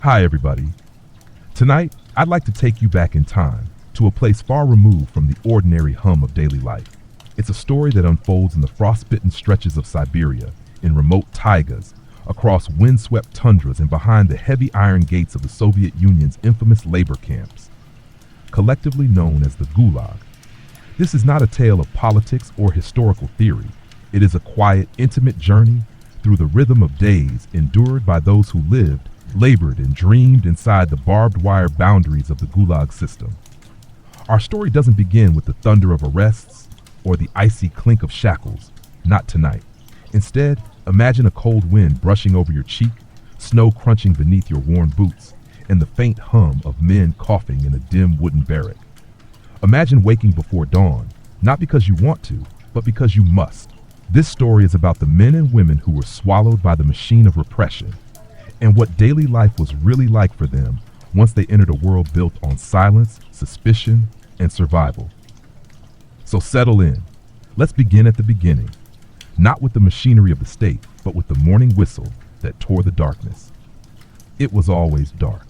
Hi, everybody. Tonight, I'd like to take you back in time to a place far removed from the ordinary hum of daily life. It's a story that unfolds in the frostbitten stretches of Siberia, in remote taigas, across windswept tundras, and behind the heavy iron gates of the Soviet Union's infamous labor camps, collectively known as the Gulag. This is not a tale of politics or historical theory. It is a quiet, intimate journey through the rhythm of days endured by those who lived, labored, and dreamed inside the barbed wire boundaries of the Gulag system. Our story doesn't begin with the thunder of arrests or the icy clink of shackles. Not tonight. Instead, imagine a cold wind brushing over your cheek, snow crunching beneath your worn boots, and the faint hum of men coughing in a dim wooden barrack. Imagine waking before dawn, not because you want to, but because you must. This story is about the men and women who were swallowed by the machine of repression, and what daily life was really like for them once they entered a world built on silence, suspicion, and survival. So settle in. Let's begin at the beginning, not with the machinery of the state, but with the morning whistle that tore the darkness. It was always dark.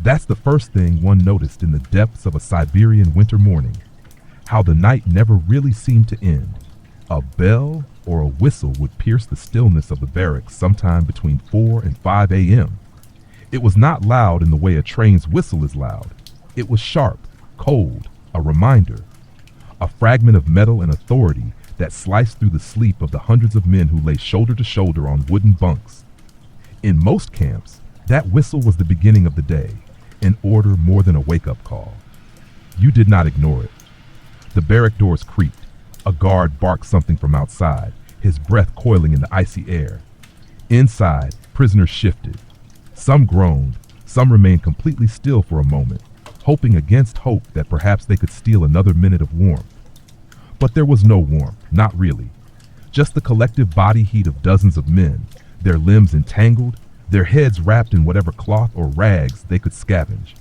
That's the first thing one noticed in the depths of a Siberian winter morning, how the night never really seemed to end. A bell or a whistle would pierce the stillness of the barracks sometime between 4 and 5 a.m. It was not loud in the way a train's whistle is loud. It was sharp, cold, a reminder, a fragment of metal and authority that sliced through the sleep of the hundreds of men who lay shoulder to shoulder on wooden bunks. In most camps, that whistle was the beginning of the day, an order more than a wake-up call. You did not ignore it. The barrack doors creaked. A guard barked something from outside, his breath coiling in the icy air. Inside, prisoners shifted. Some groaned, some remained completely still for a moment, hoping against hope that perhaps they could steal another minute of warmth. But there was no warmth, not really. Just the collective body heat of dozens of men, their limbs entangled, their heads wrapped in whatever cloth or rags they could scavenge.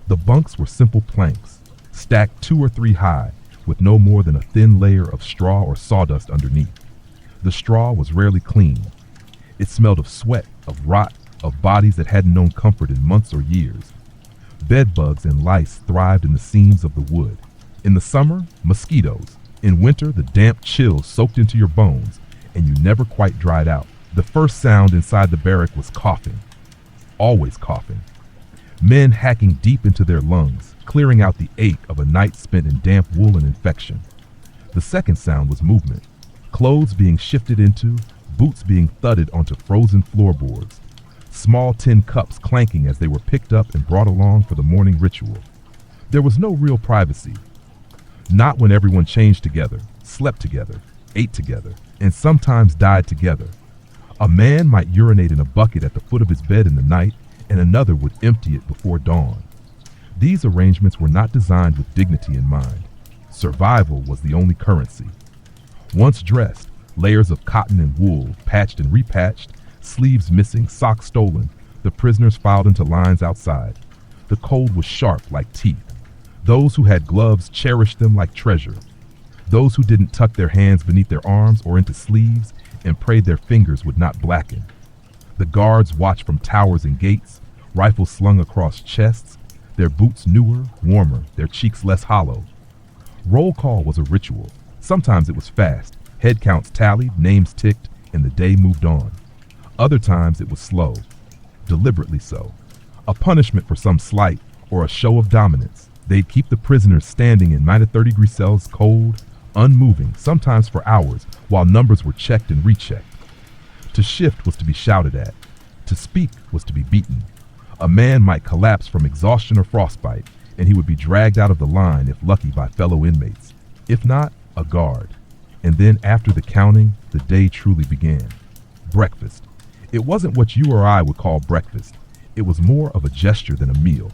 The bunks were simple planks, stacked 2 or 3 high, with no more than a thin layer of straw or sawdust underneath. The straw was rarely clean. It smelled of sweat, of rot, of bodies that hadn't known comfort in months or years. Bed bugs and lice thrived in the seams of the wood. In the summer, mosquitoes. In winter, the damp chills soaked into your bones, and you never quite dried out. The first sound inside the barrack was coughing. Always coughing. Men hacking deep into their lungs, clearing out the ache of a night spent in damp wool and infection. The second sound was movement. Clothes being shifted into, boots being thudded onto frozen floorboards. Small tin cups clanking as they were picked up and brought along for the morning ritual. There was no real privacy. Not when everyone changed together, slept together, ate together, and sometimes died together. A man might urinate in a bucket at the foot of his bed in the night, and another would empty it before dawn. These arrangements were not designed with dignity in mind. Survival was the only currency. Once dressed, layers of cotton and wool, patched and repatched, sleeves missing, socks stolen, the prisoners filed into lines outside. The cold was sharp like teeth. Those who had gloves cherished them like treasure. Those who didn't tuck their hands beneath their arms or into sleeves and prayed their fingers would not blacken. The guards watched from towers and gates, rifles slung across chests, their boots newer, warmer, their cheeks less hollow. Roll call was a ritual. Sometimes it was fast, head counts tallied, names ticked, and the day moved on. Other times it was slow, deliberately so. A punishment for some slight or a show of dominance. They'd keep the prisoners standing in -30-degree cells, cold, unmoving, sometimes for hours, while numbers were checked and rechecked. To shift was to be shouted at. To speak was to be beaten. A man might collapse from exhaustion or frostbite, and he would be dragged out of the line if lucky by fellow inmates. If not, a guard. And then after the counting, the day truly began. Breakfast. It wasn't what you or I would call breakfast. It was more of a gesture than a meal.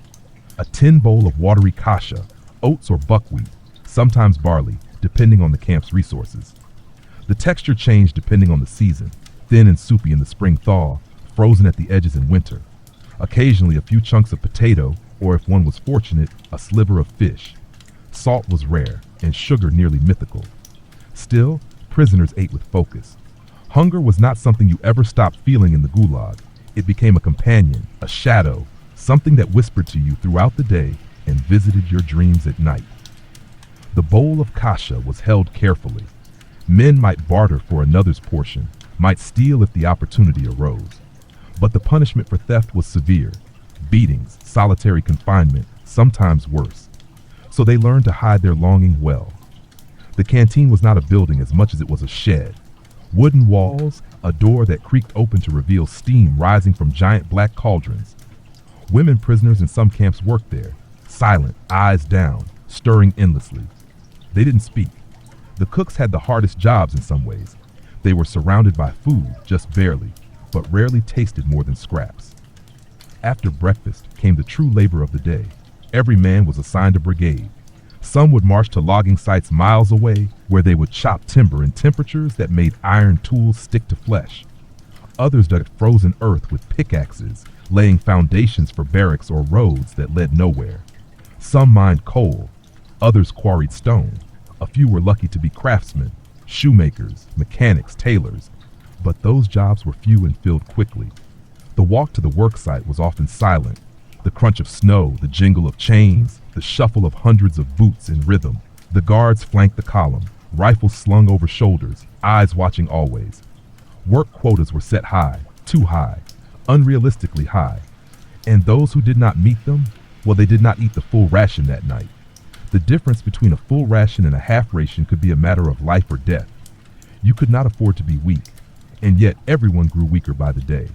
A tin bowl of watery kasha, oats or buckwheat, sometimes barley, depending on the camp's resources. The texture changed depending on the season, thin and soupy in the spring thaw, frozen at the edges in winter. Occasionally a few chunks of potato, or if one was fortunate, a sliver of fish. Salt was rare, and sugar nearly mythical. Still, prisoners ate with focus. Hunger was not something you ever stopped feeling in the Gulag. It became a companion, a shadow, something that whispered to you throughout the day and visited your dreams at night. The bowl of kasha was held carefully. Men might barter for another's portion, might steal if the opportunity arose. But the punishment for theft was severe: beatings, solitary confinement, sometimes worse. So they learned to hide their longing well. The canteen was not a building as much as it was a shed. Wooden walls, a door that creaked open to reveal steam rising from giant black cauldrons. Women prisoners in some camps worked there, silent, eyes down, stirring endlessly. They didn't speak. The cooks had the hardest jobs in some ways. They were surrounded by food, just barely, but rarely tasted more than scraps. After breakfast came the true labor of the day. Every man was assigned a brigade. Some would march to logging sites miles away, where they would chop timber in temperatures that made iron tools stick to flesh. Others dug frozen earth with pickaxes, laying foundations for barracks or roads that led nowhere. Some mined coal, others quarried stone. A few were lucky to be craftsmen, shoemakers, mechanics, tailors, but those jobs were few and filled quickly. The walk to the work site was often silent. The crunch of snow, the jingle of chains, the shuffle of hundreds of boots in rhythm. The guards flanked the column, rifles slung over shoulders, eyes watching always. Work quotas were set high, too high, unrealistically high. And those who did not meet them, well, they did not eat the full ration that night. The difference between a full ration and a half ration could be a matter of life or death. You could not afford to be weak, and yet everyone grew weaker by the day.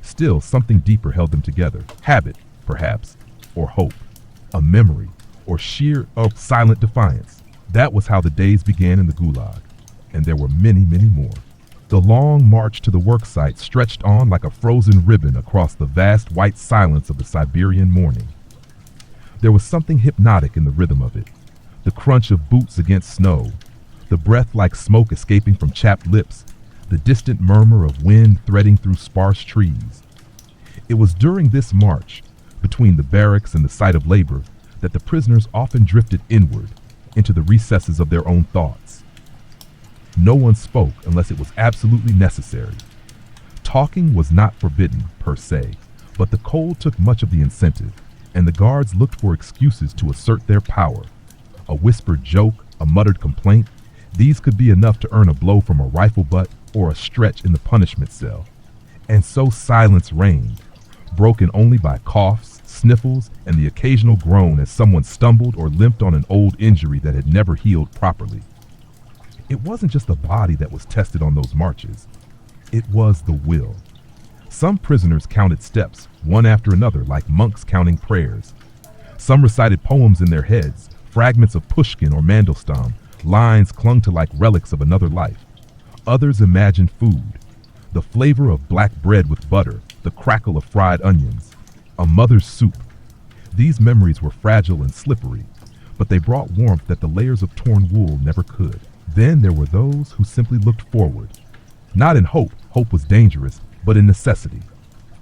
Still, something deeper held them together. Habit, perhaps, or hope, a memory, or sheer silent defiance. That was how the days began in the Gulag, and there were many, many more. The long march to the work site stretched on like a frozen ribbon across the vast white silence of the Siberian morning. There was something hypnotic in the rhythm of it, the crunch of boots against snow, the breath like smoke escaping from chapped lips, the distant murmur of wind threading through sparse trees. It was during this march, between the barracks and the site of labor, that the prisoners often drifted inward, into the recesses of their own thoughts. No one spoke unless it was absolutely necessary. Talking was not forbidden, per se, but the cold took much of the incentive, and the guards looked for excuses to assert their power. A whispered joke, a muttered complaint, these could be enough to earn a blow from a rifle butt or a stretch in the punishment cell. And so silence reigned, broken only by coughs, sniffles, and the occasional groan as someone stumbled or limped on an old injury that had never healed properly. It wasn't just the body that was tested on those marches. It was the will. Some prisoners counted steps, one after another, like monks counting prayers. Some recited poems in their heads, fragments of Pushkin or Mandelstam, lines clung to like relics of another life. Others imagined food, the flavor of black bread with butter, the crackle of fried onions, a mother's soup. These memories were fragile and slippery, but they brought warmth that the layers of torn wool never could. Then there were those who simply looked forward. Not in hope, hope was dangerous, but in necessity.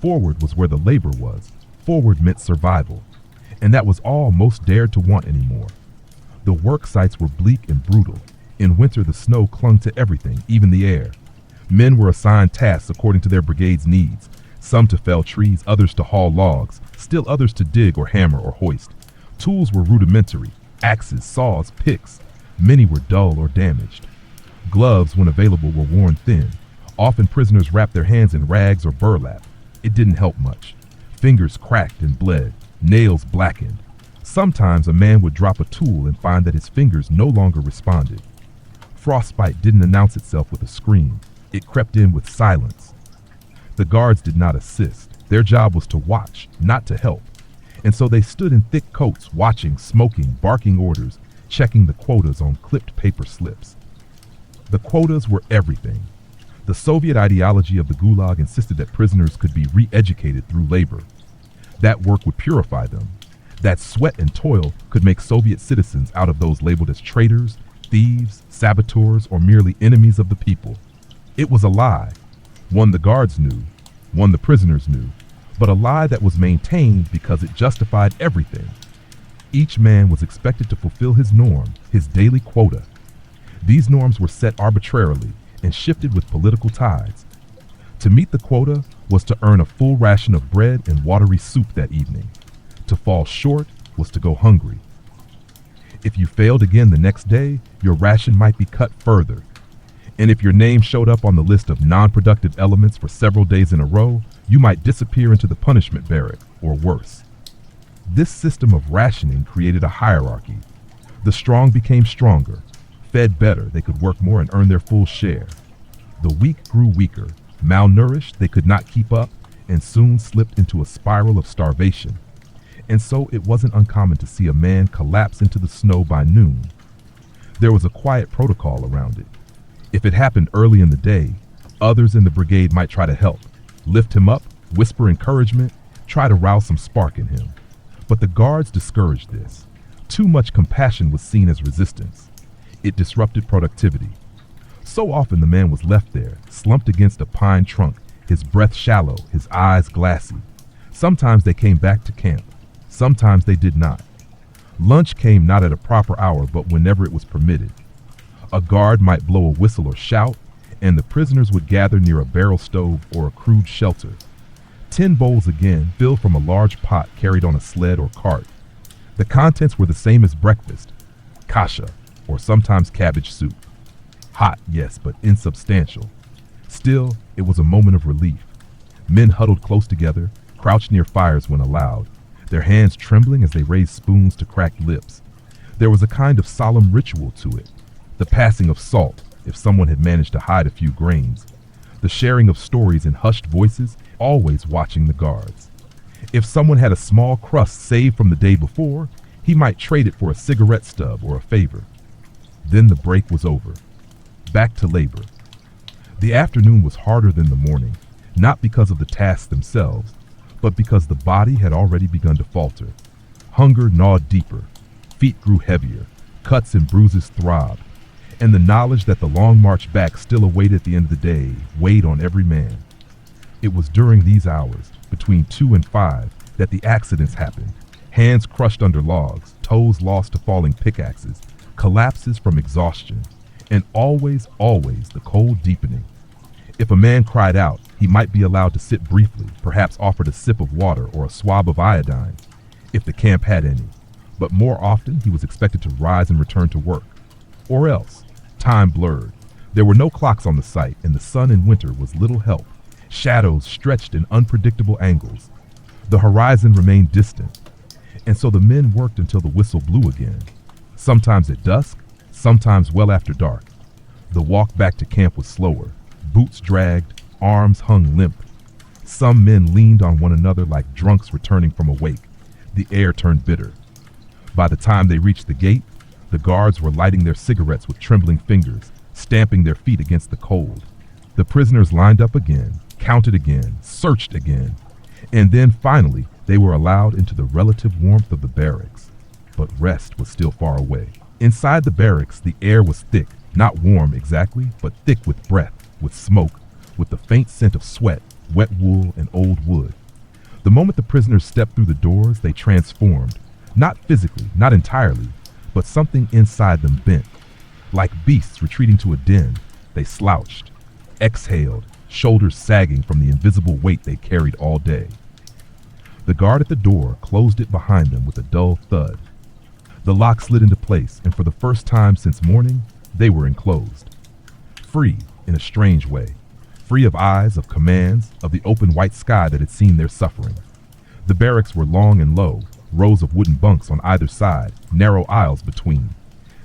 Forward was where the labor was. Forward meant survival. And that was all most dared to want anymore. The work sites were bleak and brutal. In winter, the snow clung to everything, even the air. Men were assigned tasks according to their brigade's needs. Some to fell trees, others to haul logs, still others to dig or hammer or hoist. Tools were rudimentary: axes, saws, picks. Many were dull or damaged. Gloves, when available, were worn thin. Often prisoners wrapped their hands in rags or burlap. It didn't help much. Fingers cracked and bled, nails blackened. Sometimes a man would drop a tool and find that his fingers no longer responded. Frostbite didn't announce itself with a scream. It crept in with silence. The guards did not assist. Their job was to watch, not to help. And so they stood in thick coats, watching, smoking, barking orders, checking the quotas on clipped paper slips. The quotas were everything. The Soviet ideology of the Gulag insisted that prisoners could be re-educated through labor. That work would purify them. That sweat and toil could make Soviet citizens out of those labeled as traitors, thieves, saboteurs, or merely enemies of the people. It was a lie. One the guards knew, one the prisoners knew, but a lie that was maintained because it justified everything. Each man was expected to fulfill his norm, his daily quota. These norms were set arbitrarily and shifted with political tides. To meet the quota, was to earn a full ration of bread and watery soup that evening. To fall short was to go hungry. If you failed again the next day, your ration might be cut further. And if your name showed up on the list of non-productive elements for several days in a row, you might disappear into the punishment barrack, or worse. This system of rationing created a hierarchy. The strong became stronger. Fed better, they could work more and earn their full share. The weak grew weaker. Malnourished, they could not keep up, and soon slipped into a spiral of starvation. And so it wasn't uncommon to see a man collapse into the snow by noon. There was a quiet protocol around it. If it happened early in the day, others in the brigade might try to help, lift him up, whisper encouragement, try to rouse some spark in him. But the guards discouraged this. Too much compassion was seen as resistance. It disrupted productivity. So often the man was left there, slumped against a pine trunk, his breath shallow, his eyes glassy. Sometimes they came back to camp. Sometimes they did not. Lunch came not at a proper hour, but whenever it was permitted. A guard might blow a whistle or shout, and the prisoners would gather near a barrel stove or a crude shelter. 10 bowls again, filled from a large pot carried on a sled or cart. The contents were the same as breakfast, kasha, or sometimes cabbage soup. Hot, yes, but insubstantial. Still, it was a moment of relief. Men huddled close together, crouched near fires when allowed, their hands trembling as they raised spoons to cracked lips. There was a kind of solemn ritual to it. The passing of salt, if someone had managed to hide a few grains. The sharing of stories in hushed voices, always watching the guards. If someone had a small crust saved from the day before, he might trade it for a cigarette stub or a favor. Then the break was over. Back to labor. The afternoon was harder than the morning, not because of the tasks themselves, but because the body had already begun to falter. Hunger gnawed deeper, feet grew heavier, cuts and bruises throbbed, and the knowledge that the long march back still awaited at the end of the day weighed on every man. It was during these hours, between 2 and 5, that the accidents happened. Hands crushed under logs, toes lost to falling pickaxes, collapses from exhaustion, and always, always the cold deepening. If a man cried out, he might be allowed to sit briefly, perhaps offered a sip of water or a swab of iodine, if the camp had any. But more often, he was expected to rise and return to work. Or else, time blurred. There were no clocks on the site, and the sun in winter was little help. Shadows stretched in unpredictable angles. The horizon remained distant, and so the men worked until the whistle blew again. Sometimes at dusk, sometimes well after dark. The walk back to camp was slower. Boots dragged, arms hung limp. Some men leaned on one another like drunks returning from a wake. The air turned bitter. By the time they reached the gate, the guards were lighting their cigarettes with trembling fingers, stamping their feet against the cold. The prisoners lined up again, counted again, searched again, and then finally they were allowed into the relative warmth of the barracks. But rest was still far away. Inside the barracks, the air was thick, not warm exactly, but thick with breath, with smoke, with the faint scent of sweat, wet wool, and old wood. The moment the prisoners stepped through the doors, they transformed, not physically, not entirely, but something inside them bent. Like beasts retreating to a den, they slouched, exhaled, shoulders sagging from the invisible weight they carried all day. The guard at the door closed it behind them with a dull thud. The lock slid into place, and for the first time since morning, they were enclosed. Free, in a strange way. Free of eyes, of commands, of the open white sky that had seen their suffering. The barracks were long and low, rows of wooden bunks on either side, narrow aisles between.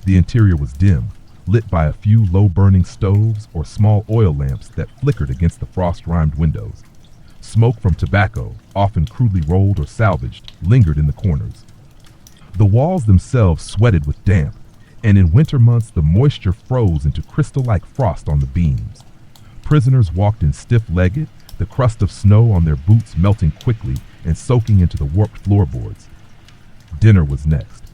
The interior was dim, lit by a few low-burning stoves or small oil lamps that flickered against the frost-rimed windows. Smoke from tobacco, often crudely rolled or salvaged, lingered in the corners. The walls themselves sweated with damp, and in winter months the moisture froze into crystal-like frost on the beams. Prisoners walked in stiff-legged, the crust of snow on their boots melting quickly and soaking into the warped floorboards. Dinner was next.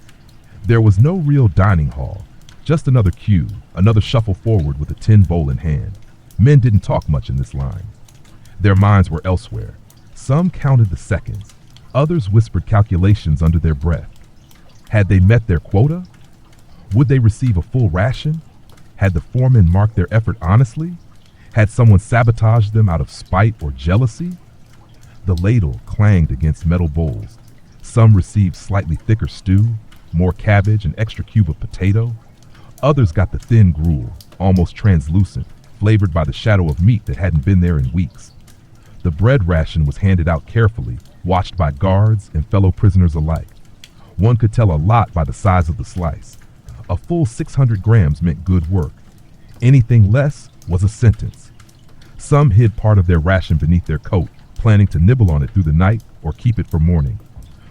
There was no real dining hall, just another queue, another shuffle forward with a tin bowl in hand. Men didn't talk much in this line. Their minds were elsewhere. Some counted the seconds. Others whispered calculations under their breath. Had they met their quota? Would they receive a full ration? Had the foreman marked their effort honestly? Had someone sabotaged them out of spite or jealousy? The ladle clanged against metal bowls. Some received slightly thicker stew, more cabbage, an extra cube of potato. Others got the thin gruel, almost translucent, flavored by the shadow of meat that hadn't been there in weeks. The bread ration was handed out carefully, watched by guards and fellow prisoners alike. One could tell a lot by the size of the slice. A full 600 grams meant good work. Anything less was a sentence. Some hid part of their ration beneath their coat, planning to nibble on it through the night or keep it for morning.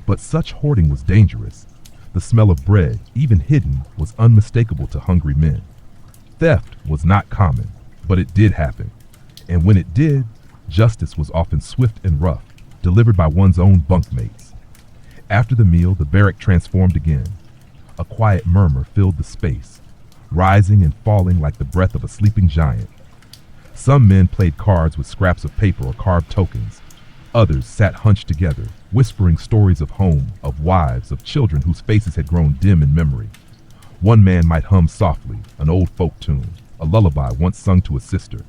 But such hoarding was dangerous. The smell of bread, even hidden, was unmistakable to hungry men. Theft was not common, but it did happen. And when it did, justice was often swift and rough, delivered by one's own bunkmates. After the meal, the barrack transformed again. A quiet murmur filled the space, rising and falling like the breath of a sleeping giant. Some men played cards with scraps of paper or carved tokens. Others sat hunched together, whispering stories of home, of wives, of children whose faces had grown dim in memory. One man might hum softly, an old folk tune, a lullaby once sung to a sister.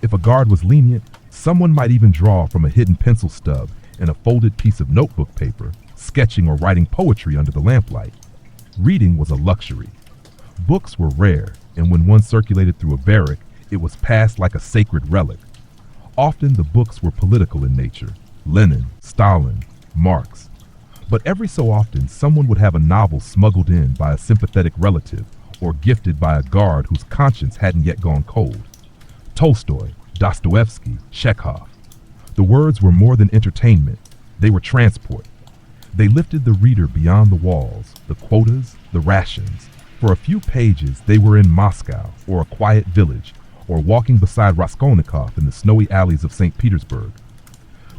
If a guard was lenient, someone might even draw from a hidden pencil stub and a folded piece of notebook paper, sketching or writing poetry under the lamplight. Reading was a luxury. Books were rare, and when one circulated through a barrack, it was passed like a sacred relic. Often the books were political in nature, Lenin, Stalin, Marx. But every so often, someone would have a novel smuggled in by a sympathetic relative or gifted by a guard whose conscience hadn't yet gone cold. Tolstoy, Dostoevsky, Chekhov. The words were more than entertainment. They were transport. They lifted the reader beyond the walls, the quotas, the rations. For a few pages, they were in Moscow or a quiet village, or walking beside Raskolnikov in the snowy alleys of St. Petersburg.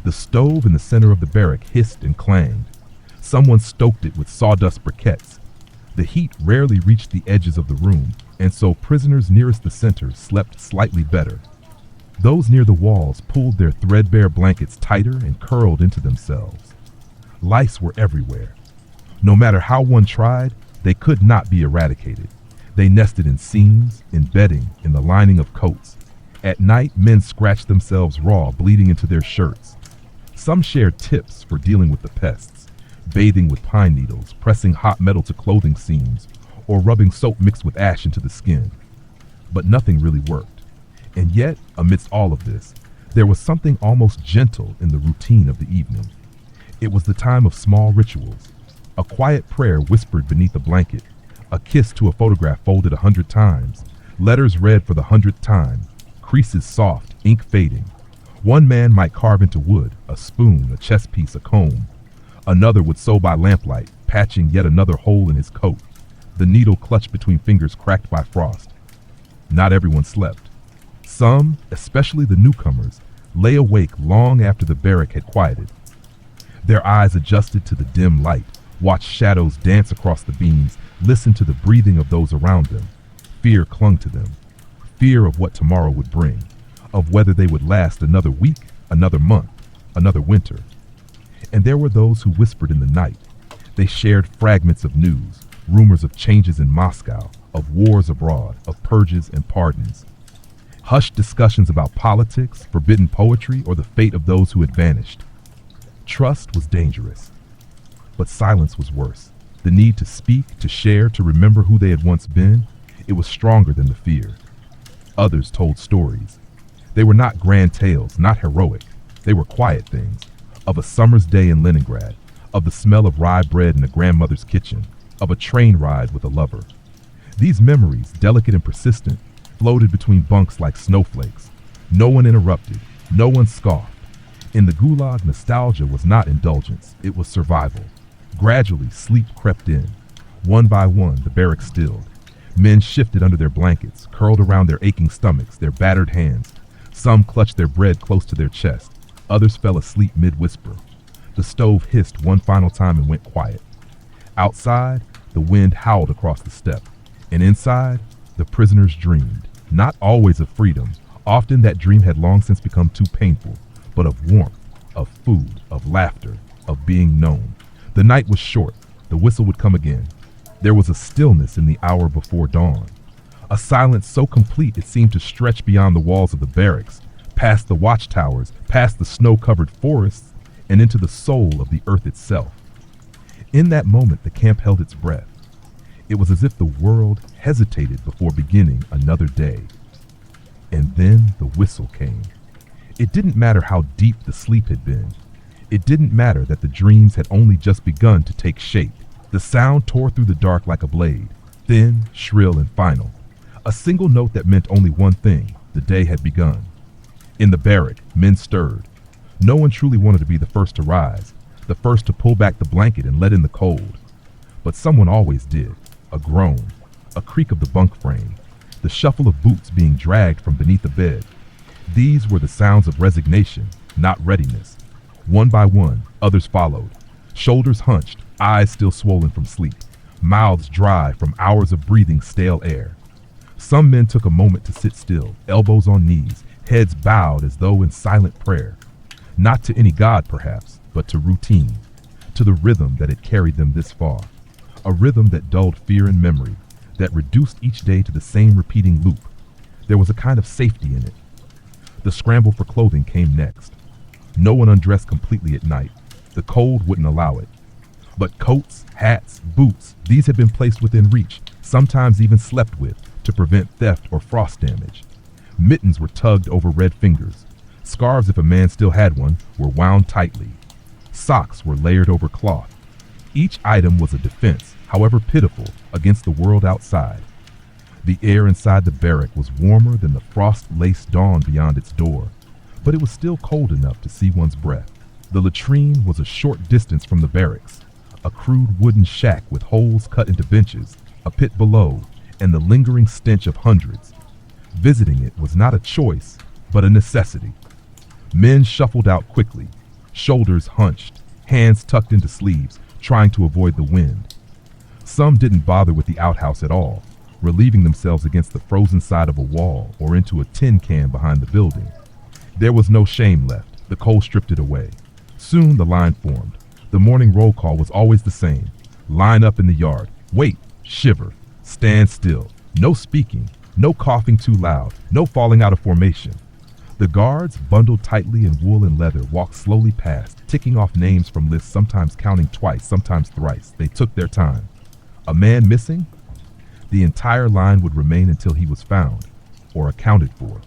The stove in the center of the barrack hissed and clanged. Someone stoked it with sawdust briquettes. The heat rarely reached the edges of the room, and so prisoners nearest the center slept slightly better. Those near the walls pulled their threadbare blankets tighter and curled into themselves. Lice were everywhere. No matter how one tried, they could not be eradicated. They nested in seams, in bedding, in the lining of coats. At night, men scratched themselves raw, bleeding into their shirts. Some shared tips for dealing with the pests, bathing with pine needles, pressing hot metal to clothing seams, or rubbing soap mixed with ash into the skin. But nothing really worked. And yet, amidst all of this, there was something almost gentle in the routine of the evening. It was the time of small rituals. A quiet prayer whispered beneath a blanket, a kiss to a photograph folded 100 times, letters read for the 100th time, creases soft, ink fading. One man might carve into wood, a spoon, a chess piece, a comb. Another would sew by lamplight, patching yet another hole in his coat, the needle clutched between fingers cracked by frost. Not everyone slept. Some, especially the newcomers, lay awake long after the barrack had quieted. Their eyes adjusted to the dim light, watched shadows dance across the beams, listened to the breathing of those around them. Fear clung to them. Fear of what tomorrow would bring, of whether they would last another week, another month, another winter. And there were those who whispered in the night. They shared fragments of news, rumors of changes in Moscow, of wars abroad, of purges and pardons. Hushed discussions about politics, forbidden poetry, or the fate of those who had vanished. Trust was dangerous, but silence was worse. The need to speak, to share, to remember who they had once been, it was stronger than the fear. Others told stories. They were not grand tales, not heroic. They were quiet things, of a summer's day in Leningrad, of the smell of rye bread in a grandmother's kitchen, of a train ride with a lover. These memories, delicate and persistent, floated between bunks like snowflakes. No one interrupted, no one scoffed. In the Gulag, nostalgia was not indulgence, it was survival. Gradually, sleep crept in. One by one, the barracks stilled. Men shifted under their blankets, curled around their aching stomachs, their battered hands. Some clutched their bread close to their chest. Others fell asleep mid-whisper. The stove hissed one final time and went quiet. Outside, the wind howled across the steppe. And inside, the prisoners dreamed. Not always of freedom. Often that dream had long since become too painful, but of warmth, of food, of laughter, of being known. The night was short. The whistle would come again. There was a stillness in the hour before dawn. A silence so complete it seemed to stretch beyond the walls of the barracks, past the watchtowers, past the snow-covered forests, and into the soul of the earth itself. In that moment, the camp held its breath. It was as if the world hesitated before beginning another day. And then the whistle came. It didn't matter how deep the sleep had been. It didn't matter that the dreams had only just begun to take shape. The sound tore through the dark like a blade, thin, shrill, and final. A single note that meant only one thing: the day had begun. In the barrack, men stirred. No one truly wanted to be the first to rise, the first to pull back the blanket and let in the cold. But someone always did. A groan, a creak of the bunk frame, the shuffle of boots being dragged from beneath the bed. These were the sounds of resignation, not readiness. One by one, others followed, shoulders hunched, eyes still swollen from sleep, mouths dry from hours of breathing stale air. Some men took a moment to sit still, elbows on knees, heads bowed as though in silent prayer. Not to any god, perhaps, but to routine, to the rhythm that had carried them this far. A rhythm that dulled fear and memory, that reduced each day to the same repeating loop. There was a kind of safety in it. The scramble for clothing came next. No one undressed completely at night. The cold wouldn't allow it. But coats, hats, boots, these had been placed within reach, sometimes even slept with, to prevent theft or frost damage. Mittens were tugged over red fingers. Scarves, if a man still had one, were wound tightly. Socks were layered over cloth. Each item was a defense, however pitiful, against the world outside. The air inside the barrack was warmer than the frost-laced dawn beyond its door, but it was still cold enough to see one's breath. The latrine was a short distance from the barracks, a crude wooden shack with holes cut into benches, a pit below, and the lingering stench of hundreds. Visiting it was not a choice, but a necessity. Men shuffled out quickly, shoulders hunched, hands tucked into sleeves, trying to avoid the wind. Some didn't bother with the outhouse at all, relieving themselves against the frozen side of a wall or into a tin can behind the building. There was no shame left. The cold stripped it away. Soon the line formed. The morning roll call was always the same. Line up in the yard. Wait. Shiver. Stand still. No speaking. No coughing too loud. No falling out of formation. The guards, bundled tightly in wool and leather, walked slowly past, ticking off names from lists, sometimes counting twice, sometimes thrice. They took their time. A man missing? The entire line would remain until he was found, or accounted for.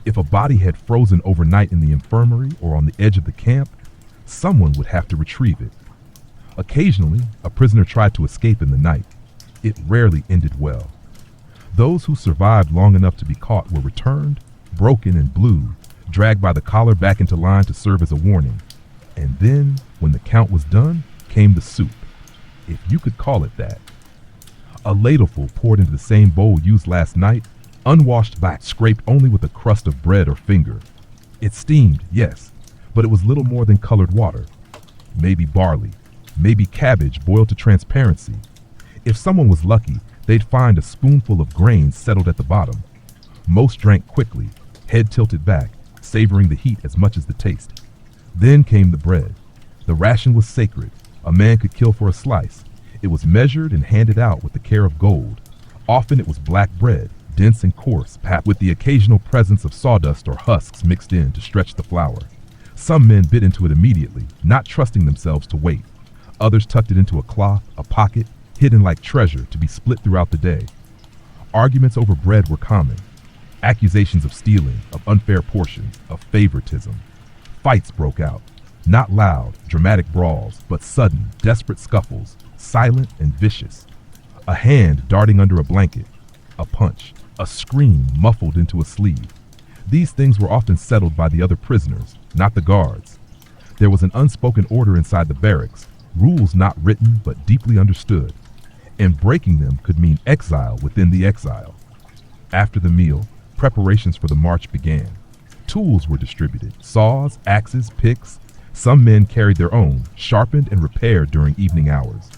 If a body had frozen overnight in the infirmary or on the edge of the camp, someone would have to retrieve it. Occasionally, a prisoner tried to escape in the night. It rarely ended well. Those who survived long enough to be caught were returned, broken and blue, dragged by the collar back into line to serve as a warning. And then, when the count was done, came the soup, if you could call it that. A ladleful poured into the same bowl used last night, unwashed back, scraped only with a crust of bread or finger. It steamed, yes, but it was little more than colored water. Maybe barley, maybe cabbage boiled to transparency. If someone was lucky, they'd find a spoonful of grains settled at the bottom. Most drank quickly, head tilted back, savoring the heat as much as the taste. Then came the bread. The ration was sacred. A man could kill for a slice. It was measured and handed out with the care of gold. Often it was black bread, dense and coarse, packed with the occasional presence of sawdust or husks mixed in to stretch the flour. Some men bit into it immediately, not trusting themselves to wait. Others tucked it into a cloth, a pocket, hidden like treasure to be split throughout the day. Arguments over bread were common. Accusations of stealing, of unfair portions, of favoritism. Fights broke out. Not loud, dramatic brawls, but sudden, desperate scuffles, silent and vicious. A hand darting under a blanket, a punch, a scream muffled into a sleeve. These things were often settled by the other prisoners, not the guards. There was an unspoken order inside the barracks, rules not written but deeply understood, and breaking them could mean exile within the exile. After the meal, preparations for the march began. Tools were distributed, saws, axes, picks. Some men carried their own, sharpened and repaired during evening hours.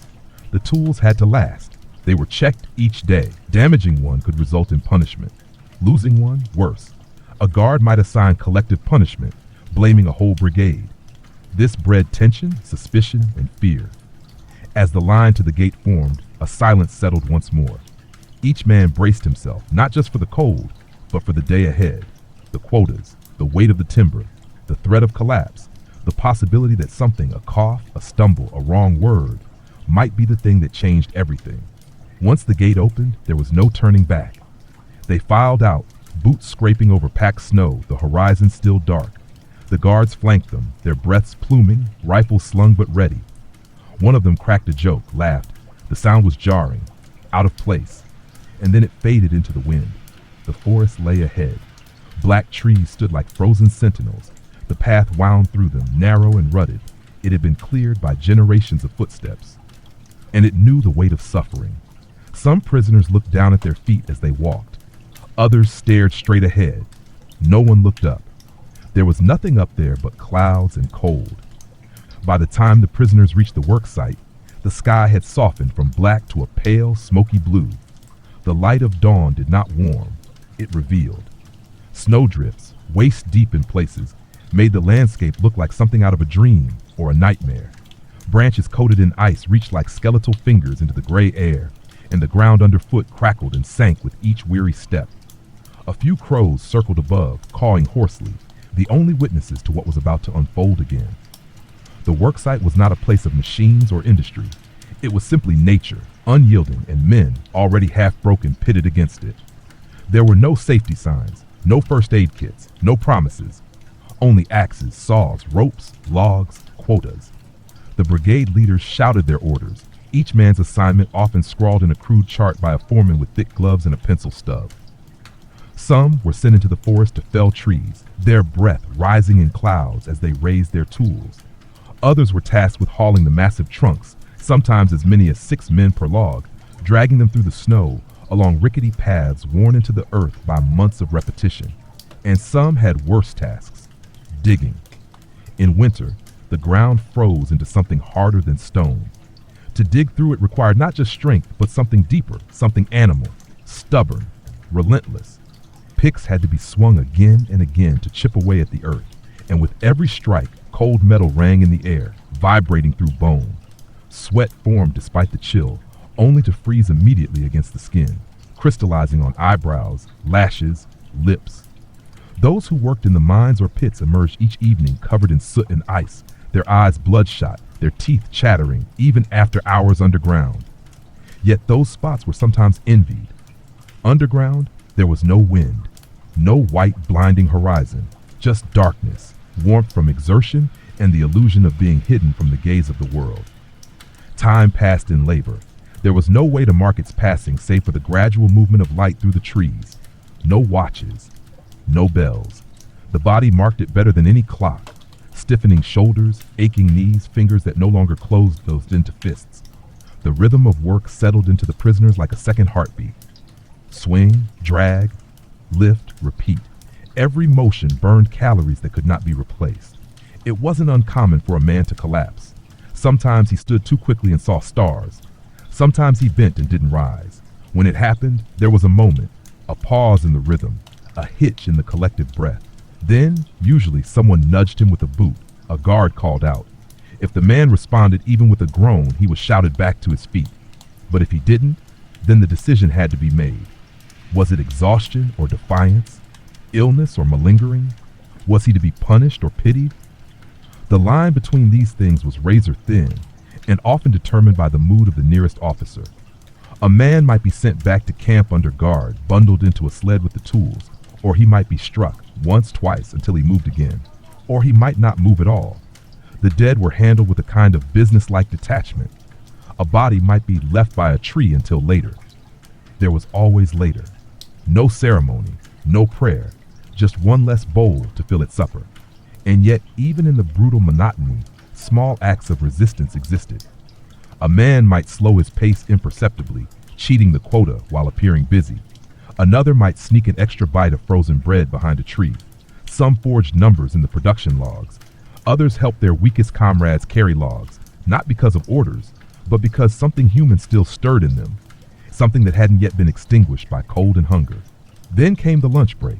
The tools had to last. They were checked each day. Damaging one could result in punishment. Losing one, worse. A guard might assign collective punishment, blaming a whole brigade. This bred tension, suspicion, and fear. As the line to the gate formed, a silence settled once more. Each man braced himself, not just for the cold, but for the day ahead. The quotas, the weight of the timber, the threat of collapse, the possibility that something, a cough, a stumble, a wrong word, might be the thing that changed everything. Once the gate opened, there was no turning back. They filed out, boots scraping over packed snow, the horizon still dark. The guards flanked them, their breaths pluming, rifles slung but ready. One of them cracked a joke, laughed. The sound was jarring, out of place, and then it faded into the wind. The forest lay ahead. Black trees stood like frozen sentinels. The path wound through them, narrow and rutted. It had been cleared by generations of footsteps. And it knew the weight of suffering. Some prisoners looked down at their feet as they walked. Others stared straight ahead. No one looked up. There was nothing up there but clouds and cold. By the time the prisoners reached the work site, the sky had softened from black to a pale, smoky blue. The light of dawn did not warm. It revealed. Snowdrifts, waist deep in places, made the landscape look like something out of a dream or a nightmare. Branches coated in ice reached like skeletal fingers into the gray air, and the ground underfoot crackled and sank with each weary step. A few crows circled above, cawing hoarsely, the only witnesses to what was about to unfold again. The worksite was not a place of machines or industry. It was simply nature, unyielding, and men, already half broken, pitted against it. There were no safety signs, no first aid kits, no promises. Only axes, saws, ropes, logs, quotas. The brigade leaders shouted their orders, each man's assignment often scrawled in a crude chart by a foreman with thick gloves and a pencil stub. Some were sent into the forest to fell trees, their breath rising in clouds as they raised their tools. Others were tasked with hauling the massive trunks, sometimes as many as 6 men per log, dragging them through the snow along rickety paths worn into the earth by months of repetition. And some had worse tasks, digging. In winter, the ground froze into something harder than stone. To dig through it required not just strength, but something deeper, something animal, stubborn, relentless. Picks had to be swung again and again to chip away at the earth, and with every strike, cold metal rang in the air, vibrating through bone. Sweat formed despite the chill, only to freeze immediately against the skin, crystallizing on eyebrows, lashes, lips. Those who worked in the mines or pits emerged each evening covered in soot and ice, their eyes bloodshot, their teeth chattering, even after hours underground. Yet those spots were sometimes envied. Underground, there was no wind, no white blinding horizon, just darkness, warmth from exertion, and the illusion of being hidden from the gaze of the world. Time passed in labor. There was no way to mark its passing save for the gradual movement of light through the trees. No watches, no bells. The body marked it better than any clock. Stiffening shoulders, aching knees, fingers that no longer closed into fists. The rhythm of work settled into the prisoners like a second heartbeat. Swing, drag, lift, repeat. Every motion burned calories that could not be replaced. It wasn't uncommon for a man to collapse. Sometimes he stood too quickly and saw stars. Sometimes he bent and didn't rise. When it happened, there was a moment, a pause in the rhythm, a hitch in the collective breath. Then, usually, someone nudged him with a boot. A guard called out. If the man responded even with a groan, he was shouted back to his feet. But if he didn't, then the decision had to be made. Was it exhaustion or defiance? Illness or malingering? Was he to be punished or pitied? The line between these things was razor thin, and often determined by the mood of the nearest officer. A man might be sent back to camp under guard, bundled into a sled with the tools, or he might be struck once, twice, until he moved again, or he might not move at all. The dead were handled with a kind of business-like detachment. A body might be left by a tree until later. There was always later. No ceremony, no prayer, just one less bowl to fill its supper. And yet, even in the brutal monotony, small acts of resistance existed. A man might slow his pace imperceptibly, cheating the quota while appearing busy. Another might sneak an extra bite of frozen bread behind a tree. Some forged numbers in the production logs. Others helped their weakest comrades carry logs, not because of orders, but because something human still stirred in them, something that hadn't yet been extinguished by cold and hunger. Then came the lunch break.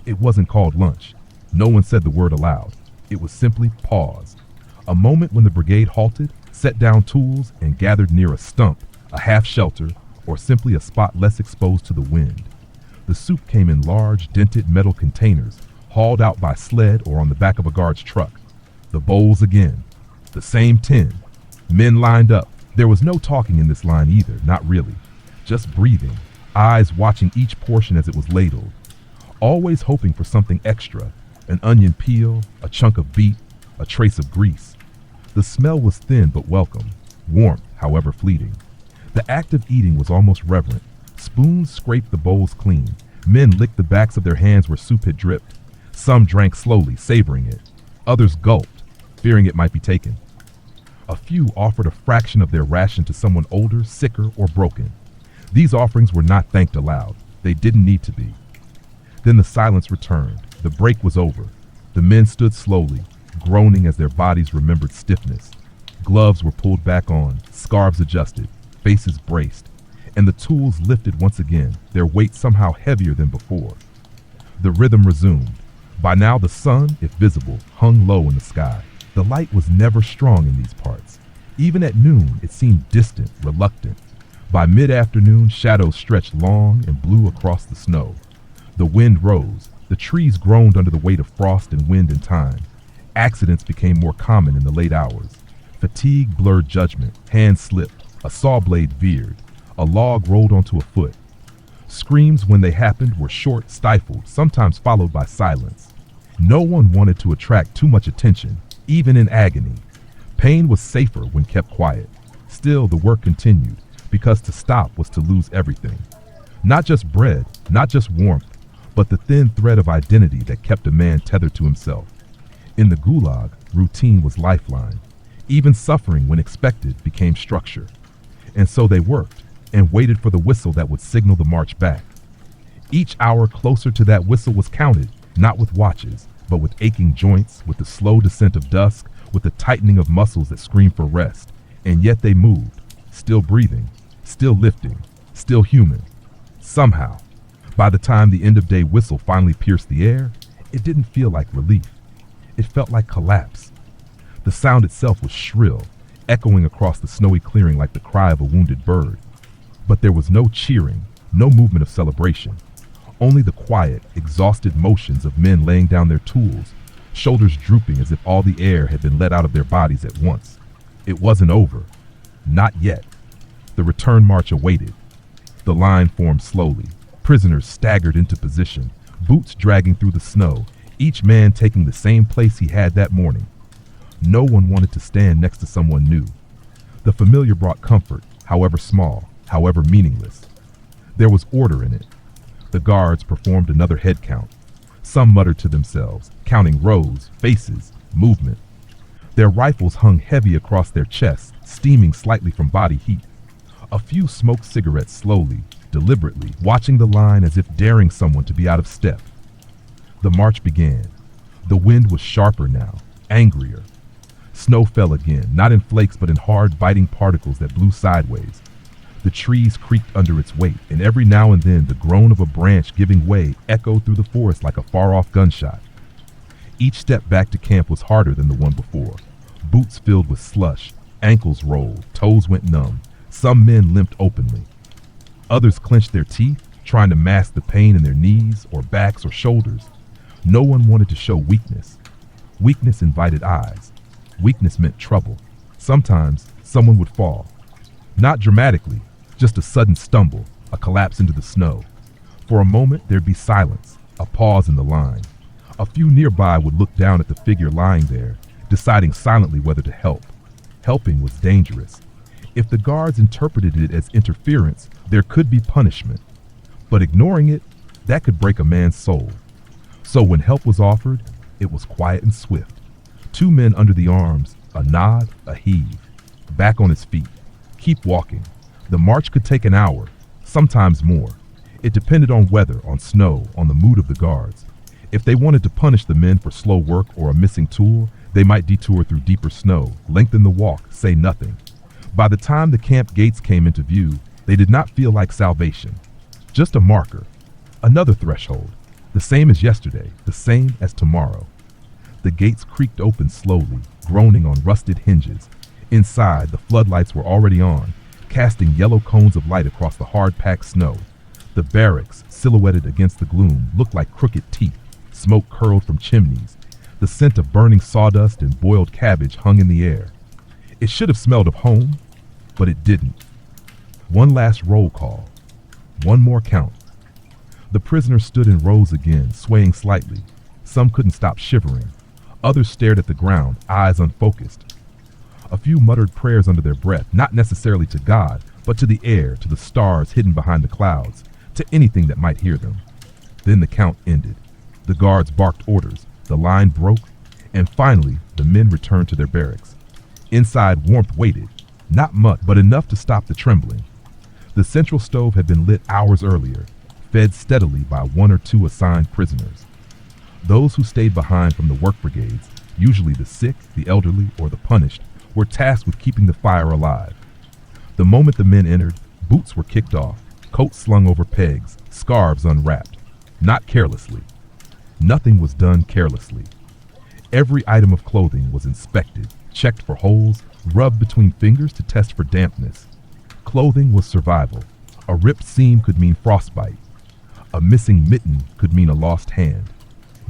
It wasn't called lunch. No one said the word aloud. It was simply pause. A moment when the brigade halted, set down tools, and gathered near a stump, a half shelter, or simply a spot less exposed to the wind. The soup came in large, dented metal containers, hauled out by sled or on the back of a guard's truck. The bowls again. The same 10. Men lined up. There was no talking in this line either, not really. Just breathing, eyes watching each portion as it was ladled. Always hoping for something extra, an onion peel, a chunk of beet, a trace of grease. The smell was thin but welcome, warmth, however fleeting. The act of eating was almost reverent. Spoons scraped the bowls clean. Men licked the backs of their hands where soup had dripped. Some drank slowly, savoring it. Others gulped, fearing it might be taken. A few offered a fraction of their ration to someone older, sicker, or broken. These offerings were not thanked aloud. They didn't need to be. Then the silence returned. The break was over. The men stood slowly, groaning as their bodies remembered stiffness. Gloves were pulled back on, scarves adjusted, faces braced, and the tools lifted once again, their weight somehow heavier than before. The rhythm resumed. By now the sun, if visible, hung low in the sky. The light was never strong in these parts. Even at noon, it seemed distant, reluctant. By mid-afternoon, shadows stretched long and blue across the snow. The wind rose. The trees groaned under the weight of frost and wind and time. Accidents became more common in the late hours. Fatigue blurred judgment. Hands slipped. A saw blade veered. A log rolled onto a foot. Screams, when they happened, were short, stifled, sometimes followed by silence. No one wanted to attract too much attention, even in agony. Pain was safer when kept quiet. Still, the work continued, because to stop was to lose everything. Not just bread, not just warmth, but the thin thread of identity that kept a man tethered to himself. In the Gulag, routine was lifeline. Even suffering, when expected, became structure. And so they worked, and waited for the whistle that would signal the march back. Each hour closer to that whistle was counted, not with watches, but with aching joints, with the slow descent of dusk, with the tightening of muscles that screamed for rest. And yet they moved, still breathing, still lifting, still human. Somehow, by the time the end-of-day whistle finally pierced the air, it didn't feel like relief. It felt like collapse. The sound itself was shrill, echoing across the snowy clearing like the cry of a wounded bird. But there was no cheering, no movement of celebration. Only the quiet, exhausted motions of men laying down their tools, shoulders drooping as if all the air had been let out of their bodies at once. It wasn't over. Not yet. The return march awaited. The line formed slowly. Prisoners staggered into position, boots dragging through the snow, each man taking the same place he had that morning. No one wanted to stand next to someone new. The familiar brought comfort, however small, however meaningless. There was order in it. The guards performed another head count. Some muttered to themselves, counting rows, faces, movement. Their rifles hung heavy across their chests, steaming slightly from body heat. A few smoked cigarettes slowly, deliberately, watching the line as if daring someone to be out of step. The march began. The wind was sharper now, angrier. Snow fell again, not in flakes but in hard, biting particles that blew sideways. The trees creaked under its weight, and every now and then the groan of a branch giving way echoed through the forest like a far-off gunshot. Each step back to camp was harder than the one before. Boots filled with slush, ankles rolled, toes went numb. Some men limped openly. Others clenched their teeth, trying to mask the pain in their knees or backs or shoulders. No one wanted to show weakness. Weakness invited eyes. Weakness meant trouble. Sometimes someone would fall. Not dramatically, just a sudden stumble, a collapse into the snow. For a moment there'd be silence, a pause in the line. A few nearby would look down at the figure lying there, deciding silently whether to help. Helping was dangerous. If the guards interpreted it as interference, there could be punishment. But ignoring it, that could break a man's soul. So when help was offered, it was quiet and swift. 2 men under the arms, a nod, a heave. Back on his feet. Keep walking. The march could take an hour, sometimes more. It depended on weather, on snow, on the mood of the guards. If they wanted to punish the men for slow work or a missing tool, they might detour through deeper snow, lengthen the walk, say nothing. By the time the camp gates came into view, they did not feel like salvation. Just a marker, another threshold, the same as yesterday, the same as tomorrow. The gates creaked open slowly, groaning on rusted hinges. Inside, the floodlights were already on, casting yellow cones of light across the hard-packed snow. The barracks, silhouetted against the gloom, looked like crooked teeth. Smoke curled from chimneys. The scent of burning sawdust and boiled cabbage hung in the air. It should have smelled of home, but it didn't. One last roll call. One more count. The prisoners stood in rows again, swaying slightly. Some couldn't stop shivering. Others stared at the ground, eyes unfocused. A few muttered prayers under their breath, not necessarily to God, but to the air, to the stars hidden behind the clouds, to anything that might hear them. Then the count ended. The guards barked orders, the line broke, and finally the men returned to their barracks. Inside, warmth waited, not much, but enough to stop the trembling. The central stove had been lit hours earlier, fed steadily by one or two assigned prisoners. Those who stayed behind from the work brigades, usually the sick, the elderly, or the punished, were tasked with keeping the fire alive. The moment the men entered, boots were kicked off, coats slung over pegs, scarves unwrapped. Not carelessly. Nothing was done carelessly. Every item of clothing was inspected, checked for holes, rubbed between fingers to test for dampness. Clothing was survival. A ripped seam could mean frostbite. A missing mitten could mean a lost hand.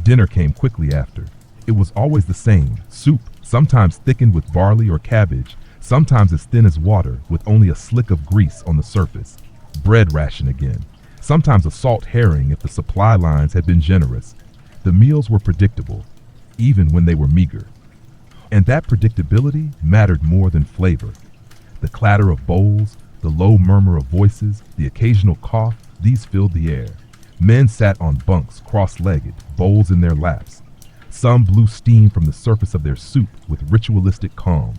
Dinner came quickly after. It was always the same, soup, sometimes thickened with barley or cabbage, sometimes as thin as water with only a slick of grease on the surface. Bread ration again, sometimes a salt herring if the supply lines had been generous. The meals were predictable, even when they were meager. And that predictability mattered more than flavor. The clatter of bowls, the low murmur of voices, the occasional cough, these filled the air. Men sat on bunks, cross-legged, bowls in their laps. Some blew steam from the surface of their soup with ritualistic calm.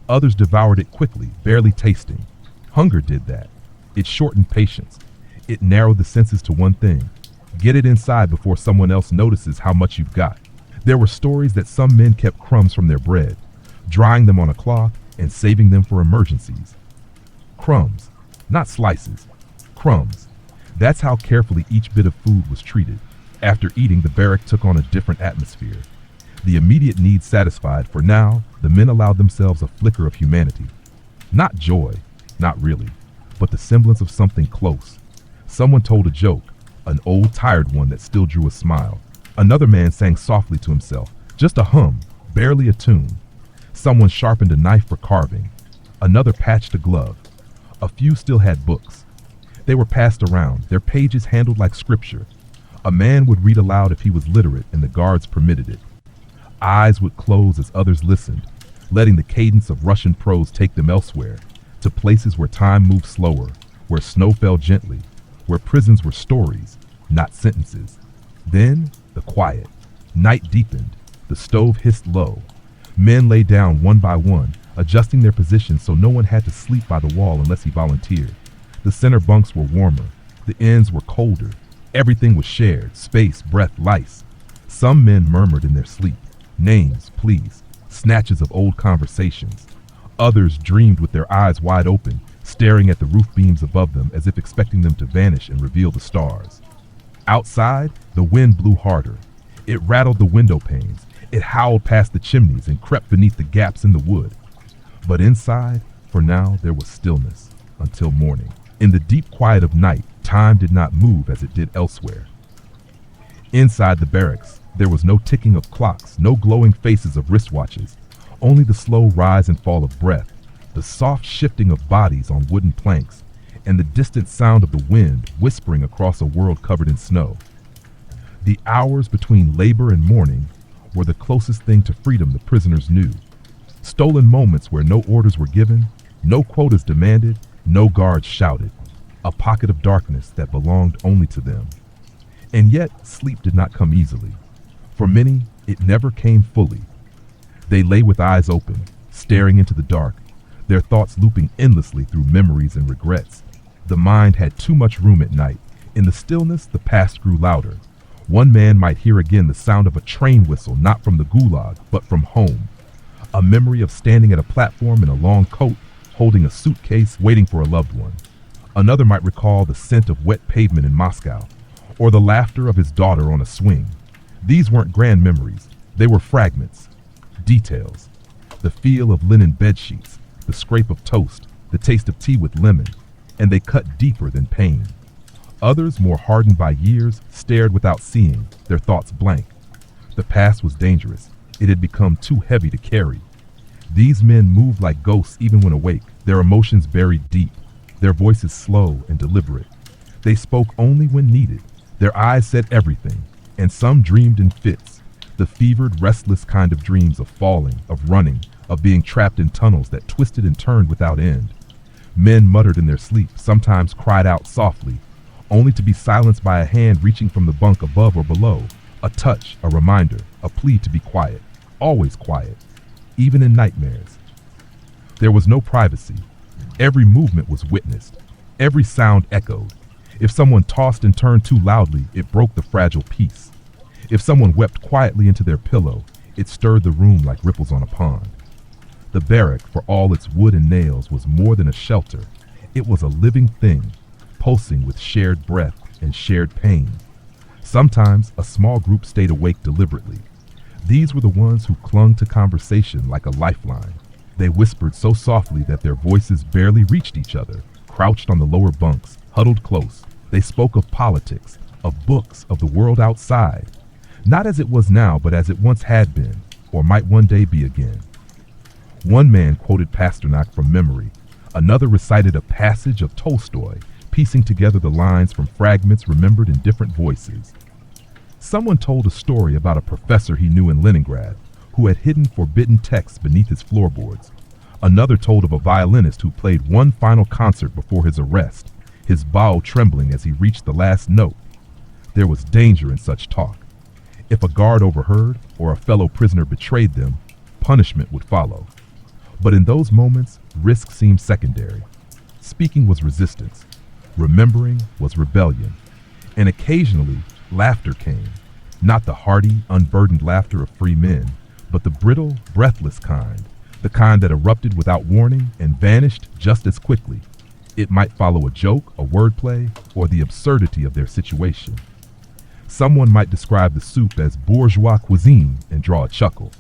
Others devoured it quickly, barely tasting. Hunger did that. It shortened patience. It narrowed the senses to one thing. Get it inside before someone else notices how much you've got. There were stories that some men kept crumbs from their bread, drying them on a cloth and saving them for emergencies. Crumbs, not slices. Crumbs. That's how carefully each bit of food was treated. After eating, the barrack took on a different atmosphere. The immediate needs satisfied, for now, the men allowed themselves a flicker of humanity. Not joy, not really, but the semblance of something close. Someone told a joke, an old tired one that still drew a smile. Another man sang softly to himself, just a hum, barely a tune. Someone sharpened a knife for carving. Another patched a glove. A few still had books. They were passed around, their pages handled like scripture. A man would read aloud if he was literate and the guards permitted it. Eyes would close as others listened, letting the cadence of Russian prose take them elsewhere, to places where time moved slower, where snow fell gently, where prisons were stories, not sentences. Then, the quiet. Night deepened. The stove hissed low. Men lay down one by one, adjusting their positions so no one had to sleep by the wall unless he volunteered. The center bunks were warmer. The ends were colder. Everything was shared, space, breath, lice. Some men murmured in their sleep. Names, please. Snatches of old conversations. Others dreamed with their eyes wide open, staring at the roof beams above them as if expecting them to vanish and reveal the stars. Outside, the wind blew harder. It rattled the window panes. It howled past the chimneys and crept beneath the gaps in the wood. But inside, for now, there was stillness, until morning. In the deep quiet of night, time did not move as it did elsewhere. Inside the barracks, there was no ticking of clocks, no glowing faces of wristwatches, only the slow rise and fall of breath, the soft shifting of bodies on wooden planks, and the distant sound of the wind whispering across a world covered in snow. The hours between labor and morning were the closest thing to freedom the prisoners knew. Stolen moments where no orders were given, no quotas demanded, no guards shouted. A pocket of darkness that belonged only to them. And yet, sleep did not come easily. For many, it never came fully. They lay with eyes open, staring into the dark, their thoughts looping endlessly through memories and regrets. The mind had too much room at night. In the stillness, the past grew louder. One man might hear again the sound of a train whistle, not from the Gulag, but from home. A memory of standing at a platform in a long coat, holding a suitcase, waiting for a loved one. Another might recall the scent of wet pavement in Moscow, or the laughter of his daughter on a swing. These weren't grand memories. They were fragments, details. The feel of linen bedsheets, the scrape of toast, the taste of tea with lemon, and they cut deeper than pain. Others, more hardened by years, stared without seeing, their thoughts blank. The past was dangerous. It had become too heavy to carry. These men moved like ghosts even when awake, their emotions buried deep, their voices slow and deliberate. They spoke only when needed. Their eyes said everything, and some dreamed in fits, the fevered, restless kind of dreams of falling, of running, of being trapped in tunnels that twisted and turned without end. Men muttered in their sleep, sometimes cried out softly, only to be silenced by a hand reaching from the bunk above or below, a touch, a reminder, a plea to be quiet, always quiet, even in nightmares. There was no privacy. Every movement was witnessed. Every sound echoed. If someone tossed and turned too loudly, it broke the fragile peace. If someone wept quietly into their pillow, it stirred the room like ripples on a pond. The barrack, for all its wood and nails, was more than a shelter. It was a living thing, pulsing with shared breath and shared pain. Sometimes a small group stayed awake deliberately. These were the ones who clung to conversation like a lifeline. They whispered so softly that their voices barely reached each other, crouched on the lower bunks, huddled close. They spoke of politics, of books, of the world outside. Not as it was now, but as it once had been, or might one day be again. One man quoted Pasternak from memory. Another recited a passage of Tolstoy, piecing together the lines from fragments remembered in different voices. Someone told a story about a professor he knew in Leningrad, who had hidden forbidden texts beneath his floorboards. Another told of a violinist who played one final concert before his arrest, his bow trembling as he reached the last note. There was danger in such talk. If a guard overheard or a fellow prisoner betrayed them, punishment would follow. But in those moments, risk seemed secondary. Speaking was resistance. Remembering was rebellion. And occasionally, laughter came. Not the hearty, unburdened laughter of free men, but the brittle, breathless kind, the kind that erupted without warning and vanished just as quickly. It might follow a joke, a wordplay, or the absurdity of their situation. Someone might describe the soup as bourgeois cuisine and draw a chuckle.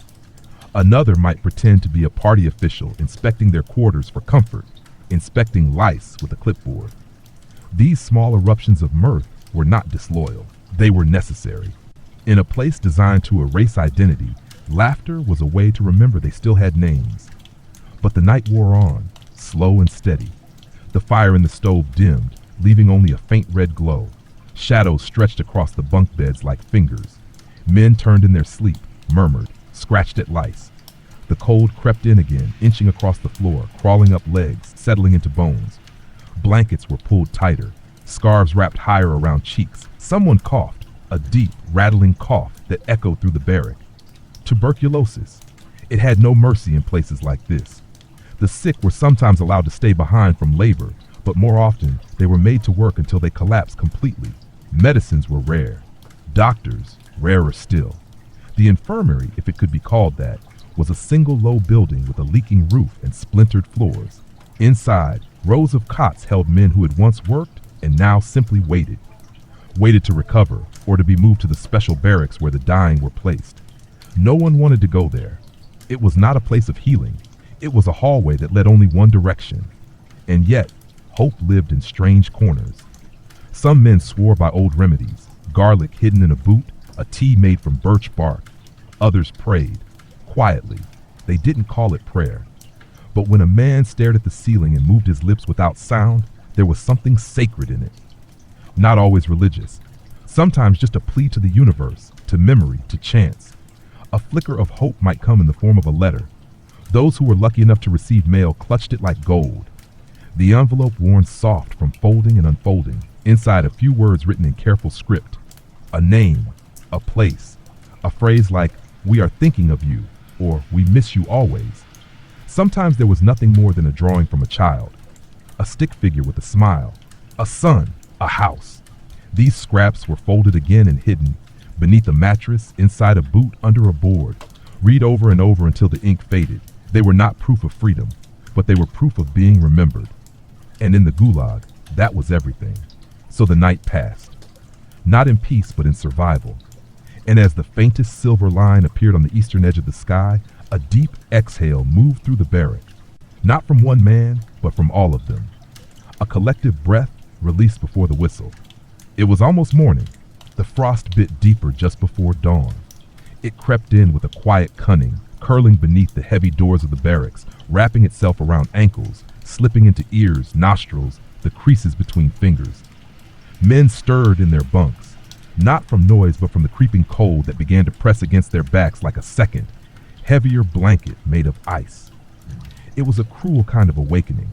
Another might pretend to be a party official inspecting their quarters for comfort, inspecting lice with a clipboard. These small eruptions of mirth were not disloyal. They were necessary. In a place designed to erase identity, laughter was a way to remember they still had names. But the night wore on, slow and steady. The fire in the stove dimmed, leaving only a faint red glow. Shadows stretched across the bunk beds like fingers. Men turned in their sleep, murmured, scratched at lice. The cold crept in again, inching across the floor, crawling up legs, settling into bones. Blankets were pulled tighter, scarves wrapped higher around cheeks. Someone coughed, a deep, rattling cough that echoed through the barrack. Tuberculosis. It had no mercy in places like this. The sick were sometimes allowed to stay behind from labor, but more often they were made to work until they collapsed completely. Medicines were rare. Doctors, rarer still. The infirmary, if it could be called that, was a single low building with a leaking roof and splintered floors. Inside, rows of cots held men who had once worked and now simply waited. Waited to recover or to be moved to the special barracks where the dying were placed. No one wanted to go there. It was not a place of healing. It was a hallway that led only one direction. And yet, hope lived in strange corners. Some men swore by old remedies, garlic hidden in a boot, a tea made from birch bark. Others prayed, quietly. They didn't call it prayer. But when a man stared at the ceiling and moved his lips without sound, there was something sacred in it. Not always religious. Sometimes just a plea to the universe, to memory, to chance. A flicker of hope might come in the form of a letter. Those who were lucky enough to receive mail clutched it like gold. The envelope worn soft from folding and unfolding, inside a few words written in careful script. A name, a place, a phrase like, "We are thinking of you," or "We miss you always." Sometimes there was nothing more than a drawing from a child, a stick figure with a smile, a sun, a house. These scraps were folded again and hidden, beneath a mattress, inside a boot, under a board, read over and over until the ink faded. They were not proof of freedom, but they were proof of being remembered. And in the Gulag, that was everything. So the night passed, not in peace, but in survival. And as the faintest silver line appeared on the eastern edge of the sky, a deep exhale moved through the barrack. Not from one man, but from all of them. A collective breath released before the whistle. It was almost morning. The frost bit deeper just before dawn. It crept in with a quiet cunning, curling beneath the heavy doors of the barracks, wrapping itself around ankles, slipping into ears, nostrils, the creases between fingers. Men stirred in their bunks, not from noise but from the creeping cold that began to press against their backs like a second, heavier blanket made of ice. It was a cruel kind of awakening,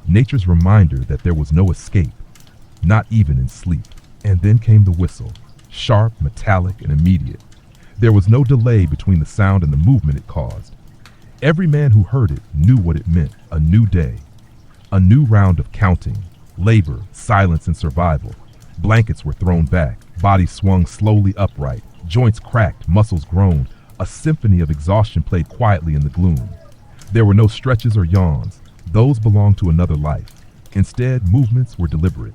nature's reminder that there was no escape, not even in sleep. And then came the whistle, sharp, metallic, and immediate. There was no delay between the sound and the movement it caused. Every man who heard it knew what it meant: a new day, a new round of counting, labor, silence, and survival. Blankets were thrown back, bodies swung slowly upright, joints cracked, muscles groaned. A symphony of exhaustion played quietly in the gloom. There were no stretches or yawns. Those belonged to another life. Instead, movements were deliberate.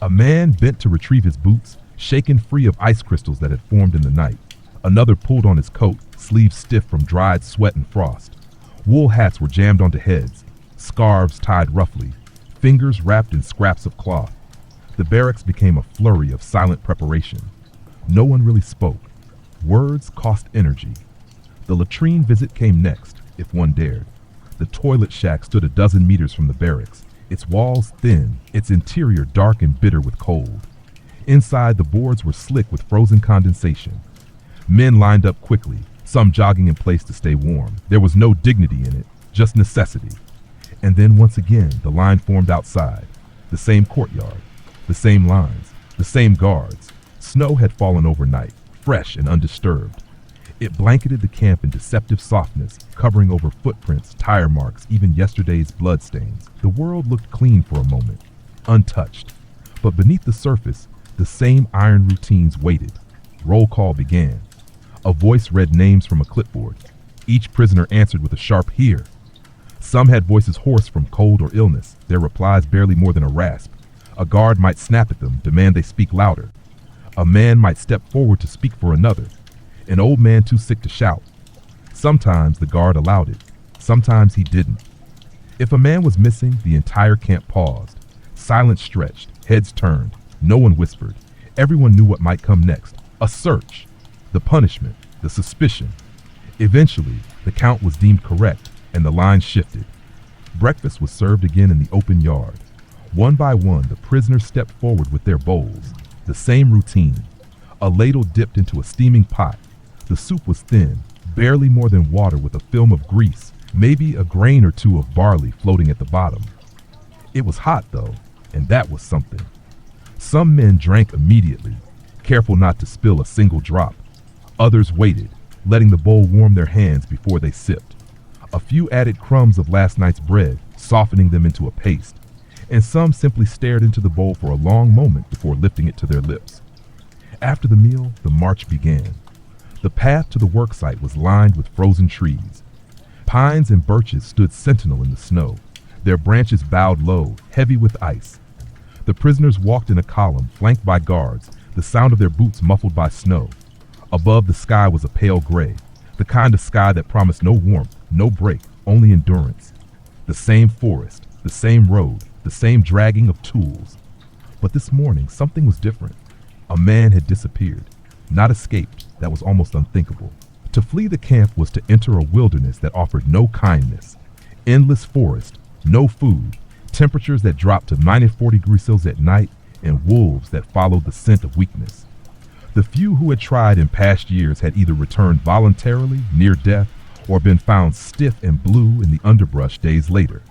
A man bent to retrieve his boots, shaken free of ice crystals that had formed in the night. Another pulled on his coat, sleeves stiff from dried sweat and frost. Wool hats were jammed onto heads, scarves tied roughly, fingers wrapped in scraps of cloth. The barracks became a flurry of silent preparation. No one really spoke. Words cost energy. The latrine visit came next, if one dared. The toilet shack stood a dozen meters from the barracks, its walls thin, its interior dark and bitter with cold. Inside, the boards were slick with frozen condensation. Men lined up quickly, some jogging in place to stay warm. There was no dignity in it, just necessity. And then once again, the line formed outside. The same courtyard, the same lines, the same guards. Snow had fallen overnight, fresh and undisturbed. It blanketed the camp in deceptive softness, covering over footprints, tire marks, even yesterday's bloodstains. The world looked clean for a moment, untouched. But beneath the surface, the same iron routines waited. Roll call began. A voice read names from a clipboard. Each prisoner answered with a sharp "here." Some had voices hoarse from cold or illness, their replies barely more than a rasp. A guard might snap at them, demand they speak louder. A man might step forward to speak for another. An old man too sick to shout. Sometimes the guard allowed it. Sometimes he didn't. If a man was missing, the entire camp paused. Silence stretched, heads turned. No one whispered. Everyone knew what might come next. A search. The punishment. The suspicion. Eventually, the count was deemed correct, and the line shifted. Breakfast was served again in the open yard. One by one, the prisoners stepped forward with their bowls. The same routine. A ladle dipped into a steaming pot. The soup was thin, barely more than water with a film of grease, maybe a grain or two of barley floating at the bottom. It was hot, though, and that was something. Some men drank immediately, careful not to spill a single drop. Others waited, letting the bowl warm their hands before they sipped. A few added crumbs of last night's bread, softening them into a paste, and some simply stared into the bowl for a long moment before lifting it to their lips. After the meal, the march began. The path to the worksite was lined with frozen trees. Pines and birches stood sentinel in the snow, their branches bowed low, heavy with ice. The prisoners walked in a column, flanked by guards, the sound of their boots muffled by snow. Above, the sky was a pale gray, the kind of sky that promised no warmth, no break, only endurance. The same forest, the same road, the same dragging of tools. But this morning, something was different. A man had disappeared, not escaped. That was almost unthinkable. To flee the camp was to enter a wilderness that offered no kindness. Endless forest, no food, temperatures that dropped to -40°C at night, and wolves that followed the scent of weakness. The few who had tried in past years had either returned voluntarily, near death, or been found stiff and blue in the underbrush days later.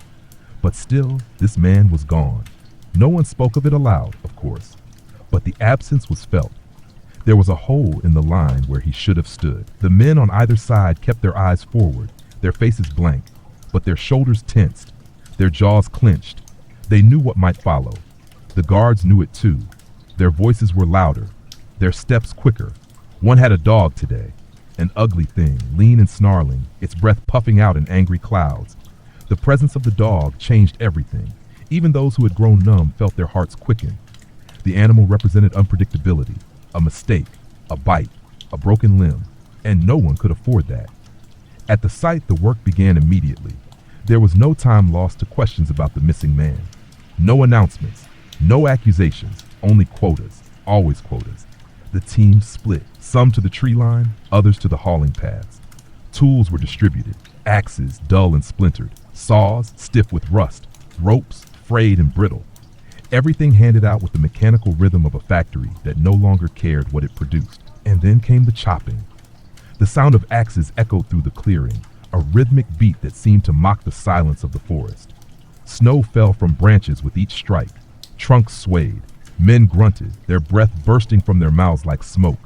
But still, this man was gone. No one spoke of it aloud, of course, but the absence was felt. There was a hole in the line where he should have stood. The men on either side kept their eyes forward, their faces blank, but their shoulders tensed, their jaws clenched. They knew what might follow. The guards knew it too. Their voices were louder, their steps quicker. One had a dog today, an ugly thing, lean and snarling, its breath puffing out in angry clouds. The presence of the dog changed everything. Even those who had grown numb felt their hearts quicken. The animal represented unpredictability, a mistake, a bite, a broken limb, and no one could afford that. At the site, the work began immediately. There was no time lost to questions about the missing man. No announcements, no accusations, only quotas, always quotas. The team split, some to the tree line, others to the hauling paths. Tools were distributed, axes dull and splintered, saws stiff with rust, ropes frayed and brittle. Everything handed out with the mechanical rhythm of a factory that no longer cared what it produced. And then came the chopping. The sound of axes echoed through the clearing, a rhythmic beat that seemed to mock the silence of the forest. Snow fell from branches with each strike. Trunks swayed. Men grunted, their breath bursting from their mouths like smoke.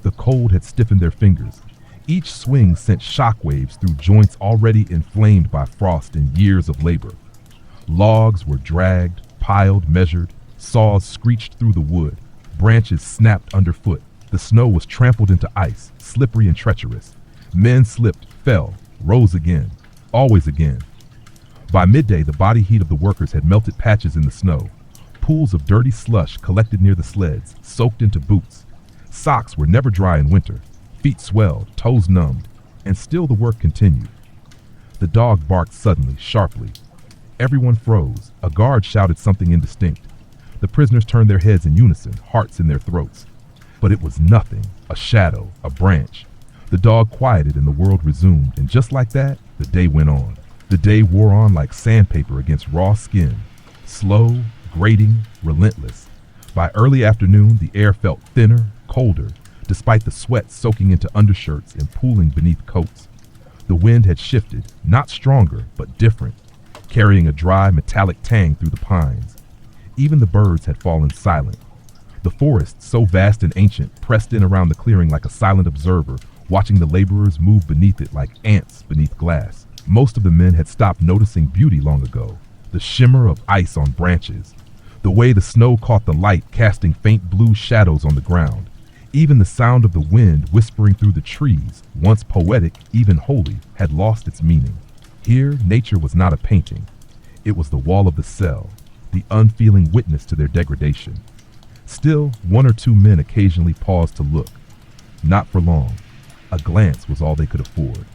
The cold had stiffened their fingers. Each swing sent shockwaves through joints already inflamed by frost and years of labor. Logs were dragged, piled, measured. Saws screeched through the wood. Branches snapped underfoot. The snow was trampled into ice, slippery and treacherous. Men slipped, fell, rose again, always again. By midday, the body heat of the workers had melted patches in the snow. Pools of dirty slush collected near the sleds, soaked into boots. Socks were never dry in winter. Feet swelled, toes numbed, and still the work continued. The dog barked suddenly, sharply. Everyone froze. A guard shouted something indistinct. The prisoners turned their heads in unison, hearts in their throats. But it was nothing, a shadow, a branch. The dog quieted and the world resumed, and just like that, the day went on. The day wore on like sandpaper against raw skin. Slow, grating, relentless. By early afternoon, the air felt thinner, colder, despite the sweat soaking into undershirts and pooling beneath coats. The wind had shifted, not stronger, but different, carrying a dry, metallic tang through the pines. Even the birds had fallen silent. The forest, so vast and ancient, pressed in around the clearing like a silent observer, watching the laborers move beneath it like ants beneath glass. Most of the men had stopped noticing beauty long ago. The shimmer of ice on branches, the way the snow caught the light, casting faint blue shadows on the ground. Even the sound of the wind whispering through the trees, once poetic, even holy, had lost its meaning. Here, nature was not a painting. It was the wall of the cell, the unfeeling witness to their degradation. Still, one or two men occasionally paused to look. Not for long. A glance was all they could afford.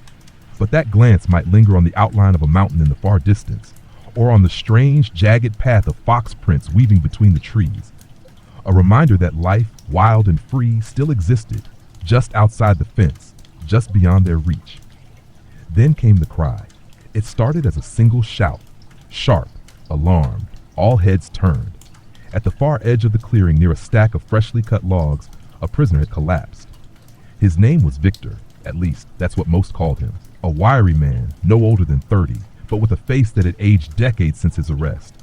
But that glance might linger on the outline of a mountain in the far distance, or on the strange, jagged path of fox prints weaving between the trees. A reminder that life, wild and free, still existed, just outside the fence, just beyond their reach. Then came the cry. It started as a single shout, sharp, alarmed, all heads turned. At the far edge of the clearing near a stack of freshly cut logs, a prisoner had collapsed. His name was Victor, at least that's what most called him. A wiry man, no older than 30, but with a face that had aged decades since his arrest.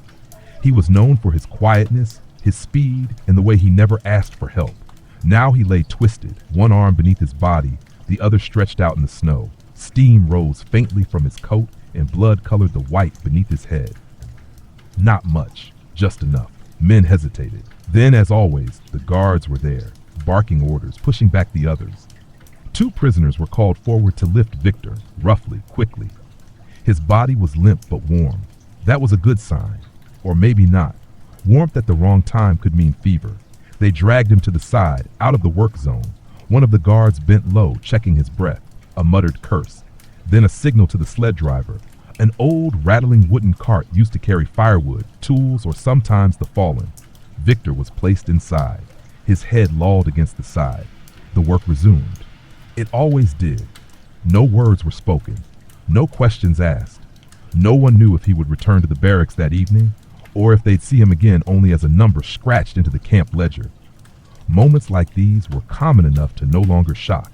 He was known for his quietness, his speed, and the way he never asked for help. Now he lay twisted, one arm beneath his body, the other stretched out in the snow. Steam rose faintly from his coat, and blood colored the white beneath his head. Not much, just enough. Men hesitated. Then, as always, the guards were there, barking orders, pushing back the others. 2 prisoners were called forward to lift Victor, roughly, quickly. His body was limp but warm. That was a good sign. Or maybe not. Warmth at the wrong time could mean fever. They dragged him to the side, out of the work zone. One of the guards bent low, checking his breath, a muttered curse. Then a signal to the sled driver. An old, rattling wooden cart used to carry firewood, tools, or sometimes the fallen. Victor was placed inside, his head lolled against the side. The work resumed. It always did. No words were spoken, no questions asked. No one knew if he would return to the barracks that evening, or if they'd see him again only as a number scratched into the camp ledger. Moments like these were common enough to no longer shock,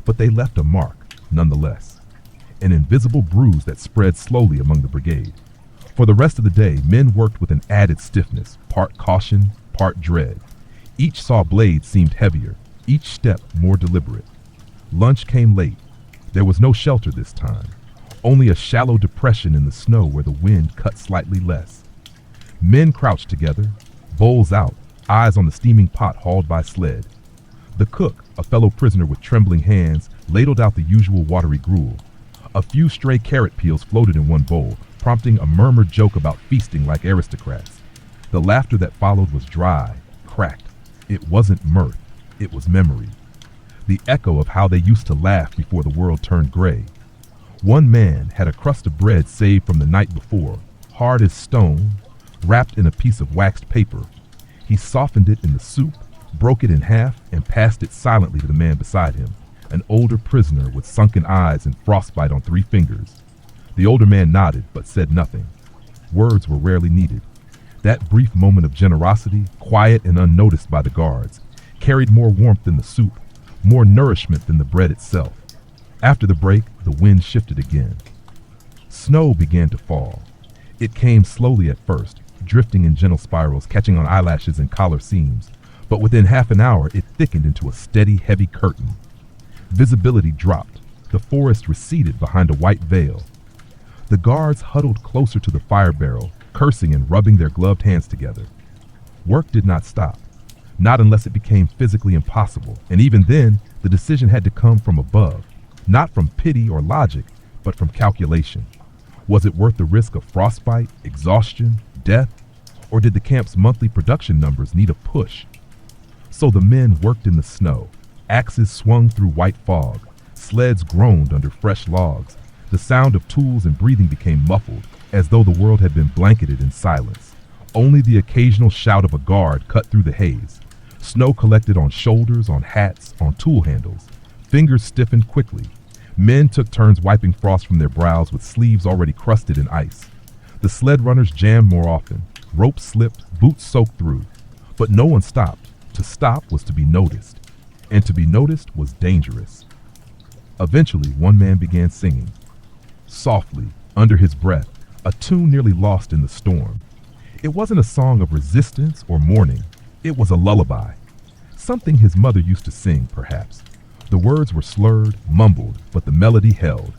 but they left a mark, nonetheless. An invisible bruise that spread slowly among the brigade. For the rest of the day, men worked with an added stiffness, part caution, part dread. Each saw blade seemed heavier, each step more deliberate. Lunch came late. There was no shelter this time, only a shallow depression in the snow where the wind cut slightly less. Men crouched together, bowls out, eyes on the steaming pot hauled by sled. The cook, a fellow prisoner with trembling hands, ladled out the usual watery gruel. A few stray carrot peels floated in one bowl, prompting a murmured joke about feasting like aristocrats. The laughter that followed was dry, cracked. It wasn't mirth, it was memory. The echo of how they used to laugh before the world turned gray. One man had a crust of bread saved from the night before, hard as stone, wrapped in a piece of waxed paper. He softened it in the soup, broke it in half, and passed it silently to the man beside him, an older prisoner with sunken eyes and frostbite on 3 fingers. The older man nodded but said nothing. Words were rarely needed. That brief moment of generosity, quiet and unnoticed by the guards, carried more warmth than the soup, more nourishment than the bread itself. After the break, the wind shifted again. Snow began to fall. It came slowly at first, drifting in gentle spirals, catching on eyelashes and collar seams, but within half an hour it thickened into a steady, heavy curtain. Visibility dropped. The forest receded behind a white veil. The guards huddled closer to the fire barrel, cursing and rubbing their gloved hands together. Work did not stop, not unless it became physically impossible, and even then, the decision had to come from above, not from pity or logic, but from calculation. Was it worth the risk of frostbite, exhaustion, death, or did the camp's monthly production numbers need a push? So the men worked in the snow. Axes swung through white fog. Sleds groaned under fresh logs. The sound of tools and breathing became muffled, as though the world had been blanketed in silence. Only the occasional shout of a guard cut through the haze. Snow collected on shoulders, on hats, on tool handles. Fingers stiffened quickly. Men took turns wiping frost from their brows with sleeves already crusted in ice. The sled runners jammed more often. Ropes slipped, boots soaked through. But no one stopped. To stop was to be noticed. And to be noticed was dangerous. Eventually, one man began singing. Softly, under his breath, a tune nearly lost in the storm. It wasn't a song of resistance or mourning. It was a lullaby. Something his mother used to sing, perhaps. The words were slurred, mumbled, but the melody held.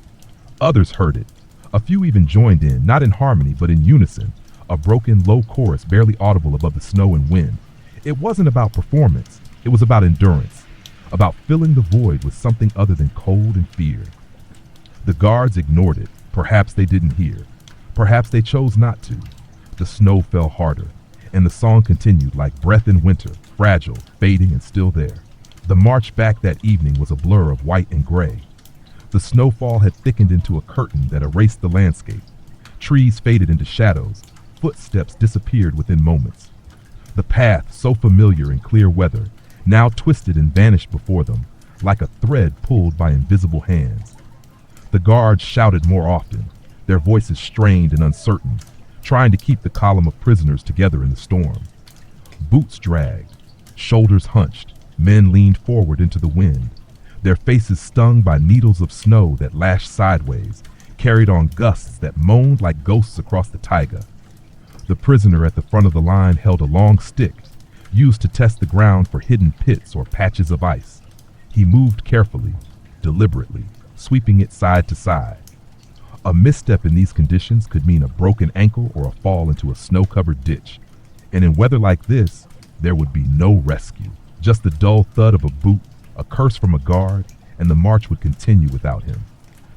Others heard it. A few even joined in, not in harmony, but in unison, a broken, low chorus barely audible above the snow and wind. It wasn't about performance. It was about endurance, about filling the void with something other than cold and fear. The guards ignored it. Perhaps they didn't hear. Perhaps they chose not to. The snow fell harder, and the song continued like breath in winter, fragile, fading and still there. The march back that evening was a blur of white and gray. The snowfall had thickened into a curtain that erased the landscape. Trees faded into shadows. Footsteps disappeared within moments. The path, so familiar in clear weather, now twisted and vanished before them, like a thread pulled by invisible hands. The guards shouted more often, their voices strained and uncertain, trying to keep the column of prisoners together in the storm. Boots dragged, shoulders hunched, men leaned forward into the wind, their faces stung by needles of snow that lashed sideways, carried on gusts that moaned like ghosts across the taiga. The prisoner at the front of the line held a long stick, used to test the ground for hidden pits or patches of ice. He moved carefully, deliberately, sweeping it side to side. A misstep in these conditions could mean a broken ankle or a fall into a snow-covered ditch. And in weather like this, there would be no rescue. Just the dull thud of a boot, a curse from a guard, and the march would continue without him.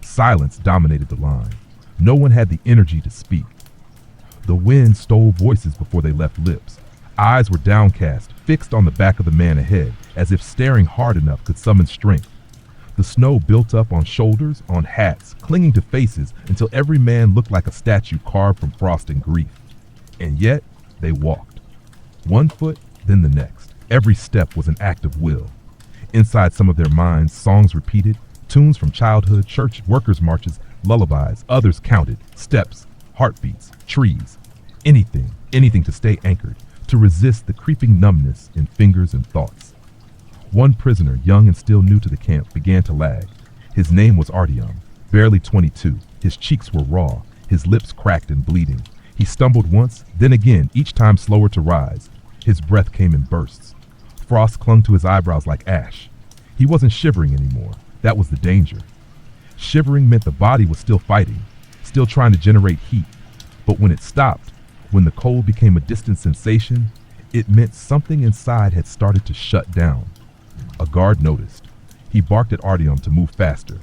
Silence dominated the line. No one had the energy to speak. The wind stole voices before they left lips. Eyes were downcast, fixed on the back of the man ahead, as if staring hard enough could summon strength. The snow built up on shoulders, on hats, clinging to faces until every man looked like a statue carved from frost and grief. And yet, they walked. One foot, then the next. Every step was an act of will. Inside some of their minds, songs repeated, tunes from childhood, church, workers' marches, lullabies. Others counted, steps, heartbeats, trees. Anything to stay anchored, to resist the creeping numbness in fingers and thoughts. One prisoner, young and still new to the camp, began to lag. His name was Artyom, barely 22. His cheeks were raw, his lips cracked and bleeding. He stumbled once, then again, each time slower to rise. His breath came in bursts. Frost clung to his eyebrows like ash. He wasn't shivering anymore. That was the danger. Shivering meant the body was still fighting, still trying to generate heat. But when it stopped, when the cold became a distant sensation, it meant something inside had started to shut down. A guard noticed. He barked at Artyom to move faster.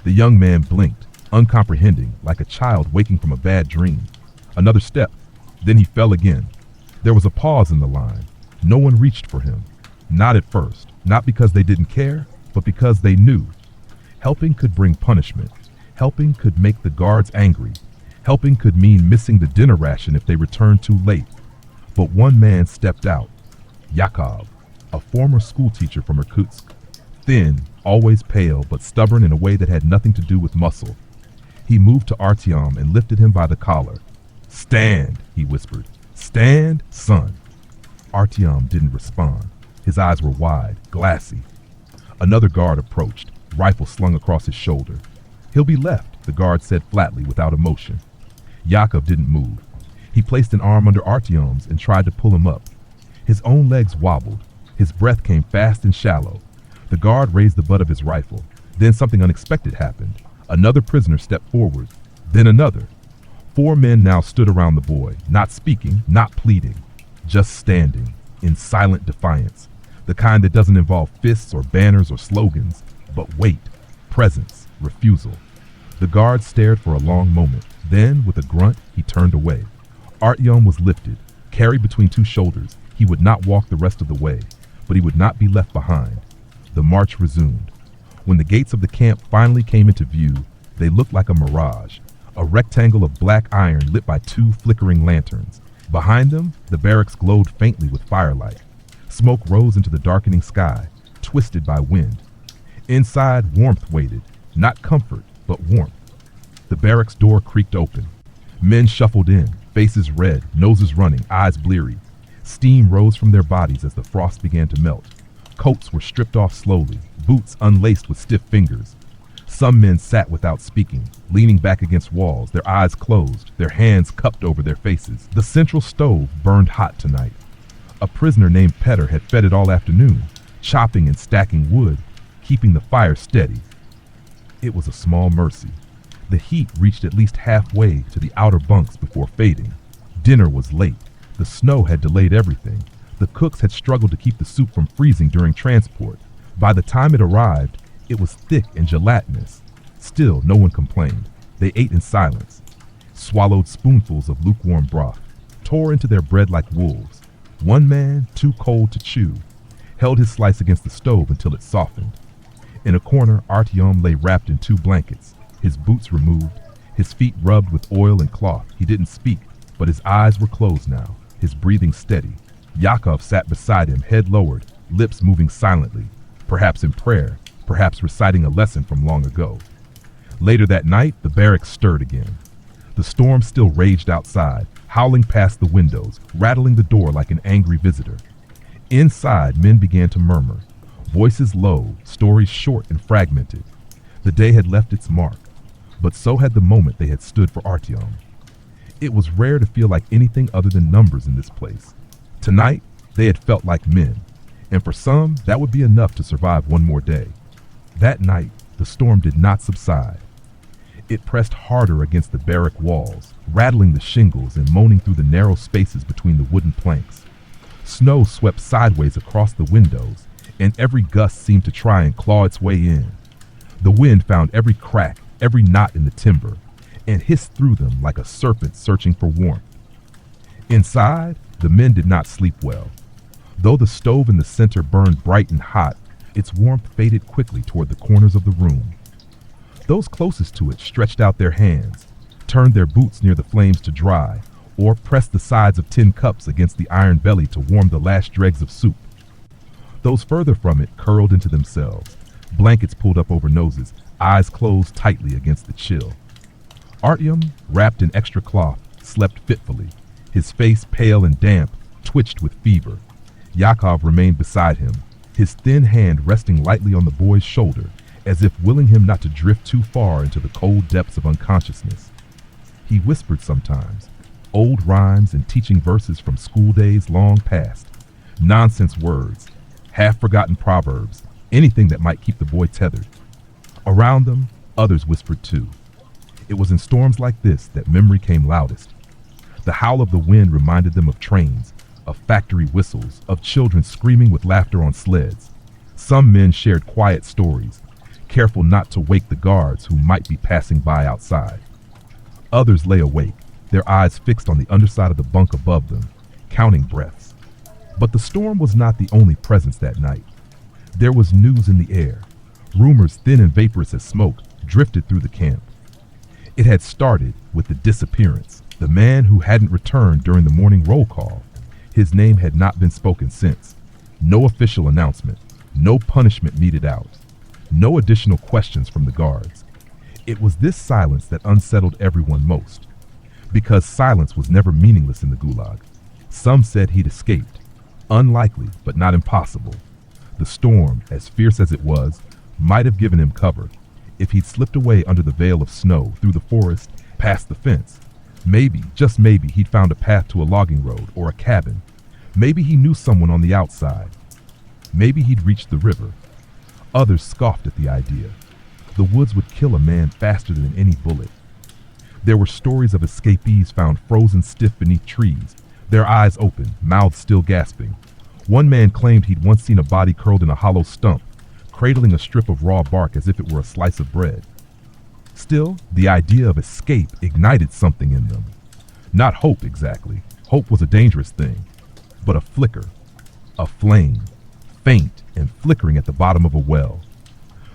The young man blinked, uncomprehending, like a child waking from a bad dream. Another step, then he fell again. There was a pause in the line. No one reached for him. Not at first, not because they didn't care, but because they knew. Helping could bring punishment. Helping could make the guards angry. Helping could mean missing the dinner ration if they returned too late. But one man stepped out. Yakov, a former schoolteacher from Irkutsk. Thin, always pale, but stubborn in a way that had nothing to do with muscle. He moved to Artyom and lifted him by the collar. "Stand," he whispered. "Stand, son." Artyom didn't respond. His eyes were wide, glassy. Another guard approached, rifle slung across his shoulder. "He'll be left," the guard said flatly, without emotion. Yakov didn't move. He placed an arm under Artyom's and tried to pull him up. His own legs wobbled. His breath came fast and shallow. The guard raised the butt of his rifle. Then something unexpected happened. Another prisoner stepped forward. Then another. 4 men now stood around the boy, not speaking, not pleading, just standing, in silent defiance. The kind that doesn't involve fists or banners or slogans, but weight, presence, refusal. The guard stared for a long moment. Then, with a grunt, he turned away. Artyom was lifted, carried between 2 shoulders. He would not walk the rest of the way, but he would not be left behind. The march resumed. When the gates of the camp finally came into view, they looked like a mirage, a rectangle of black iron lit by 2 flickering lanterns. Behind them, the barracks glowed faintly with firelight. Smoke rose into the darkening sky, twisted by wind. Inside, warmth waited, not comfort, but warmth. The barracks door creaked open. Men shuffled in, faces red, noses running, eyes bleary. Steam rose from their bodies as the frost began to melt. Coats were stripped off slowly, boots unlaced with stiff fingers. Some men sat without speaking, leaning back against walls, their eyes closed, their hands cupped over their faces. The central stove burned hot tonight. A prisoner named Petter had fed it all afternoon, chopping and stacking wood, keeping the fire steady. It was a small mercy. The heat reached at least halfway to the outer bunks before fading. Dinner was late. The snow had delayed everything. The cooks had struggled to keep the soup from freezing during transport. By the time it arrived, it was thick and gelatinous. Still, no one complained. They ate in silence, swallowed spoonfuls of lukewarm broth, tore into their bread like wolves. One man, too cold to chew, held his slice against the stove until it softened. In a corner, Artyom lay wrapped in 2 blankets, his boots removed, his feet rubbed with oil and cloth. He didn't speak, but his eyes were closed now, his breathing steady. Yakov sat beside him, head lowered, lips moving silently, perhaps in prayer, perhaps reciting a lesson from long ago. Later that night, the barracks stirred again. The storm still raged outside, howling past the windows, rattling the door like an angry visitor. Inside, men began to murmur, voices low, stories short and fragmented. The day had left its mark, but so had the moment they had stood for Artyom. It was rare to feel like anything other than numbers in this place. Tonight, they had felt like men, and for some, that would be enough to survive one more day. That night, the storm did not subside. It pressed harder against the barrack walls, rattling the shingles and moaning through the narrow spaces between the wooden planks. Snow swept sideways across the windows, and every gust seemed to try and claw its way in. The wind found every crack, every knot in the timber, and hissed through them like a serpent searching for warmth. Inside, the men did not sleep well. Though the stove in the center burned bright and hot, its warmth faded quickly toward the corners of the room. Those closest to it stretched out their hands, turned their boots near the flames to dry, or pressed the sides of tin cups against the iron belly to warm the last dregs of soup. Those further from it curled into themselves, blankets pulled up over noses, eyes closed tightly against the chill. Artyom, wrapped in extra cloth, slept fitfully. His face, pale and damp, twitched with fever. Yakov remained beside him, his thin hand resting lightly on the boy's shoulder, as if willing him not to drift too far into the cold depths of unconsciousness. He whispered sometimes, old rhymes and teaching verses from school days long past, nonsense words, half-forgotten proverbs, anything that might keep the boy tethered. Around them, others whispered too. It was in storms like this that memory came loudest. The howl of the wind reminded them of trains, of factory whistles, of children screaming with laughter on sleds. Some men shared quiet stories, careful not to wake the guards who might be passing by outside. Others lay awake, their eyes fixed on the underside of the bunk above them, counting breaths. But the storm was not the only presence that night. There was news in the air. Rumors, thin and vaporous as smoke, drifted through the camp. It had started with the disappearance. The man who hadn't returned during the morning roll call. His name had not been spoken since. No official announcement. No punishment meted out. No additional questions from the guards. It was this silence that unsettled everyone most. Because silence was never meaningless in the Gulag. Some said he'd escaped. Unlikely, but not impossible. The storm, as fierce as it was, might have given him cover. If he'd slipped away under the veil of snow, through the forest, past the fence, maybe, just maybe, he'd found a path to a logging road or a cabin. Maybe he knew someone on the outside. Maybe he'd reached the river. Others scoffed at the idea. The woods would kill a man faster than any bullet. There were stories of escapees found frozen stiff beneath trees, their eyes open, mouths still gasping. One man claimed he'd once seen a body curled in a hollow stump, cradling a strip of raw bark as if it were a slice of bread. Still, the idea of escape ignited something in them. Not hope exactly. Hope was a dangerous thing. But a flicker, a flame, faint and flickering at the bottom of a well.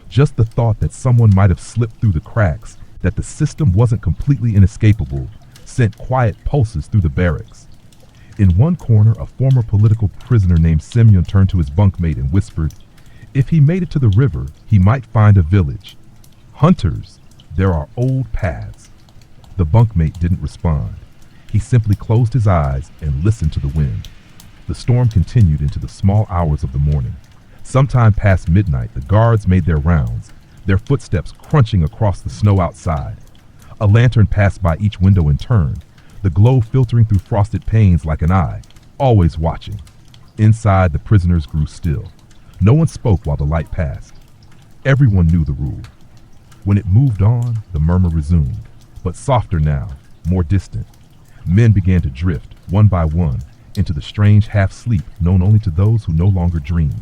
Just the thought that someone might have slipped through the cracks, that the system wasn't completely inescapable, sent quiet pulses through the barracks. In one corner, a former political prisoner named Semyon turned to his bunkmate and whispered, if he made it to the river, he might find a village. Hunters, there are old paths. The bunkmate didn't respond. He simply closed his eyes and listened to the wind. The storm continued into the small hours of the morning. Sometime past midnight, the guards made their rounds, their footsteps crunching across the snow outside. A lantern passed by each window in turn, the glow filtering through frosted panes like an eye, always watching. Inside, the prisoners grew still. No one spoke while the light passed. Everyone knew the rule. When it moved on, the murmur resumed, but softer now, more distant. Men began to drift, one by one, into the strange half-sleep known only to those who no longer dream.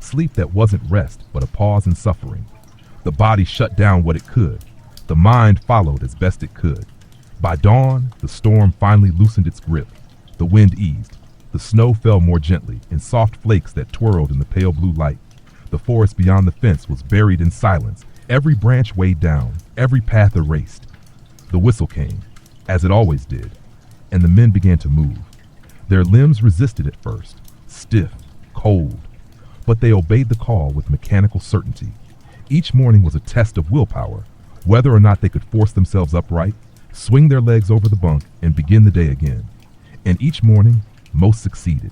Sleep that wasn't rest, but a pause in suffering. The body shut down what it could. The mind followed as best it could. By dawn, the storm finally loosened its grip. The wind eased. The snow fell more gently, in soft flakes that twirled in the pale blue light. The forest beyond the fence was buried in silence, every branch weighed down, every path erased. The whistle came, as it always did, and the men began to move. Their limbs resisted at first, stiff, cold, but they obeyed the call with mechanical certainty. Each morning was a test of willpower, whether or not they could force themselves upright, swing their legs over the bunk, and begin the day again. And each morning, most succeeded.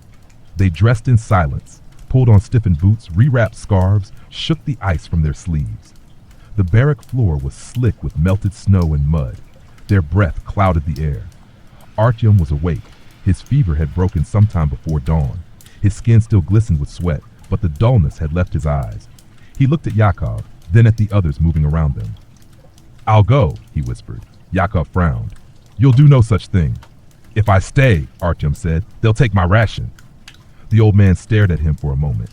They dressed in silence, pulled on stiffened boots, rewrapped scarves, shook the ice from their sleeves. The barrack floor was slick with melted snow and mud. Their breath clouded the air. Artyom was awake. His fever had broken sometime before dawn. His skin still glistened with sweat, but the dullness had left his eyes. He looked at Yakov, then at the others moving around them. I'll go, he whispered. Yakov frowned. You'll do no such thing. If I stay, Artyom said, they'll take my ration. The old man stared at him for a moment.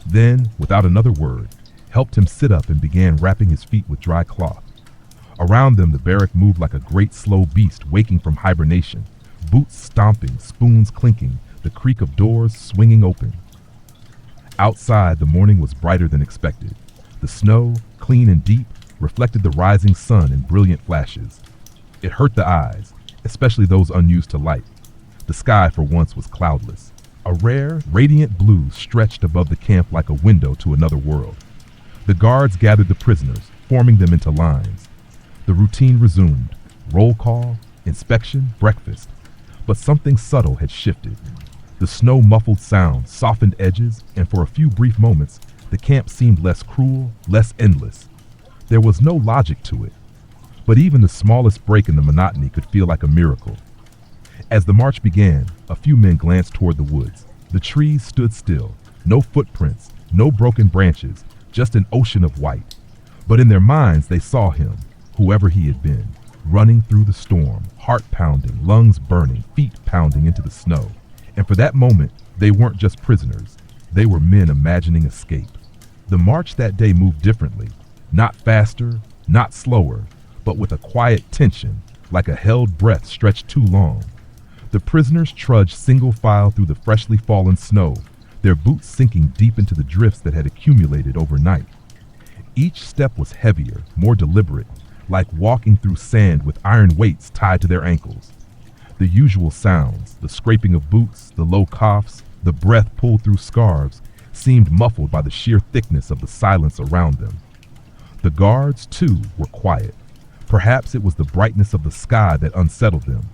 Then, without another word, helped him sit up and began wrapping his feet with dry cloth. Around them, the barrack moved like a great slow beast waking from hibernation, boots stomping, spoons clinking, the creak of doors swinging open. Outside, the morning was brighter than expected. The snow, clean and deep, reflected the rising sun in brilliant flashes. It hurt the eyes, especially those unused to light. The sky for once was cloudless. A rare, radiant blue stretched above the camp like a window to another world. The guards gathered the prisoners, forming them into lines. The routine resumed. Roll call, inspection, breakfast. But something subtle had shifted. The snow muffled sounds, softened edges, and for a few brief moments, the camp seemed less cruel, less endless. There was no logic to it. But even the smallest break in the monotony could feel like a miracle. As the march began, a few men glanced toward the woods. The trees stood still. No footprints, no broken branches, just an ocean of white. But in their minds, they saw him, whoever he had been, running through the storm, heart pounding, lungs burning, feet pounding into the snow. And for that moment, they weren't just prisoners. They were men imagining escape. The march that day moved differently. Not faster, not slower, but with a quiet tension, like a held breath stretched too long. The prisoners trudged single file through the freshly fallen snow, their boots sinking deep into the drifts that had accumulated overnight. Each step was heavier, more deliberate, like walking through sand with iron weights tied to their ankles. The usual sounds, the scraping of boots, the low coughs, the breath pulled through scarves, seemed muffled by the sheer thickness of the silence around them. The guards, too, were quiet. Perhaps it was the brightness of the sky that unsettled them.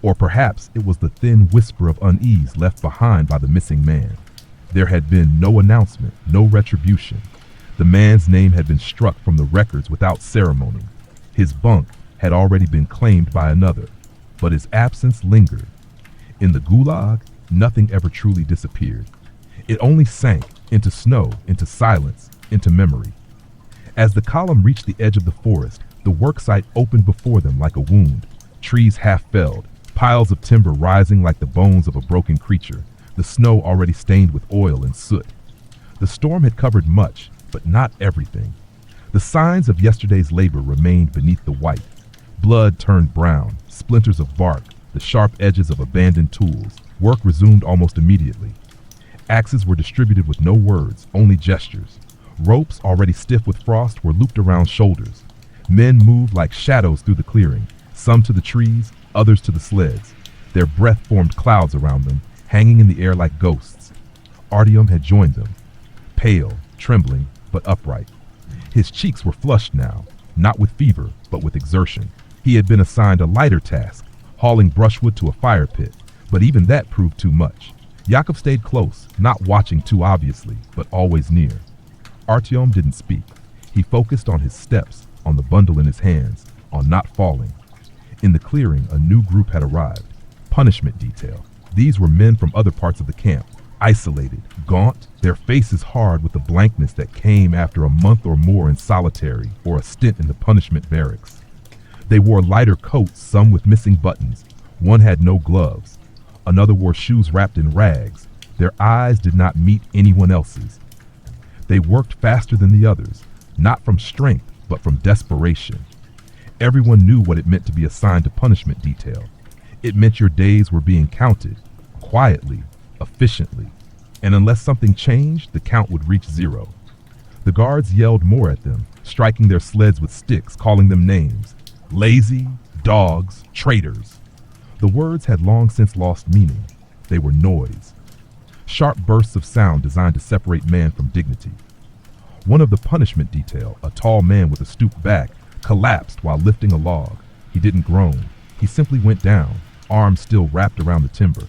Or perhaps it was the thin whisper of unease left behind by the missing man. There had been no announcement, no retribution. The man's name had been struck from the records without ceremony. His bunk had already been claimed by another, but his absence lingered. In the Gulag, nothing ever truly disappeared. It only sank into snow, into silence, into memory. As the column reached the edge of the forest, the worksite opened before them like a wound. Trees half felled, piles of timber rising like the bones of a broken creature, the snow already stained with oil and soot. The storm had covered much, but not everything. The signs of yesterday's labor remained beneath the white. Blood turned brown, splinters of bark, the sharp edges of abandoned tools. Work resumed almost immediately. Axes were distributed with no words, only gestures. Ropes, already stiff with frost, were looped around shoulders. Men moved like shadows through the clearing, some to the trees, others to the sleds. Their breath formed clouds around them, hanging in the air like ghosts. Artyom had joined them, pale, trembling, but upright. His cheeks were flushed now, not with fever, but with exertion. He had been assigned a lighter task, hauling brushwood to a fire pit, but even that proved too much. Yakov stayed close, not watching too obviously, but always near. Artyom didn't speak. He focused on his steps, on the bundle in his hands, on not falling. In the clearing, a new group had arrived. Punishment detail. These were men from other parts of the camp, isolated, gaunt, their faces hard with the blankness that came after a month or more in solitary or a stint in the punishment barracks. They wore lighter coats, some with missing buttons. One had no gloves. Another wore shoes wrapped in rags. Their eyes did not meet anyone else's. They worked faster than the others, not from strength, but from desperation. Everyone knew what it meant to be assigned to punishment detail. It meant your days were being counted, quietly, efficiently, and unless something changed, the count would reach zero. The guards yelled more at them, striking their sleds with sticks, calling them names. Lazy, dogs, traitors. The words had long since lost meaning. They were noise. Sharp bursts of sound designed to separate man from dignity. One of the punishment detail, a tall man with a stooped back, collapsed while lifting a log. He didn't groan. He simply went down, arms still wrapped around the timber.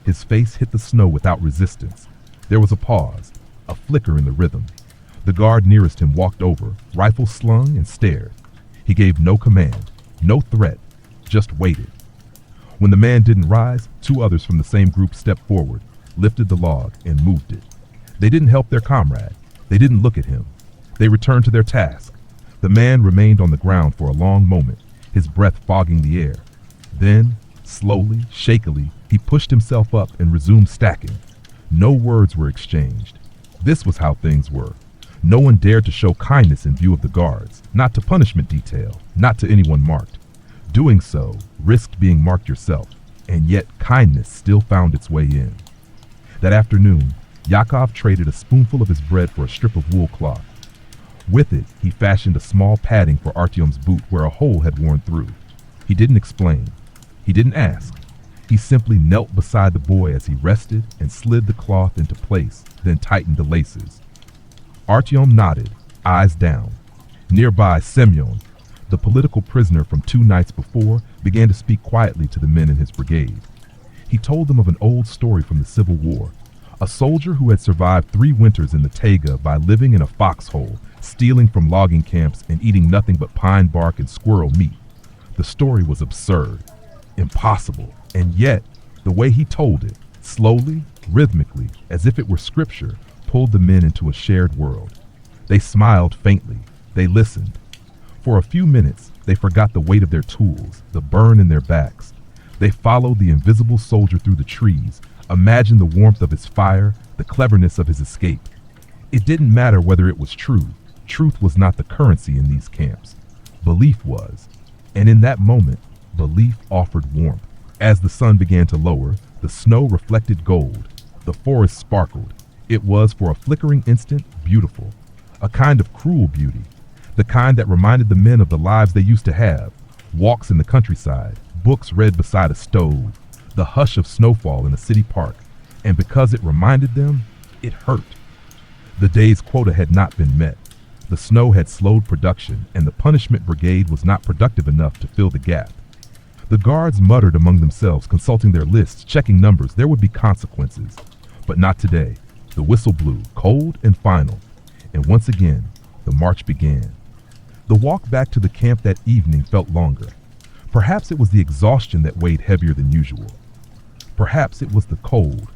His face hit the snow without resistance. There was a pause, a flicker in the rhythm. The guard nearest him walked over, rifle slung, and stared. He gave no command, no threat, just waited. When the man didn't rise, two others from the same group stepped forward, lifted the log, and moved it. They didn't help their comrade. They didn't look at him. They returned to their task. The man remained on the ground for a long moment, his breath fogging the air. Then, slowly, shakily, he pushed himself up and resumed stacking. No words were exchanged. This was how things were. No one dared to show kindness in view of the guards, not to punishment detail, not to anyone marked. Doing so risked being marked yourself, and yet kindness still found its way in. That afternoon, Yakov traded a spoonful of his bread for a strip of wool cloth. With it, he fashioned a small padding for Artyom's boot where a hole had worn through. He didn't explain. He didn't ask. He simply knelt beside the boy as he rested and slid the cloth into place, then tightened the laces. Artyom nodded, eyes down. Nearby, Semyon, the political prisoner from 2 nights before, began to speak quietly to the men in his brigade. He told them of an old story from the Civil War, a soldier who had survived 3 winters in the taiga by living in a foxhole, stealing from logging camps and eating nothing but pine bark and squirrel meat. The story was absurd, impossible, and yet, the way he told it, slowly, rhythmically, as if it were scripture, pulled the men into a shared world. They smiled faintly. They listened. For a few minutes, they forgot the weight of their tools, the burn in their backs. They followed the invisible soldier through the trees, imagined the warmth of his fire, the cleverness of his escape. It didn't matter whether it was true. Truth was not the currency in these camps. Belief was. And in that moment, belief offered warmth. As the sun began to lower, the snow reflected gold. The forest sparkled. It was, for a flickering instant, beautiful. A kind of cruel beauty. the kind that reminded the men of the lives they used to have, walks in the countryside, books read beside a stove, the hush of snowfall in a city park, and because it reminded them, it hurt. The day's quota had not been met. The snow had slowed production, and the punishment brigade was not productive enough to fill the gap. The guards muttered among themselves, consulting their lists, checking numbers. There would be consequences. But not today. The whistle blew, cold and final. And once again, the march began. The walk back to the camp that evening felt longer. Perhaps it was the exhaustion that weighed heavier than usual. Perhaps it was the cold,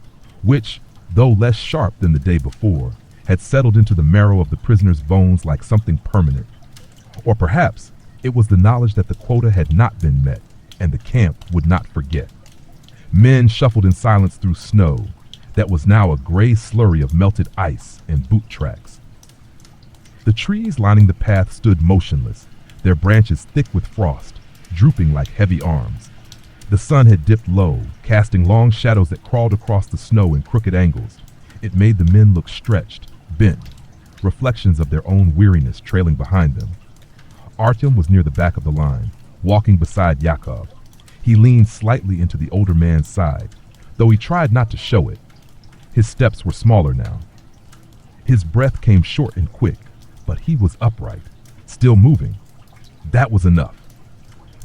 which, though less sharp than the day before, had settled into the marrow of the prisoner's bones like something permanent. Or perhaps it was the knowledge that the quota had not been met, and the camp would not forget. Men shuffled in silence through snow that was now a gray slurry of melted ice and boot tracks. The trees lining the path stood motionless, their branches thick with frost, drooping like heavy arms. The sun had dipped low, casting long shadows that crawled across the snow in crooked angles. It made the men look stretched, bent, reflections of their own weariness trailing behind them. Artyom was near the back of the line, walking beside Yakov. He leaned slightly into the older man's side, though he tried not to show it. His steps were smaller now. His breath came short and quick, but he was upright, still moving. That was enough.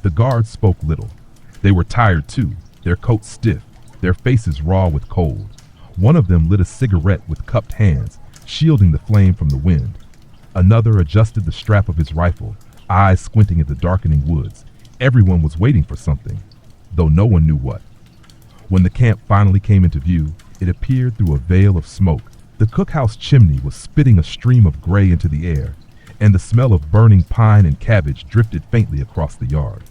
The guards spoke little. They were tired too, their coats stiff, their faces raw with cold. One of them lit a cigarette with cupped hands, shielding the flame from the wind. Another adjusted the strap of his rifle, eyes squinting at the darkening woods. Everyone was waiting for something, though no one knew what. When the camp finally came into view, it appeared through a veil of smoke. The cookhouse chimney was spitting a stream of gray into the air, and the smell of burning pine and cabbage drifted faintly across the yard.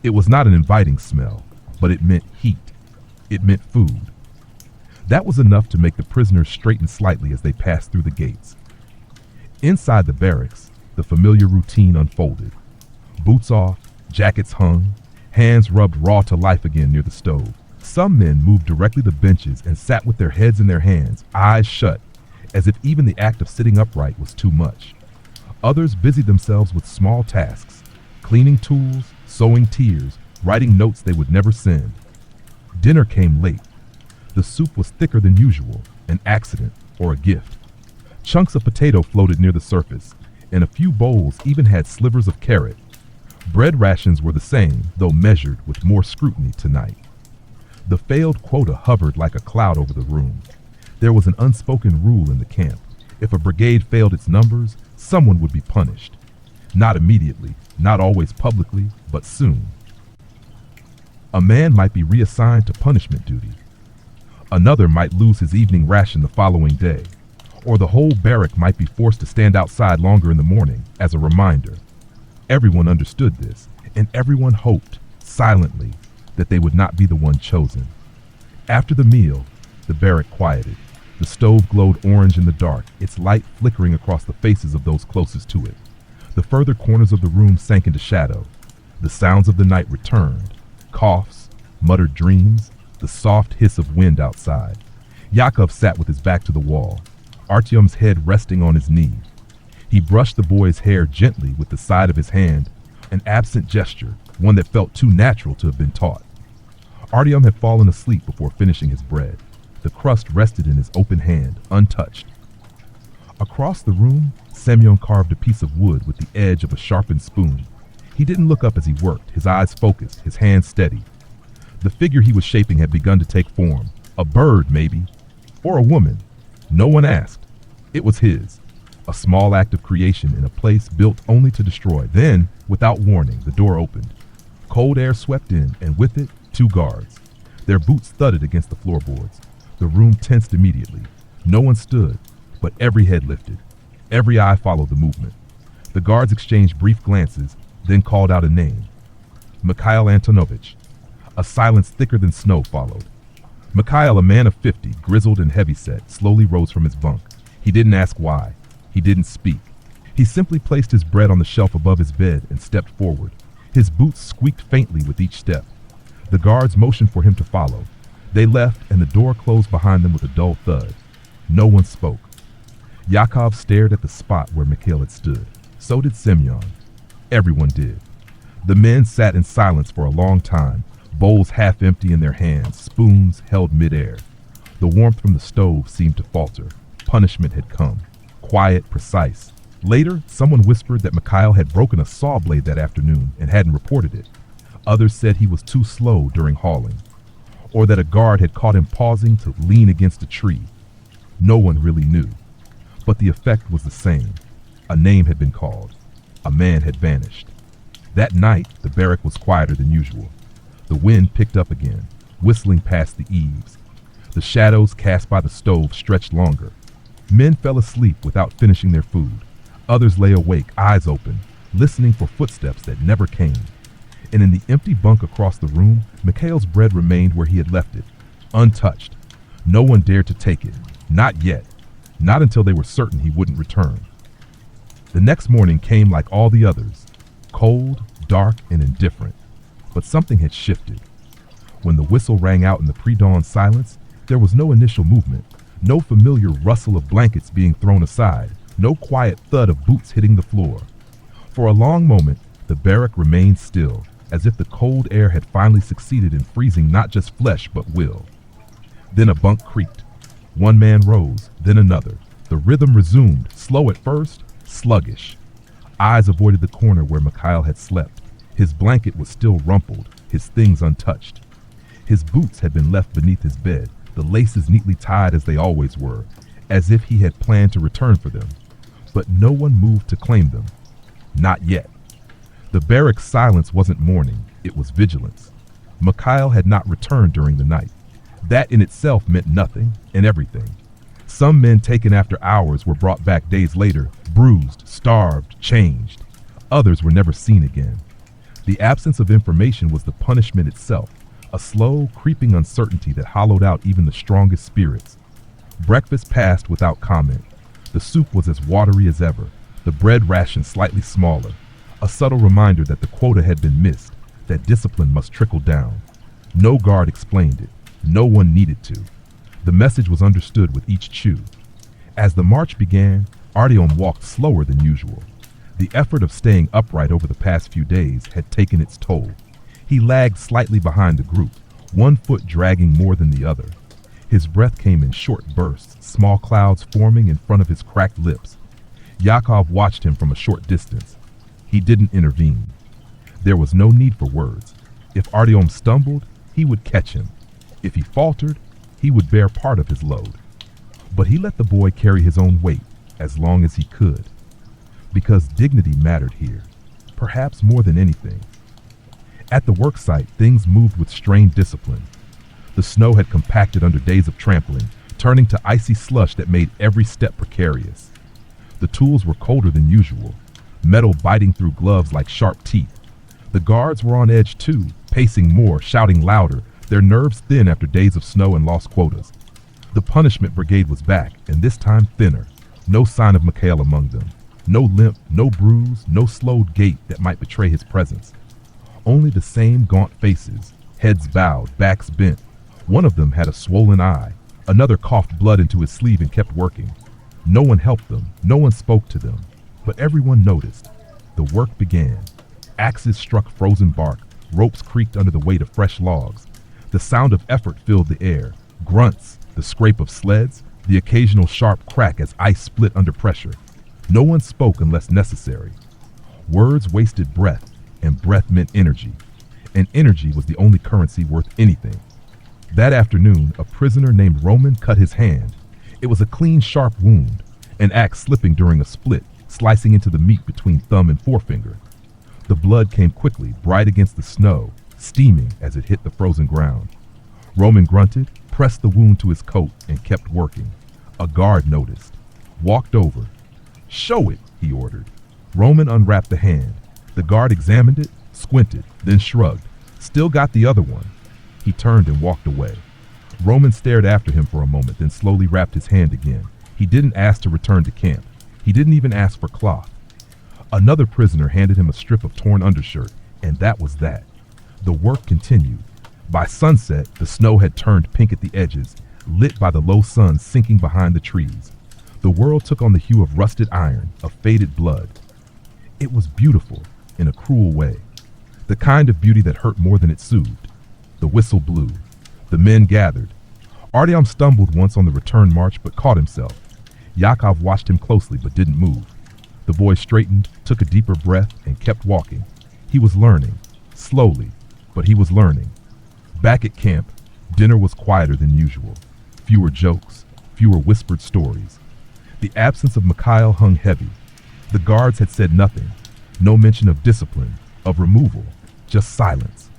It was not an inviting smell, but it meant heat. It meant food. That was enough to make the prisoners straighten slightly as they passed through the gates. Inside the barracks, the familiar routine unfolded. Boots off, jackets hung, hands rubbed raw to life again near the stove. Some men moved directly to benches and sat with their heads in their hands, eyes shut, as if even the act of sitting upright was too much. Others busied themselves with small tasks, cleaning tools, sowing tears, writing notes they would never send. Dinner came late. The soup was thicker than usual, an accident or a gift. Chunks of potato floated near the surface, and a few bowls even had slivers of carrot. Bread rations were the same, though measured with more scrutiny tonight. The failed quota hovered like a cloud over the room. There was an unspoken rule in the camp. If a brigade failed its numbers, someone would be punished. Not immediately, not always publicly, but soon. A man might be reassigned to punishment duty. Another might lose his evening ration the following day, or the whole barrack might be forced to stand outside longer in the morning as a reminder. Everyone understood this, and everyone hoped, silently, that they would not be the one chosen. After the meal, the barrack quieted. The stove glowed orange in the dark, its light flickering across the faces of those closest to it. The further corners of the room sank into shadow. The sounds of the night returned, coughs, muttered dreams, the soft hiss of wind outside. Yakov sat with his back to the wall, Artyom's head resting on his knee. He brushed the boy's hair gently with the side of his hand, an absent gesture, one that felt too natural to have been taught. Artyom had fallen asleep before finishing his bread. The crust rested in his open hand, untouched. Across the room, Semyon carved a piece of wood with the edge of a sharpened spoon. He didn't look up as he worked, his eyes focused, his hands steady. The figure he was shaping had begun to take form. A bird, maybe. Or a woman. No one asked. It was his. A small act of creation in a place built only to destroy. Then, without warning, the door opened. Cold air swept in, and with it, two guards. Their boots thudded against the floorboards. The room tensed immediately. No one stood, but every head lifted. Every eye followed the movement. The guards exchanged brief glances, then called out a name. Mikhail Antonovich. A silence thicker than snow followed. Mikhail, a man of 50, grizzled and heavyset, slowly rose from his bunk. He didn't ask why. He didn't speak. He simply placed his bread on the shelf above his bed and stepped forward. His boots squeaked faintly with each step. The guards motioned for him to follow. They left, and the door closed behind them with a dull thud. No one spoke. Yakov stared at the spot where Mikhail had stood, So did Semyon. Everyone did. The men sat in silence for a long time, bowls half empty in their hands, spoons held midair. The warmth from the stove seemed to falter. Punishment had come. Quiet, precise. Later, someone whispered that Mikhail had broken a saw blade that afternoon and hadn't reported it. Others said he was too slow during hauling, or that a guard had caught him pausing to lean against a tree. No one really knew, but the effect was the same. A name had been called. A man had vanished. That night, the barrack was quieter than usual. The wind picked up again, whistling past the eaves. The shadows cast by the stove stretched longer. Men fell asleep without finishing their food. Others lay awake, eyes open, listening for footsteps that never came. And in the empty bunk across the room, Mikhail's bread remained where he had left it, untouched. No one dared to take it. Not yet. Not until they were certain he wouldn't return. The next morning came like all the others, cold, dark, and indifferent. But something had shifted. When the whistle rang out in the pre-dawn silence, there was no initial movement, no familiar rustle of blankets being thrown aside, no quiet thud of boots hitting the floor. For a long moment, the barrack remained still, as if the cold air had finally succeeded in freezing not just flesh but will. Then a bunk creaked. One man rose, then another. The rhythm resumed, slow at first, sluggish. Eyes avoided the corner where Mikhail had slept. His blanket was still rumpled, his things untouched. His boots had been left beneath his bed, the laces neatly tied as they always were, as if he had planned to return for them. But no one moved to claim them. Not yet. The barrack's silence wasn't mourning, it was vigilance. Mikhail had not returned during the night. That in itself meant nothing and everything. Some men taken after hours were brought back days later, bruised, starved, changed. Others were never seen again. The absence of information was the punishment itself, a slow, creeping uncertainty that hollowed out even the strongest spirits. Breakfast passed without comment. The soup was as watery as ever, the bread ration slightly smaller, a subtle reminder that the quota had been missed, that discipline must trickle down. No guard explained it. No one needed to. The message was understood with each chew. As the march began, Artyom walked slower than usual. The effort of staying upright over the past few days had taken its toll. He lagged slightly behind the group, one foot dragging more than the other. His breath came in short bursts, small clouds forming in front of his cracked lips. Yakov watched him from a short distance. He didn't intervene. There was no need for words. If Artyom stumbled, he would catch him. If he faltered, he would bear part of his load. But he let the boy carry his own weight as long as he could. Because dignity mattered here, perhaps more than anything. At the worksite, things moved with strained discipline. The snow had compacted under days of trampling, turning to icy slush that made every step precarious. The tools were colder than usual, metal biting through gloves like sharp teeth. The guards were on edge too, pacing more, shouting louder, their nerves thin after days of snow and lost quotas. The punishment brigade was back, and this time thinner. No sign of Mikhail among them. No limp, no bruise, no slowed gait that might betray his presence. Only the same gaunt faces, heads bowed, backs bent. One of them had a swollen eye. Another coughed blood into his sleeve and kept working. No one helped them, no one spoke to them, but everyone noticed. The work began. Axes struck frozen bark, ropes creaked under the weight of fresh logs. The sound of effort filled the air, grunts, the scrape of sleds, the occasional sharp crack as ice split under pressure. No one spoke unless necessary. Words wasted breath, and breath meant energy, and energy was the only currency worth anything. That afternoon, a prisoner named Roman cut his hand. It was a clean, sharp wound, an axe slipping during a split, slicing into the meat between thumb and forefinger. The blood came quickly, bright against the snow, steaming as it hit the frozen ground. Roman grunted, pressed the wound to his coat, and kept working. A guard noticed, walked over. "Show it," he ordered. Roman unwrapped the hand. The guard examined it, squinted, then shrugged. "Still got the other one." He turned and walked away. Roman stared after him for a moment, then slowly wrapped his hand again. He didn't ask to return to camp. He didn't even ask for cloth. Another prisoner handed him a strip of torn undershirt, and that was that. The work continued. By sunset, the snow had turned pink at the edges, lit by the low sun sinking behind the trees. The world took on the hue of rusted iron, of faded blood. It was beautiful, in a cruel way. The kind of beauty that hurt more than it soothed. The whistle blew. The men gathered. Artyom stumbled once on the return march but caught himself. Yakov watched him closely but didn't move. The boy straightened, took a deeper breath, and kept walking. He was learning. Slowly, but he was learning. Back at camp, dinner was quieter than usual. Fewer jokes, fewer whispered stories. The absence of Mikhail hung heavy. The guards had said nothing. No mention of discipline, of removal, just silence.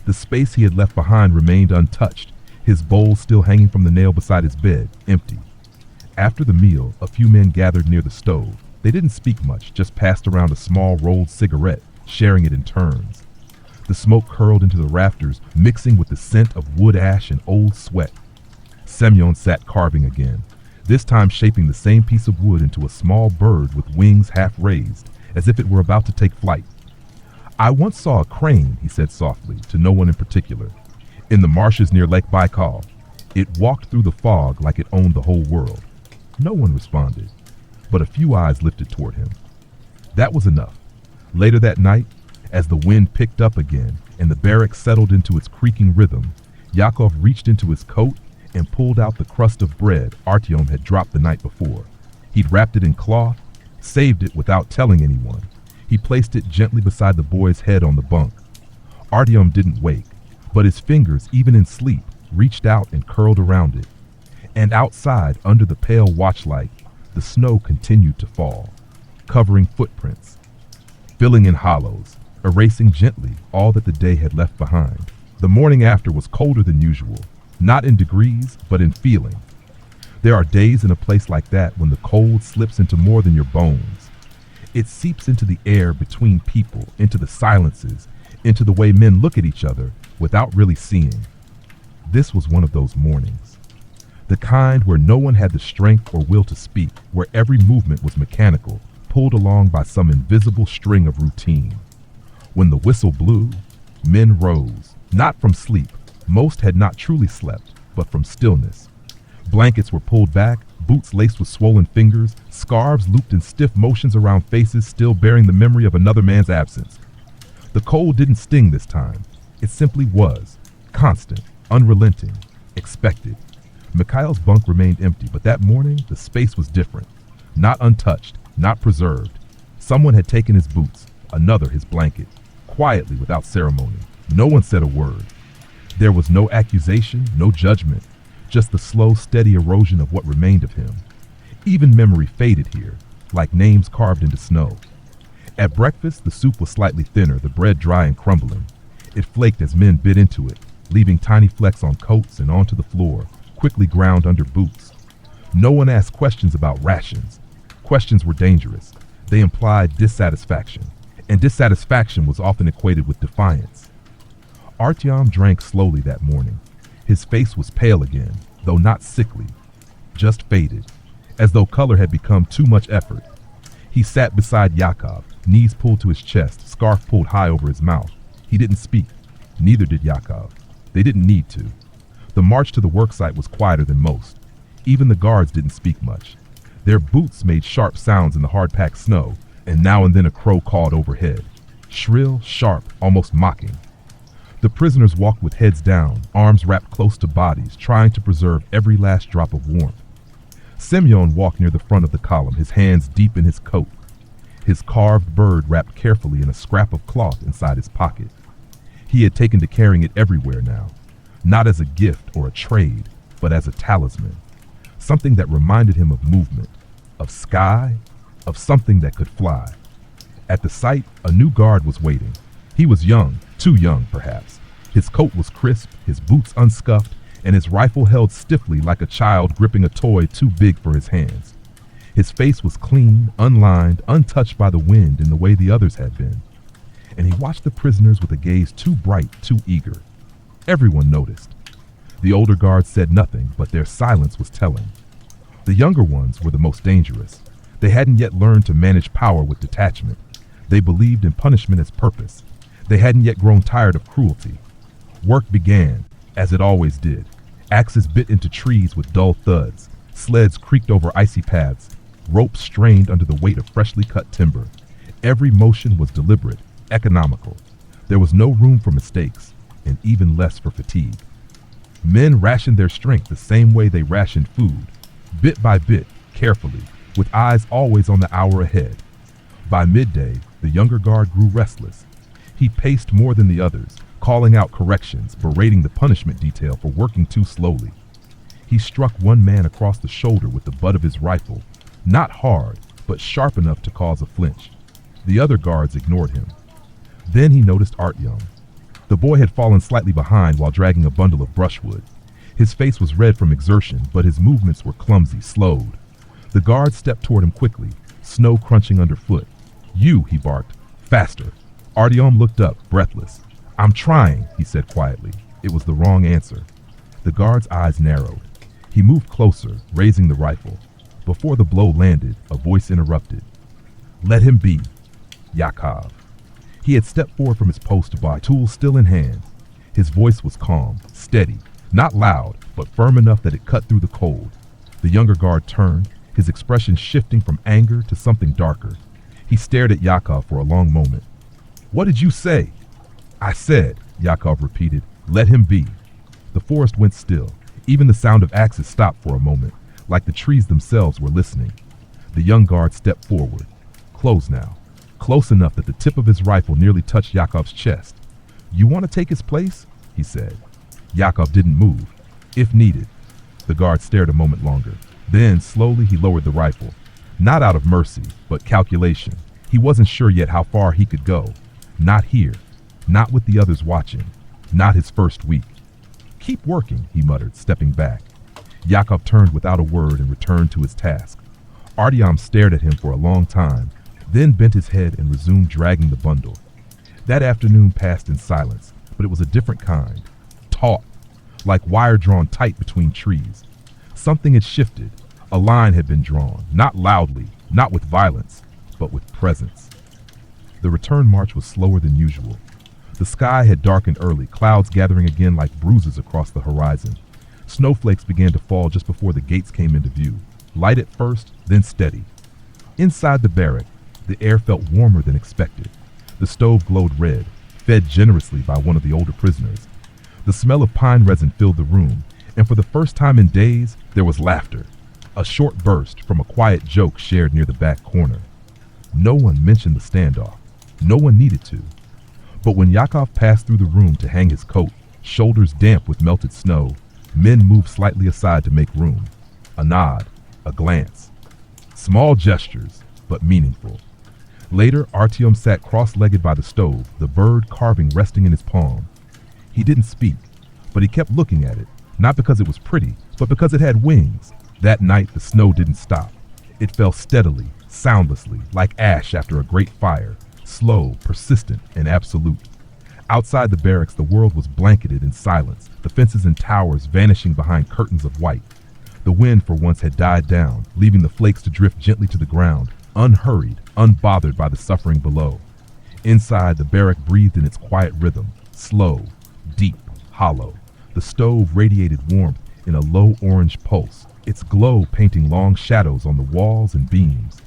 The space he had left behind remained untouched, his bowl still hanging from the nail beside his bed, empty. After the meal, a few men gathered near the stove. They didn't speak much, just passed around a small rolled cigarette, sharing it in turns. The smoke curled into the rafters, mixing with the scent of wood ash and old sweat. Semyon sat carving again, this time shaping the same piece of wood into a small bird with wings half raised, as if it were about to take flight. "I once saw a crane," he said softly, to no one in particular, "in the marshes near Lake Baikal. It walked through the fog like it owned the whole world." No one responded, but a few eyes lifted toward him. That was enough. Later that night, as the wind picked up again and the barrack settled into its creaking rhythm, Yakov reached into his coat and pulled out the crust of bread Artyom had dropped the night before. He'd wrapped it in cloth, saved it without telling anyone. He placed it gently beside the boy's head on the bunk. Artyom didn't wake, but his fingers, even in sleep, reached out and curled around it. And outside, under the pale watchlight, the snow continued to fall, covering footprints, filling in hollows, erasing gently all that the day had left behind. The morning after was colder than usual, not in degrees, but in feeling. There are days in a place like that when the cold slips into more than your bones. It seeps into the air between people, into the silences, into the way men look at each other without really seeing. This was one of those mornings. The kind where no one had the strength or will to speak, where every movement was mechanical, pulled along by some invisible string of routine. When the whistle blew, men rose, not from sleep. Most had not truly slept, but from stillness. Blankets were pulled back, boots laced with swollen fingers, scarves looped in stiff motions around faces still bearing the memory of another man's absence. The cold didn't sting this time. It simply was, constant, unrelenting, expected. Mikhail's bunk remained empty, but that morning the space was different. Not untouched, not preserved. Someone had taken his boots, another his blanket, quietly without ceremony. No one said a word. There was no accusation, no judgment, just the slow, steady erosion of what remained of him. Even memory faded here, like names carved into snow. At breakfast, the soup was slightly thinner, the bread dry and crumbling. It flaked as men bit into it, leaving tiny flecks on coats and onto the floor, quickly ground under boots. No one asked questions about rations. Questions were dangerous. They implied dissatisfaction, and dissatisfaction was often equated with defiance. Artyom drank slowly that morning. His face was pale again, though not sickly, just faded, as though color had become too much effort. He sat beside Yakov, knees pulled to his chest, scarf pulled high over his mouth. He didn't speak. Neither did Yakov. They didn't need to. The march to the worksite was quieter than most. Even the guards didn't speak much. Their boots made sharp sounds in the hard-packed snow, and now and then a crow cawed overhead. Shrill, sharp, almost mocking. The prisoners walked with heads down, arms wrapped close to bodies, trying to preserve every last drop of warmth. Semyon walked near the front of the column, his hands deep in his coat, his carved bird wrapped carefully in a scrap of cloth inside his pocket. He had taken to carrying it everywhere now, not as a gift or a trade, but as a talisman, something that reminded him of movement, of sky, of something that could fly. At the site, a new guard was waiting. He was young, too young perhaps. His coat was crisp, his boots unscuffed, and his rifle held stiffly like a child gripping a toy too big for his hands. His face was clean, unlined, untouched by the wind in the way the others had been. And he watched the prisoners with a gaze too bright, too eager. Everyone noticed. The older guards said nothing, but their silence was telling. The younger ones were the most dangerous. They hadn't yet learned to manage power with detachment. They believed in punishment as purpose. They hadn't yet grown tired of cruelty. Work began, as it always did. Axes bit into trees with dull thuds. Sleds creaked over icy paths. Ropes strained under the weight of freshly cut timber. Every motion was deliberate, economical. There was no room for mistakes, and even less for fatigue. Men rationed their strength the same way they rationed food, bit by bit, carefully, with eyes always on the hour ahead. By midday, the younger guard grew restless. He paced more than the others, calling out corrections, berating the punishment detail for working too slowly. He struck one man across the shoulder with the butt of his rifle, not hard, but sharp enough to cause a flinch. The other guards ignored him. Then he noticed Artyom. The boy had fallen slightly behind while dragging a bundle of brushwood. His face was red from exertion, but his movements were clumsy, slowed. The guard stepped toward him quickly, snow crunching underfoot. "You," he barked. "Faster." Artyom looked up, breathless. "I'm trying," he said quietly. It was the wrong answer. The guard's eyes narrowed. He moved closer, raising the rifle. Before the blow landed, a voice interrupted. "Let him be." Yakov. He had stepped forward from his post by tools still in hand. His voice was calm, steady, not loud, but firm enough that it cut through the cold. The younger guard turned, his expression shifting from anger to something darker. He stared at Yakov for a long moment. "What did you say?" "I said," Yakov repeated, "let him be." The forest went still. Even the sound of axes stopped for a moment, like the trees themselves were listening. The young guard stepped forward. Close now. Close enough that the tip of his rifle nearly touched Yakov's chest. "You want to take his place?" he said. Yakov didn't move. "If needed." The guard stared a moment longer. Then, slowly, he lowered the rifle. Not out of mercy, but calculation. He wasn't sure yet how far he could go. Not here. Not with the others watching. Not his first week. "Keep working," he muttered, stepping back. Yakov turned without a word and returned to his task. Artyom stared at him for a long time, then bent his head and resumed dragging the bundle. That afternoon passed in silence, but it was a different kind. Taut, like wire drawn tight between trees. Something had shifted. A line had been drawn, not loudly, not with violence, but with presence. The return march was slower than usual. The sky had darkened early, clouds gathering again like bruises across the horizon. Snowflakes began to fall just before the gates came into view, light at first, then steady. Inside the barrack, the air felt warmer than expected. The stove glowed red, fed generously by one of the older prisoners. The smell of pine resin filled the room, and for the first time in days, there was laughter. A short burst from a quiet joke shared near the back corner. No one mentioned the standoff. No one needed to. But when Yakov passed through the room to hang his coat, shoulders damp with melted snow, men moved slightly aside to make room. A nod, a glance. Small gestures, but meaningful. Later, Artyom sat cross-legged by the stove, the bird carving resting in his palm. He didn't speak, but he kept looking at it, not because it was pretty, but because it had wings. That night, the snow didn't stop. It fell steadily, soundlessly, like ash after a great fire, slow, persistent, and absolute. Outside the barracks, the world was blanketed in silence, the fences and towers vanishing behind curtains of white. The wind for once had died down, leaving the flakes to drift gently to the ground, unhurried, unbothered by the suffering below. Inside, the barrack breathed in its quiet rhythm, slow, deep, hollow. The stove radiated warmth in a low orange pulse, its glow painting long shadows on the walls and beams.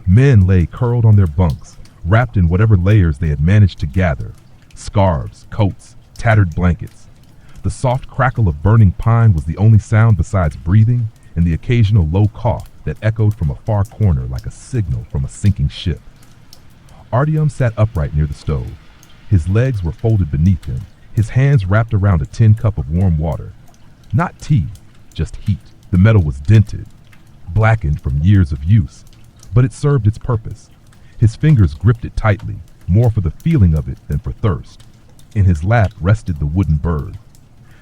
Men lay curled on their bunks, wrapped in whatever layers they had managed to gather, scarves, coats, tattered blankets. The soft crackle of burning pine was the only sound besides breathing and the occasional low cough that echoed from a far corner like a signal from a sinking ship. Artyom sat upright near the stove. His legs were folded beneath him, his hands wrapped around a tin cup of warm water. Not tea, just heat. The metal was dented, blackened from years of use, but it served its purpose. His fingers gripped it tightly, more for the feeling of it than for thirst. In his lap rested the wooden bird.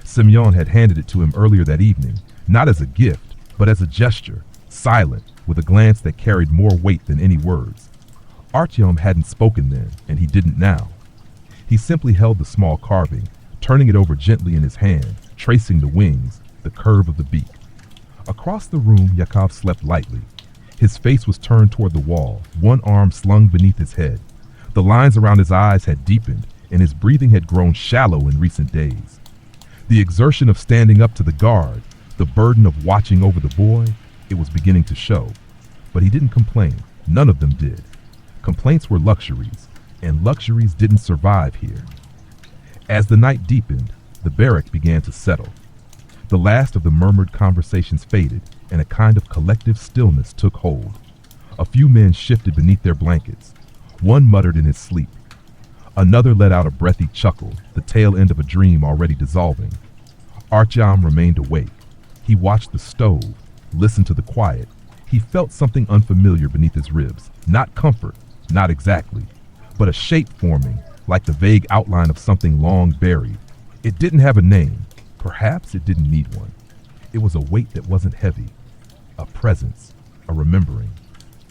Semyon had handed it to him earlier that evening, not as a gift, but as a gesture, silent, with a glance that carried more weight than any words. Artyom hadn't spoken then, and he didn't now. He simply held the small carving, turning it over gently in his hand, tracing the wings, the curve of the beak. Across the room, Yakov slept lightly. His face was turned toward the wall, one arm slung beneath his head. The lines around his eyes had deepened, and his breathing had grown shallow in recent days. The exertion of standing up to the guard, the burden of watching over the boy, it was beginning to show. But he didn't complain. None of them did. Complaints were luxuries, and luxuries didn't survive here. As the night deepened, the barrack began to settle. The last of the murmured conversations faded, and a kind of collective stillness took hold. A few men shifted beneath their blankets. One muttered in his sleep. Another let out a breathy chuckle, the tail end of a dream already dissolving. Artyom remained awake. He watched the stove, listened to the quiet. He felt something unfamiliar beneath his ribs. Not comfort, not exactly, but a shape forming, like the vague outline of something long buried. It didn't have a name. Perhaps it didn't need one. It was a weight that wasn't heavy. A presence, a remembering.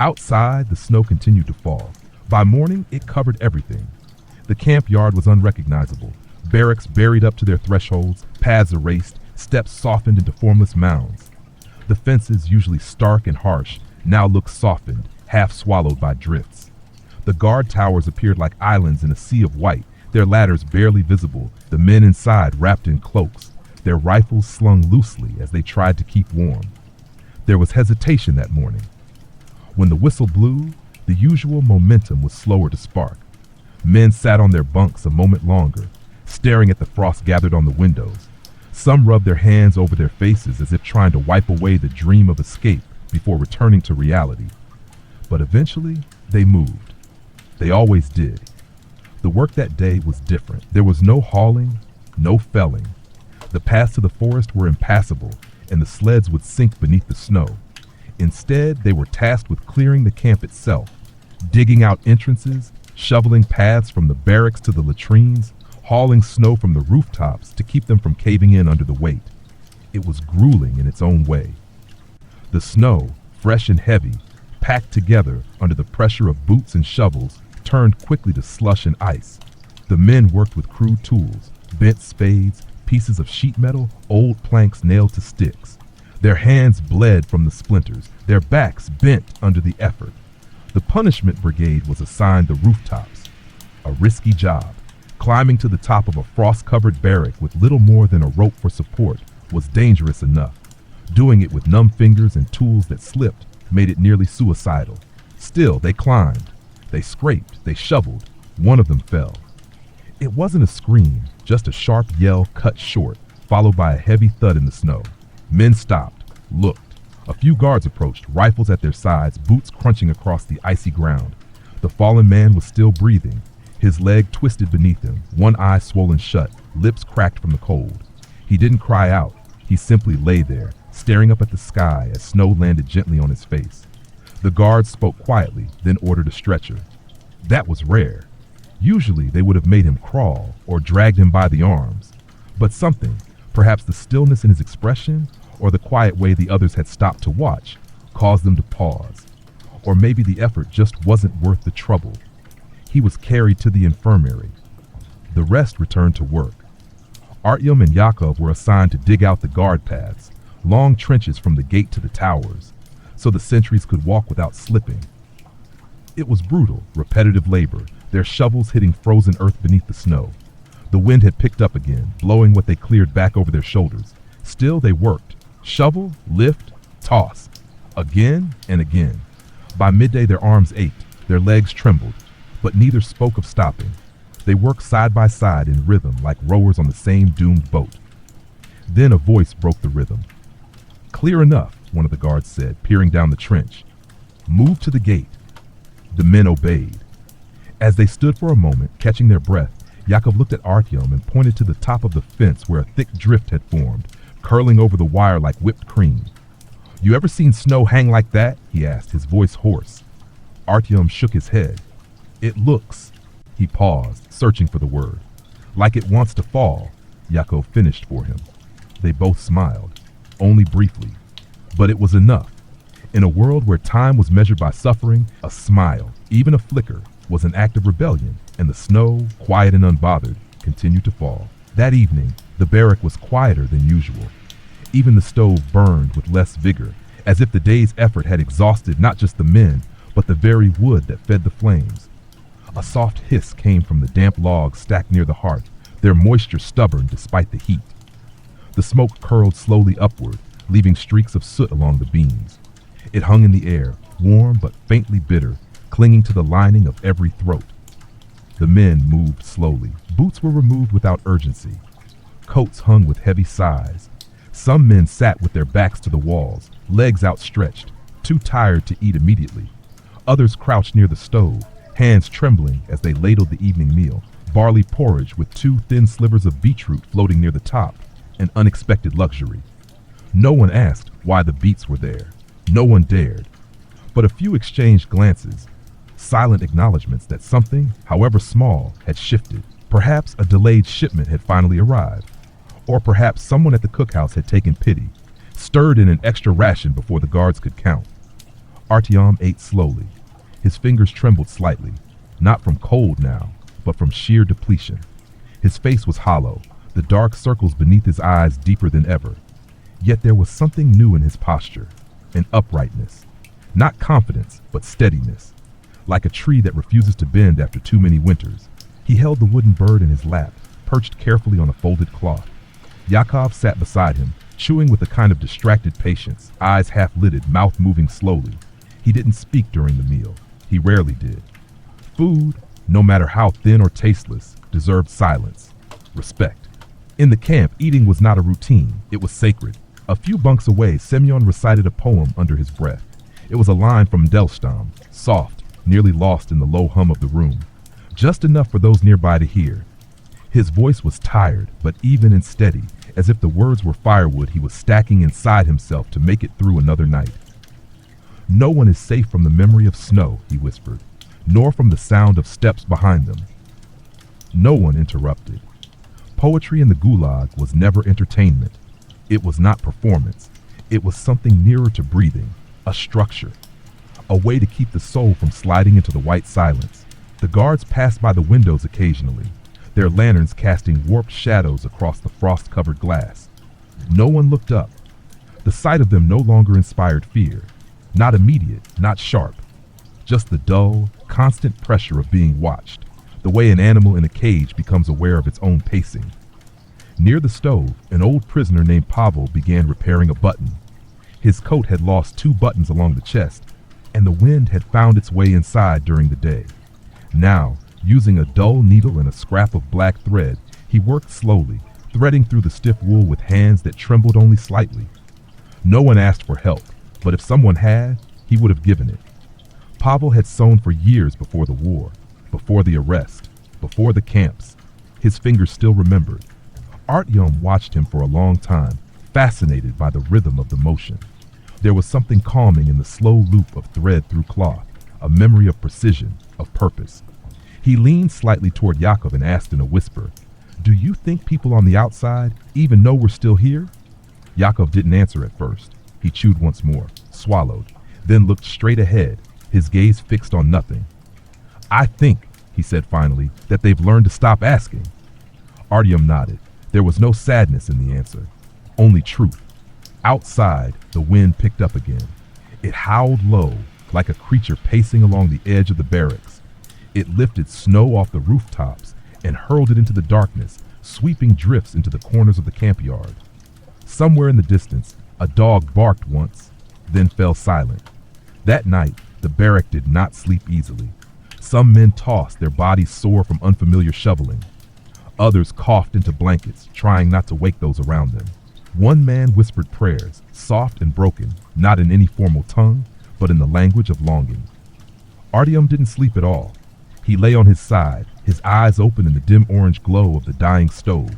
Outside, the snow continued to fall. By morning, it covered everything. The camp yard was unrecognizable. Barracks buried up to their thresholds, paths erased, steps softened into formless mounds. The fences, usually stark and harsh, now looked softened, half swallowed by drifts. The guard towers appeared like islands in a sea of white, their ladders barely visible, the men inside wrapped in cloaks, their rifles slung loosely as they tried to keep warm. There was hesitation that morning. When the whistle blew, the usual momentum was slower to spark. Men sat on their bunks a moment longer, staring at the frost gathered on the windows. Some rubbed their hands over their faces as if trying to wipe away the dream of escape before returning to reality. But eventually, they moved. They always did. The work that day was different. There was no hauling, no felling. The paths to the forest were impassable, and the sleds would sink beneath the snow. Instead, they were tasked with clearing the camp itself, digging out entrances, shoveling paths from the barracks to the latrines, hauling snow from the rooftops to keep them from caving in under the weight. It was grueling in its own way. The snow, fresh and heavy, packed together under the pressure of boots and shovels, turned quickly to slush and ice. The men worked with crude tools, bent spades, pieces of sheet metal, old planks nailed to sticks. Their hands bled from the splinters, their backs bent under the effort. The punishment brigade was assigned the rooftops, a risky job. Climbing to the top of a frost-covered barrack with little more than a rope for support was dangerous enough. Doing it with numb fingers and tools that slipped made it nearly suicidal. Still, they climbed. They scraped, they shoveled. One of them fell. It wasn't a scream, just a sharp yell cut short, followed by a heavy thud in the snow. Men stopped, looked. A few guards approached, rifles at their sides, boots crunching across the icy ground. The fallen man was still breathing, his leg twisted beneath him, one eye swollen shut, lips cracked from the cold. He didn't cry out. He simply lay there, staring up at the sky as snow landed gently on his face. The guards spoke quietly, then ordered a stretcher. That was rare. Usually they would have made him crawl or dragged him by the arms. But something, perhaps the stillness in his expression or the quiet way the others had stopped to watch, caused them to pause. Or maybe the effort just wasn't worth the trouble. He was carried to the infirmary. The rest returned to work. Artyom and Yakov were assigned to dig out the guard paths, long trenches from the gate to the towers, so the sentries could walk without slipping. It was brutal, repetitive labor, their shovels hitting frozen earth beneath the snow. The wind had picked up again, blowing what they cleared back over their shoulders. Still they worked. Shovel, lift, toss. Again and again. By midday their arms ached, their legs trembled, but neither spoke of stopping. They worked side by side in rhythm like rowers on the same doomed boat. Then a voice broke the rhythm. Clear enough, one of the guards said, peering down the trench. Move to the gate. The men obeyed. As they stood for a moment, catching their breath, Yakov looked at Artyom and pointed to the top of the fence where a thick drift had formed, curling over the wire like whipped cream. You ever seen snow hang like that? He asked, his voice hoarse. Artyom shook his head. It looks. He paused, searching for the word. Like it wants to fall, Yakov finished for him. They both smiled, only briefly. But it was enough. In a world where time was measured by suffering, a smile, even a flicker, was an act of rebellion, and the snow, quiet and unbothered, continued to fall. That evening, the barrack was quieter than usual. Even the stove burned with less vigor, as if the day's effort had exhausted not just the men, but the very wood that fed the flames. A soft hiss came from the damp logs stacked near the hearth, their moisture stubborn despite the heat. The smoke curled slowly upward, leaving streaks of soot along the beams. It hung in the air, warm but faintly bitter, clinging to the lining of every throat. The men moved slowly. Boots were removed without urgency. Coats hung with heavy sighs. Some men sat with their backs to the walls, legs outstretched, too tired to eat immediately. Others crouched near the stove, hands trembling as they ladled the evening meal, barley porridge with 2 thin slivers of beetroot floating near the top, an unexpected luxury. No one asked why the beets were there. No one dared. But a few exchanged glances, silent acknowledgments that something, however small, had shifted. Perhaps a delayed shipment had finally arrived. Or perhaps someone at the cookhouse had taken pity, stirred in an extra ration before the guards could count. Artyom ate slowly. His fingers trembled slightly, not from cold now, but from sheer depletion. His face was hollow, the dark circles beneath his eyes deeper than ever. Yet there was something new in his posture, an uprightness. Not confidence, but steadiness. Like a tree that refuses to bend after too many winters. He held the wooden bird in his lap, perched carefully on a folded cloth. Yakov sat beside him, chewing with a kind of distracted patience, eyes half-lidded, mouth moving slowly. He didn't speak during the meal. He rarely did. Food, no matter how thin or tasteless, deserved silence, respect. In the camp, eating was not a routine. It was sacred. A few bunks away, Semyon recited a poem under his breath. It was a line from Delstam, soft, nearly lost in the low hum of the room. Just enough for those nearby to hear. His voice was tired, but even and steady, as if the words were firewood he was stacking inside himself to make it through another night. No one is safe from the memory of snow, he whispered, nor from the sound of steps behind them. No one interrupted. Poetry in the Gulag was never entertainment. It was not performance. It was something nearer to breathing, a structure, a way to keep the soul from sliding into the white silence. The guards passed by the windows occasionally, their lanterns casting warped shadows across the frost-covered glass. No one looked up. The sight of them no longer inspired fear. Not immediate, not sharp. Just the dull, constant pressure of being watched, the way an animal in a cage becomes aware of its own pacing. Near the stove, an old prisoner named Pavel began repairing a button. His coat had lost 2 buttons along the chest, and the wind had found its way inside during the day. Now, using a dull needle and a scrap of black thread, he worked slowly, threading through the stiff wool with hands that trembled only slightly. No one asked for help, but if someone had, he would have given it. Pavel had sewn for years before the war, before the arrest, before the camps. His fingers still remembered. Artyom watched him for a long time, fascinated by the rhythm of the motion. There was something calming in the slow loop of thread through cloth, a memory of precision, of purpose. He leaned slightly toward Yakov and asked in a whisper, "Do you think people on the outside even know we're still here?" Yakov didn't answer at first. He chewed once more, swallowed, then looked straight ahead, his gaze fixed on nothing. "I think," he said finally, "that they've learned to stop asking." Artyom nodded. There was no sadness in the answer, only truth. Outside, the wind picked up again. It howled low, like a creature pacing along the edge of the barracks. It lifted snow off the rooftops and hurled it into the darkness, sweeping drifts into the corners of the camp yard. Somewhere in the distance, a dog barked once, then fell silent. That night, the barrack did not sleep easily. Some men tossed, their bodies sore from unfamiliar shoveling. Others coughed into blankets, trying not to wake those around them. One man whispered prayers, soft and broken, not in any formal tongue, but in the language of longing. Artyom didn't sleep at all. He lay on his side, his eyes open in the dim orange glow of the dying stove.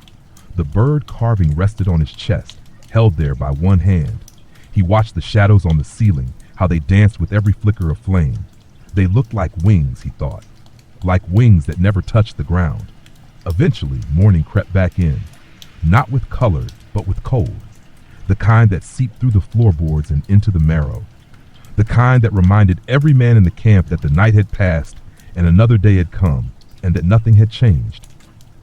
The bird carving rested on his chest, held there by one hand. He watched the shadows on the ceiling, how they danced with every flicker of flame. They looked like wings, he thought, like wings that never touched the ground. Eventually, morning crept back in, not with color, but with cold, the kind that seeped through the floorboards and into the marrow, the kind that reminded every man in the camp that the night had passed and another day had come, and that nothing had changed,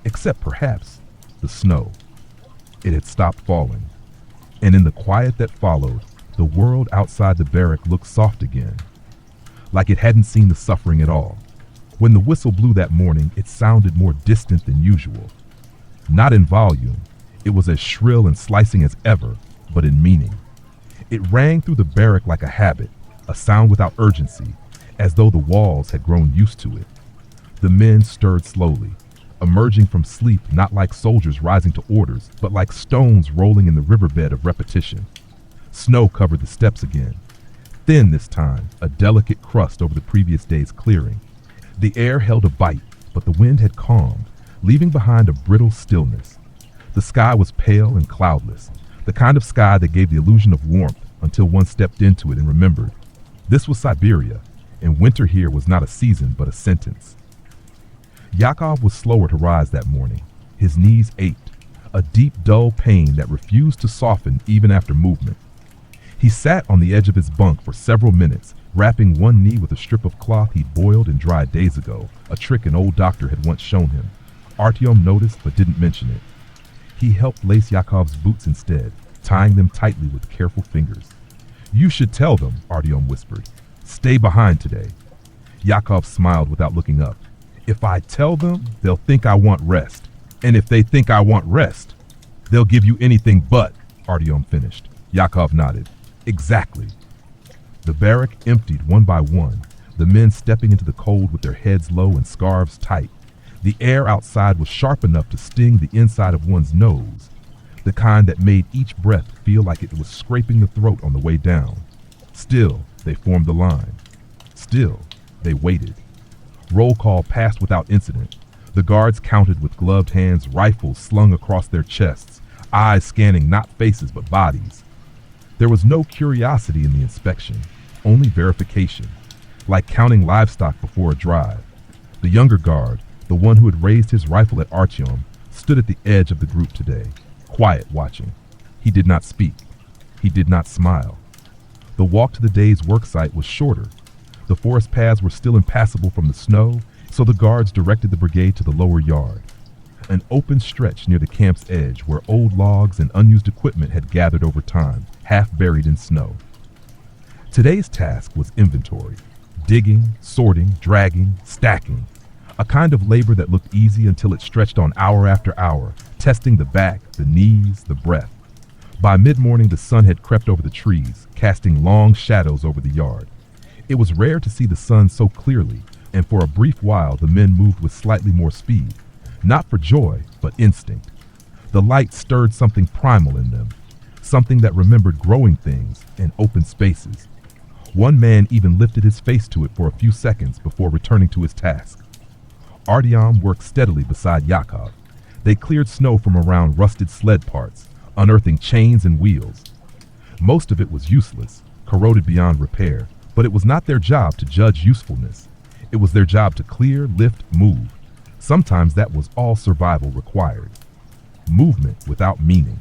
except perhaps the snow. It had stopped falling, and in the quiet that followed, the world outside the barrack looked soft again, like it hadn't seen the suffering at all. When the whistle blew that morning, it sounded more distant than usual. Not in volume, it was as shrill and slicing as ever, but in meaning. It rang through the barrack like a habit, a sound without urgency, as though the walls had grown used to it. The men stirred slowly, emerging from sleep not like soldiers rising to orders, but like stones rolling in the riverbed of repetition. Snow covered the steps again, thin this time, a delicate crust over the previous day's clearing. The air held a bite, but the wind had calmed, leaving behind a brittle stillness. The sky was pale and cloudless, the kind of sky that gave the illusion of warmth until one stepped into it and remembered. This was Siberia, and winter here was not a season but a sentence. Yakov was slower to rise that morning. His knees ached, a deep, dull pain that refused to soften even after movement. He sat on the edge of his bunk for several minutes, wrapping one knee with a strip of cloth he'd boiled and dried days ago, a trick an old doctor had once shown him. Artyom noticed but didn't mention it. He helped lace Yakov's boots instead, tying them tightly with careful fingers. "You should tell them," Artyom whispered. "Stay behind today." Yakov smiled without looking up. "If I tell them, they'll think I want rest. And if they think I want rest, they'll give you anything but," Artyom finished. Yakov nodded. "Exactly." The barrack emptied one by one, the men stepping into the cold with their heads low and scarves tight. The air outside was sharp enough to sting the inside of one's nose, the kind that made each breath feel like it was scraping the throat on the way down. Still, they formed the line. Still, they waited. Roll call passed without incident. The guards counted with gloved hands, rifles slung across their chests, eyes scanning not faces but bodies. There was no curiosity in the inspection, only verification, like counting livestock before a drive. The younger guard, the one who had raised his rifle at Artyom, stood at the edge of the group today, quiet watching. He did not speak. He did not smile. The walk to the day's worksite was shorter. The forest paths were still impassable from the snow, so the guards directed the brigade to the lower yard, an open stretch near the camp's edge where old logs and unused equipment had gathered over time, half buried in snow. Today's task was inventory, digging, sorting, dragging, stacking, a kind of labor that looked easy until it stretched on hour after hour, testing the back, the knees, the breath. By mid-morning, the sun had crept over the trees, casting long shadows over the yard. It was rare to see the sun so clearly, and for a brief while the men moved with slightly more speed, not for joy, but instinct. The light stirred something primal in them, something that remembered growing things and open spaces. One man even lifted his face to it for a few seconds before returning to his task. Artyom worked steadily beside Yakov. They cleared snow from around rusted sled parts, unearthing chains and wheels. Most of it was useless, corroded beyond repair, but it was not their job to judge usefulness. It was their job to clear, lift, move. Sometimes that was all survival required. Movement without meaning.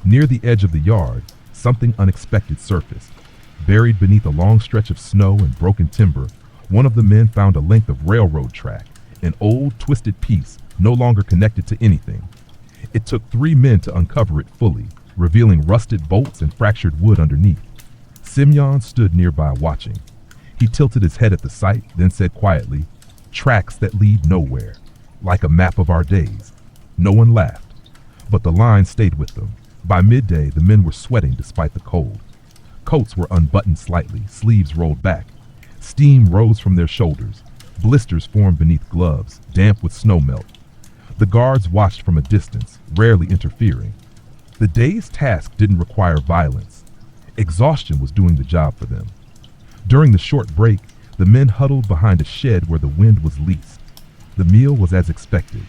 Near the edge of the yard, something unexpected surfaced. Buried beneath a long stretch of snow and broken timber, one of the men found a length of railroad track, an old, twisted piece no longer connected to anything. It took 3 men to uncover it fully, revealing rusted bolts and fractured wood underneath. Semyon stood nearby watching. He tilted his head at the sight, then said quietly, "Tracks that lead nowhere, like a map of our days." No one laughed, but the line stayed with them. By midday, the men were sweating despite the cold. Coats were unbuttoned slightly, sleeves rolled back. Steam rose from their shoulders. Blisters formed beneath gloves, damp with snow melt. The guards watched from a distance, rarely interfering. The day's task didn't require violence. Exhaustion was doing the job for them. During the short break, the men huddled behind a shed where the wind was least. The meal was as expected,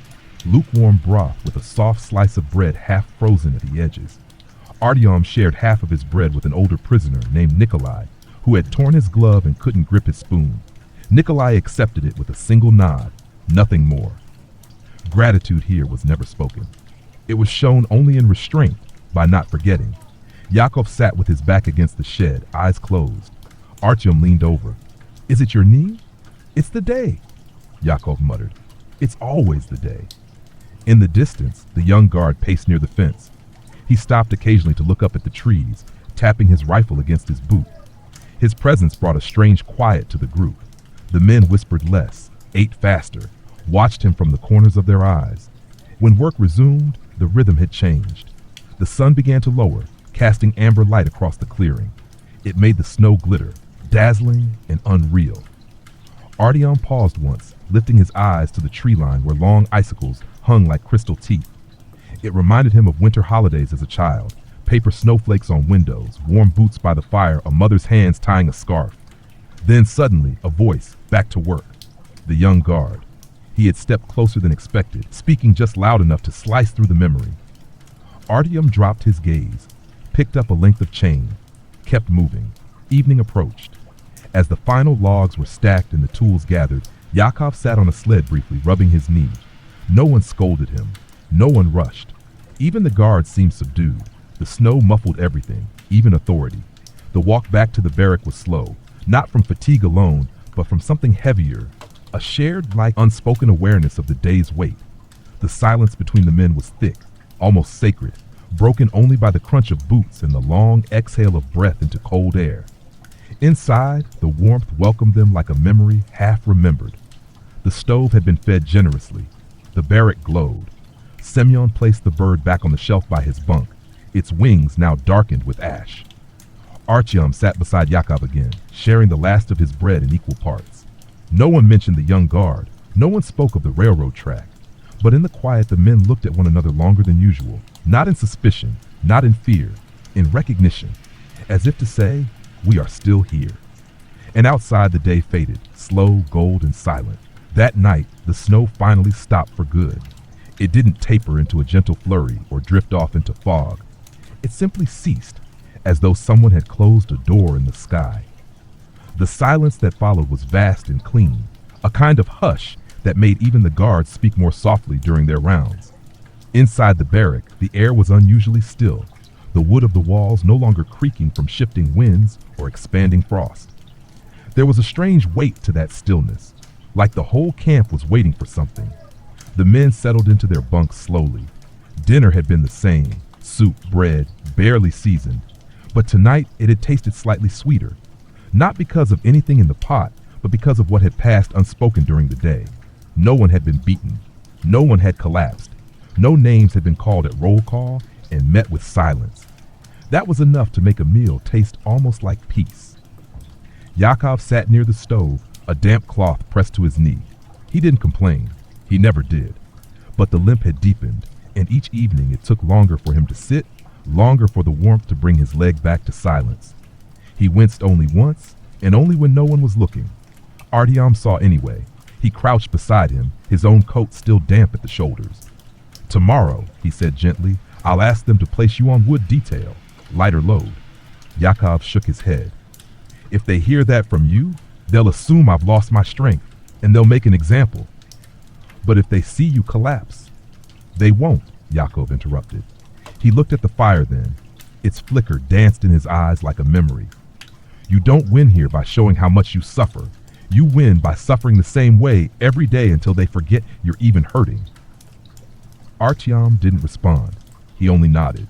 lukewarm broth with a soft slice of bread half frozen at the edges. Artyom shared half of his bread with an older prisoner named Nikolai, who had torn his glove and couldn't grip his spoon. Nikolai accepted it with a single nod, nothing more. Gratitude here was never spoken. It was shown only in restraint, by not forgetting. Yakov sat with his back against the shed, eyes closed. Artyom leaned over. "Is it your knee?" "It's the day," Yakov muttered. "It's always the day." In the distance, the young guard paced near the fence. He stopped occasionally to look up at the trees, tapping his rifle against his boot. His presence brought a strange quiet to the group. The men whispered less, ate faster, watched him from the corners of their eyes. When work resumed, the rhythm had changed. The sun began to lower, casting amber light across the clearing. It made the snow glitter, dazzling and unreal. Artyom paused once, lifting his eyes to the tree line where long icicles hung like crystal teeth. It reminded him of winter holidays as a child, paper snowflakes on windows, warm boots by the fire, a mother's hands tying a scarf. Then suddenly, a voice, back to work. The young guard. He had stepped closer than expected, speaking just loud enough to slice through the memory. Artyom dropped his gaze, picked up a length of chain, kept moving. Evening approached. As the final logs were stacked and the tools gathered, Yakov sat on a sled briefly, rubbing his knee. No one scolded him. No one rushed. Even the guards seemed subdued. The snow muffled everything, even authority. The walk back to the barrack was slow, not from fatigue alone, but from something heavier, a shared, unspoken awareness of the day's weight. The silence between the men was thick, almost sacred, broken only by the crunch of boots and the long exhale of breath into cold air. Inside, the warmth welcomed them like a memory half remembered. The stove had been fed generously. The barrack glowed. Semyon placed the bird back on the shelf by his bunk, its wings now darkened with ash. Artyom sat beside Yakov again, sharing the last of his bread in equal parts. No one mentioned the young guard. No one spoke of the railroad track. But in the quiet, the men looked at one another longer than usual, not in suspicion, not in fear, in recognition, as if to say, we are still here. And outside, the day faded, slow, gold, and silent. That night, the snow finally stopped for good. It didn't taper into a gentle flurry or drift off into fog. It simply ceased, as though someone had closed a door in the sky. The silence that followed was vast and clean, a kind of hush that made even the guards speak more softly during their rounds. Inside the barrack, the air was unusually still, the wood of the walls no longer creaking from shifting winds or expanding frost. There was a strange weight to that stillness, like the whole camp was waiting for something. The men settled into their bunks slowly. Dinner had been the same, soup, bread, barely seasoned, but tonight it had tasted slightly sweeter, not because of anything in the pot, but because of what had passed unspoken during the day. No one had been beaten. No one had collapsed. No names had been called at roll call and met with silence. That was enough to make a meal taste almost like peace. Yakov sat near the stove, a damp cloth pressed to his knee. He didn't complain. He never did. But the limp had deepened, and each evening it took longer for him to sit, longer for the warmth to bring his leg back to silence. He winced only once, and only when no one was looking. Artyom saw anyway. He crouched beside him, his own coat still damp at the shoulders. Tomorrow, he said gently, I'll ask them to place you on wood detail, lighter load. Yakov shook his head. If they hear that from you, they'll assume I've lost my strength, and they'll make an example. But if they see you collapse, they won't, Yakov interrupted. He looked at the fire then. Its flicker danced in his eyes like a memory. You don't win here by showing how much you suffer. You win by suffering the same way every day until they forget you're even hurting. Artyom didn't respond. He only nodded.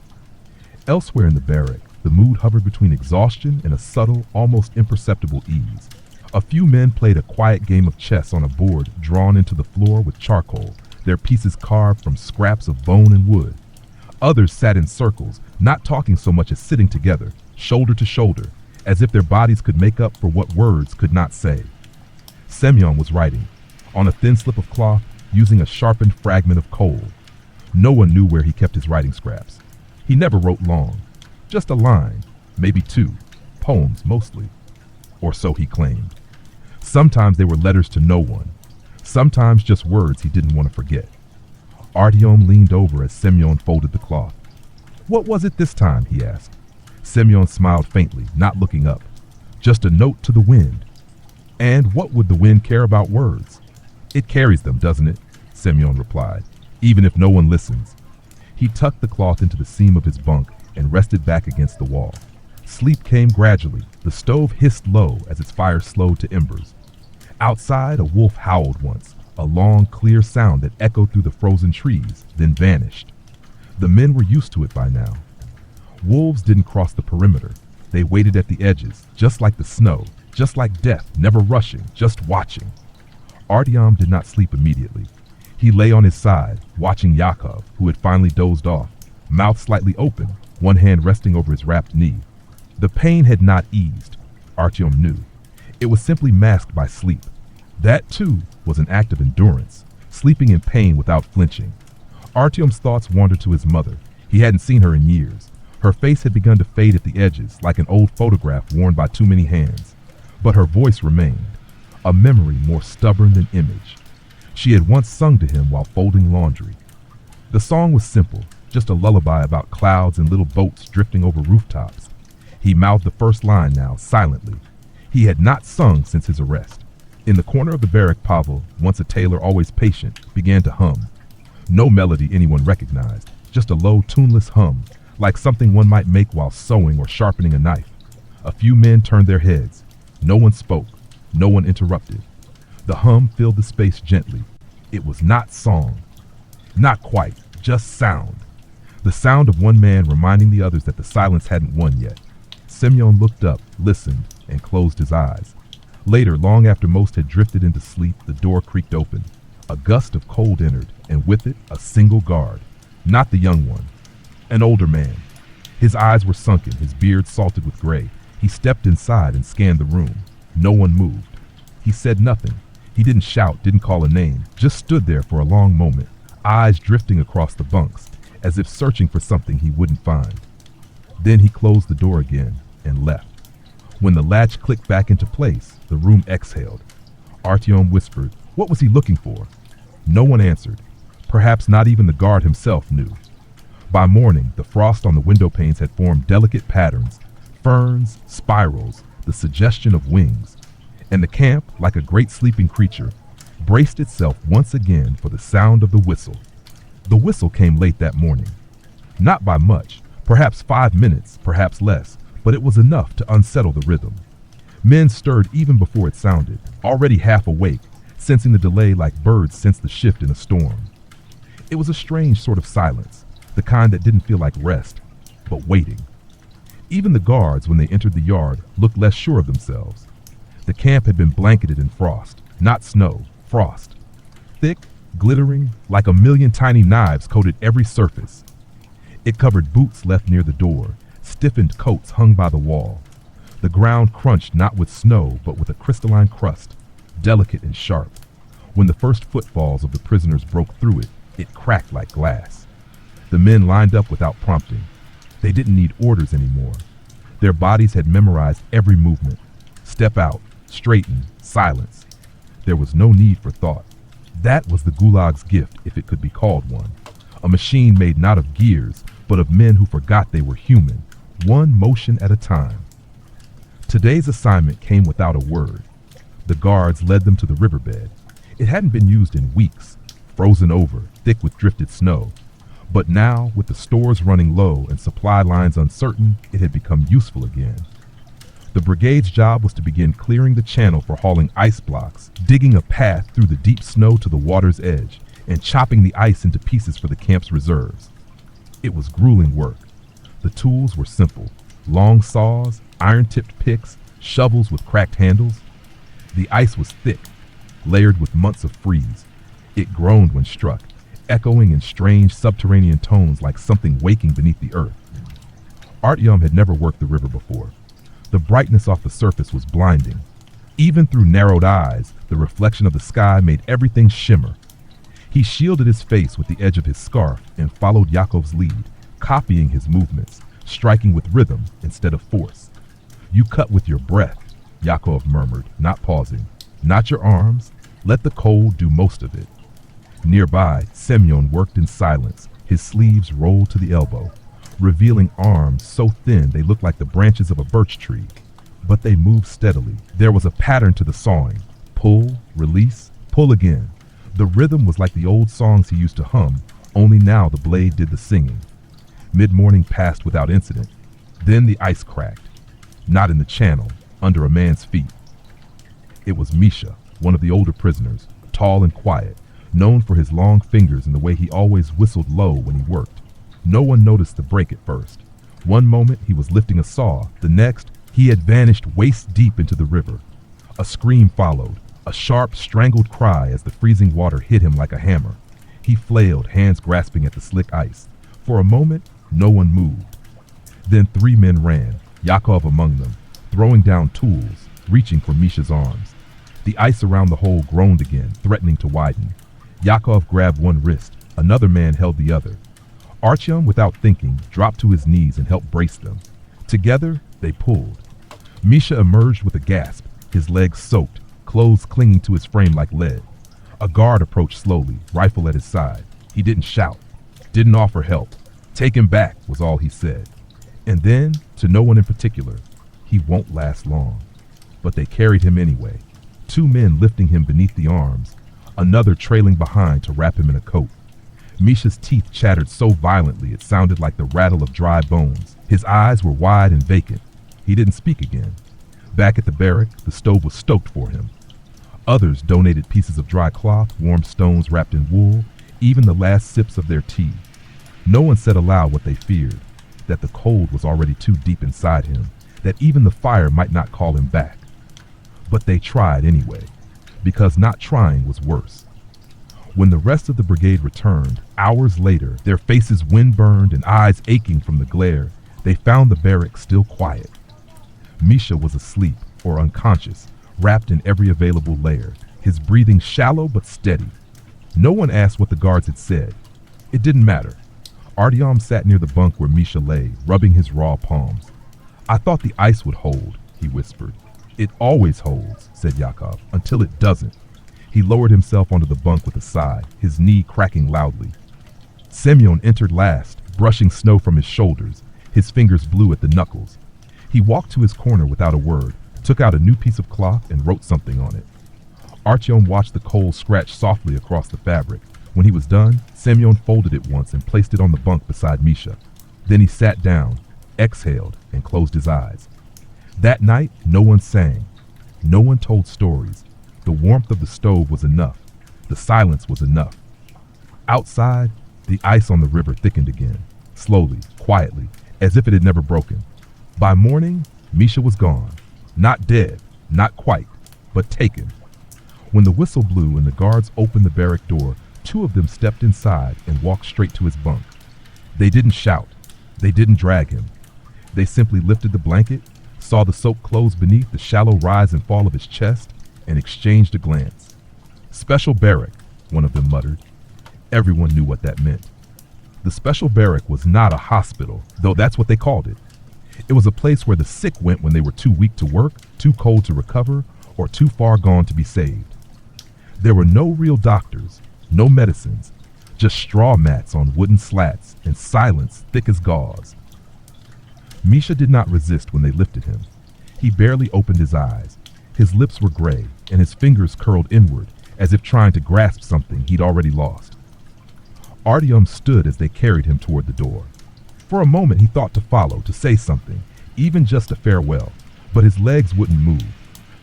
Elsewhere in the barrack, the mood hovered between exhaustion and a subtle, almost imperceptible ease. A few men played a quiet game of chess on a board drawn into the floor with charcoal, their pieces carved from scraps of bone and wood. Others sat in circles, not talking so much as sitting together, shoulder to shoulder, as if their bodies could make up for what words could not say. Semyon was writing, on a thin slip of cloth, using a sharpened fragment of coal. No one knew where he kept his writing scraps. He never wrote long, just a line, maybe two, poems mostly. Or so he claimed. Sometimes they were letters to no one, sometimes just words he didn't want to forget. Artyom leaned over as Semyon folded the cloth. What was it this time, he asked. Semyon smiled faintly, not looking up. Just a note to the wind. And what would the wind care about words? It carries them, doesn't it? Semyon replied, even if no one listens. He tucked the cloth into the seam of his bunk and rested back against the wall. Sleep came gradually. The stove hissed low as its fire slowed to embers. Outside, a wolf howled once, a long, clear sound that echoed through the frozen trees, then vanished. The men were used to it by now. Wolves didn't cross the perimeter. They waited at the edges, just like the snow, just like death, never rushing, just watching. Artyom did not sleep immediately. He lay on his side, watching Yakov, who had finally dozed off, mouth slightly open, one hand resting over his wrapped knee. The pain had not eased, Artyom knew. It was simply masked by sleep. That, too, was an act of endurance, sleeping in pain without flinching. Artyom's thoughts wandered to his mother. He hadn't seen her in years. Her face had begun to fade at the edges, like an old photograph worn by too many hands. But her voice remained, a memory more stubborn than image. She had once sung to him while folding laundry. The song was simple, just a lullaby about clouds and little boats drifting over rooftops. He mouthed the first line now, silently. He had not sung since his arrest. In the corner of the barrack, Pavel, once a tailor always patient, began to hum. No melody anyone recognized, just a low, tuneless hum, like something one might make while sewing or sharpening a knife. A few men turned their heads. No one spoke. No one interrupted. The hum filled the space gently. It was not song. Not quite, just sound. The sound of one man reminding the others that the silence hadn't won yet. Semyon looked up, listened, and closed his eyes. Later, long after most had drifted into sleep, the door creaked open. A gust of cold entered, and with it, a single guard. Not the young one. An older man. His eyes were sunken, his beard salted with gray. He stepped inside and scanned the room. No one moved. He said nothing. He didn't shout, didn't call a name, just stood there for a long moment, eyes drifting across the bunks, as if searching for something he wouldn't find. Then he closed the door again and left. When the latch clicked back into place, the room exhaled. Artyom whispered, what was he looking for? No one answered. Perhaps not even the guard himself knew. By morning, the frost on the window panes had formed delicate patterns, ferns, spirals, the suggestion of wings. And the camp, like a great sleeping creature, braced itself once again for the sound of the whistle. The whistle came late that morning. Not by much, perhaps 5 minutes, perhaps less, but it was enough to unsettle the rhythm. Men stirred even before it sounded, already half awake, sensing the delay like birds sense the shift in a storm. It was a strange sort of silence, the kind that didn't feel like rest, but waiting. Even the guards, when they entered the yard, looked less sure of themselves. The camp had been blanketed in frost, not snow, frost. Thick, glittering, like a million tiny knives coated every surface. It covered boots left near the door, stiffened coats hung by the wall. The ground crunched not with snow, but with a crystalline crust, delicate and sharp. When the first footfalls of the prisoners broke through it, it cracked like glass. The men lined up without prompting. They didn't need orders anymore. Their bodies had memorized every movement. Step out, straighten, silence. There was no need for thought. That was the Gulag's gift, if it could be called one. A machine made not of gears, but of men who forgot they were human, one motion at a time. Today's assignment came without a word. The guards led them to the riverbed. It hadn't been used in weeks, frozen over, thick with drifted snow. But now, with the stores running low and supply lines uncertain, it had become useful again. The brigade's job was to begin clearing the channel for hauling ice blocks, digging a path through the deep snow to the water's edge, and chopping the ice into pieces for the camp's reserves. It was grueling work. The tools were simple: long saws, iron-tipped picks, shovels with cracked handles. The ice was thick, layered with months of freeze. It groaned when struck, echoing in strange subterranean tones like something waking beneath the earth. Artyom had never worked the river before. The brightness off the surface was blinding. Even through narrowed eyes, the reflection of the sky made everything shimmer. He shielded his face with the edge of his scarf and followed Yakov's lead, copying his movements, striking with rhythm instead of force. You cut with your breath, Yakov murmured, not pausing. Not your arms. Let the cold do most of it. Nearby, Semyon worked in silence, his sleeves rolled to the elbow, revealing arms so thin they looked like the branches of a birch tree. But they moved steadily. There was a pattern to the sawing. Pull, release, pull again. The rhythm was like the old songs he used to hum, only now the blade did the singing. Mid-morning passed without incident. Then the ice cracked. Not in the channel, under a man's feet. It was Misha, one of the older prisoners, tall and quiet, known for his long fingers and the way he always whistled low when he worked. No one noticed the break at first. One moment he was lifting a saw, the next he had vanished waist deep into the river. A scream followed, a sharp, strangled cry as the freezing water hit him like a hammer. He flailed, hands grasping at the slick ice. For a moment, no one moved. Then 3 men ran, Yakov among them, throwing down tools, reaching for Misha's arms. The ice around the hole groaned again, threatening to widen. Yakov grabbed one wrist. Another man held the other. Artyom, without thinking, dropped to his knees and helped brace them. Together, they pulled. Misha emerged with a gasp, his legs soaked, clothes clinging to his frame like lead. A guard approached slowly, rifle at his side. He didn't shout, didn't offer help. "Take him back," was all he said. And then, to no one in particular, "He won't last long." But they carried him anyway, 2 men lifting him beneath the arms, another trailing behind to wrap him in a coat. Misha's teeth chattered so violently it sounded like the rattle of dry bones. His eyes were wide and vacant. He didn't speak again. Back at the barrack, the stove was stoked for him. Others donated pieces of dry cloth, warm stones wrapped in wool, even the last sips of their tea. No one said aloud what they feared, that the cold was already too deep inside him, that even the fire might not call him back. But they tried anyway, because not trying was worse. When the rest of the brigade returned, hours later, their faces wind-burned and eyes aching from the glare, they found the barrack still quiet. Misha was asleep or unconscious, wrapped in every available layer, his breathing shallow but steady. No one asked what the guards had said. It didn't matter. Artyom sat near the bunk where Misha lay, rubbing his raw palms. "I thought the ice would hold," he whispered. "It always holds," said Yakov, "until it doesn't." He lowered himself onto the bunk with a sigh, his knee cracking loudly. Semyon entered last, brushing snow from his shoulders, his fingers blue at the knuckles. He walked to his corner without a word, took out a new piece of cloth and wrote something on it. Artyom watched the coals scratch softly across the fabric. When he was done, Semyon folded it once and placed it on the bunk beside Misha. Then he sat down, exhaled, and closed his eyes. That night, no one sang. No one told stories. The warmth of the stove was enough. The silence was enough. Outside, the ice on the river thickened again, slowly, quietly, as if it had never broken. By morning, Misha was gone. Not dead, not quite, but taken. When the whistle blew and the guards opened the barrack door, 2 of them stepped inside and walked straight to his bunk. They didn't shout. They didn't drag him. They simply lifted the blanket, saw the soaked clothes beneath the shallow rise and fall of his chest, and exchanged a glance. "Special barrack," one of them muttered. Everyone knew what that meant. The special barrack was not a hospital, though that's what they called it. It was a place where the sick went when they were too weak to work, too cold to recover, or too far gone to be saved. There were no real doctors, no medicines, just straw mats on wooden slats and silence thick as gauze. Misha did not resist when they lifted him. He barely opened his eyes. His lips were gray, and his fingers curled inward, as if trying to grasp something he'd already lost. Artyom stood as they carried him toward the door. For a moment he thought to follow, to say something, even just a farewell, but his legs wouldn't move.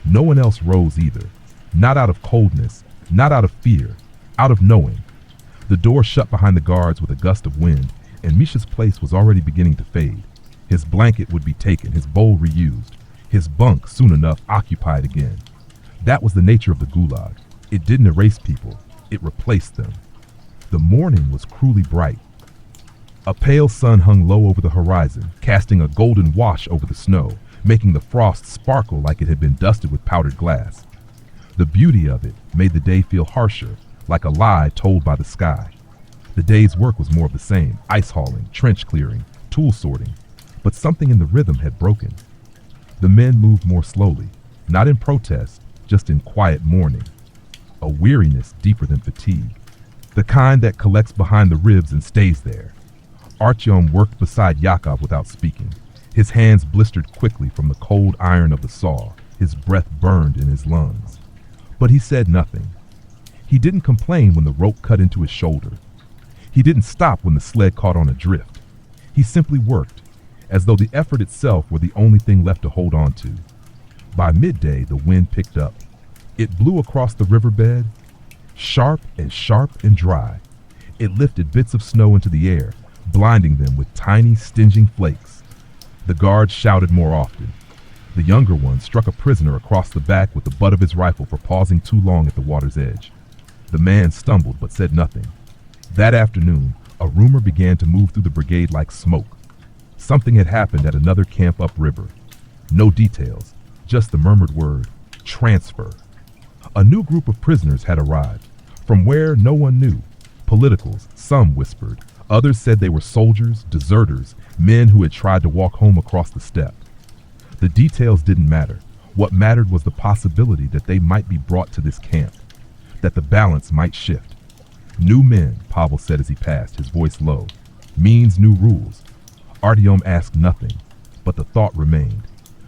No one else rose either, not out of coldness, not out of fear, out of knowing. The door shut behind the guards with a gust of wind, and Misha's place was already beginning to fade. His blanket would be taken, his bowl reused, his bunk soon enough occupied again. That was the nature of the Gulag. It didn't erase people, it replaced them. The morning was cruelly bright. A pale sun hung low over the horizon, casting a golden wash over the snow, making the frost sparkle like it had been dusted with powdered glass. The beauty of it made the day feel harsher, like a lie told by the sky. The day's work was more of the same, ice hauling, trench clearing, tool sorting, but something in the rhythm had broken. The men moved more slowly, not in protest, just in quiet mourning. A weariness deeper than fatigue, the kind that collects behind the ribs and stays there. Artyom worked beside Yakov without speaking. His hands blistered quickly from the cold iron of the saw. His breath burned in his lungs. But he said nothing. He didn't complain when the rope cut into his shoulder. He didn't stop when the sled caught on a drift. He simply worked, as though the effort itself were the only thing left to hold on to. By midday, the wind picked up. It blew across the riverbed, sharp and dry. It lifted bits of snow into the air, blinding them with tiny, stinging flakes. The guards shouted more often. The younger one struck a prisoner across the back with the butt of his rifle for pausing too long at the water's edge. The man stumbled but said nothing. That afternoon, a rumor began to move through the brigade like smoke. Something had happened at another camp upriver. No details, just the murmured word, transfer. A new group of prisoners had arrived. From where, no one knew. Politicals, some whispered. Others said they were soldiers, deserters, men who had tried to walk home across the steppe. The details didn't matter. What mattered was the possibility that they might be brought to this camp, that the balance might shift. New men, Pavel said as he passed, his voice low, means new rules. Artyom asked nothing, but the thought remained.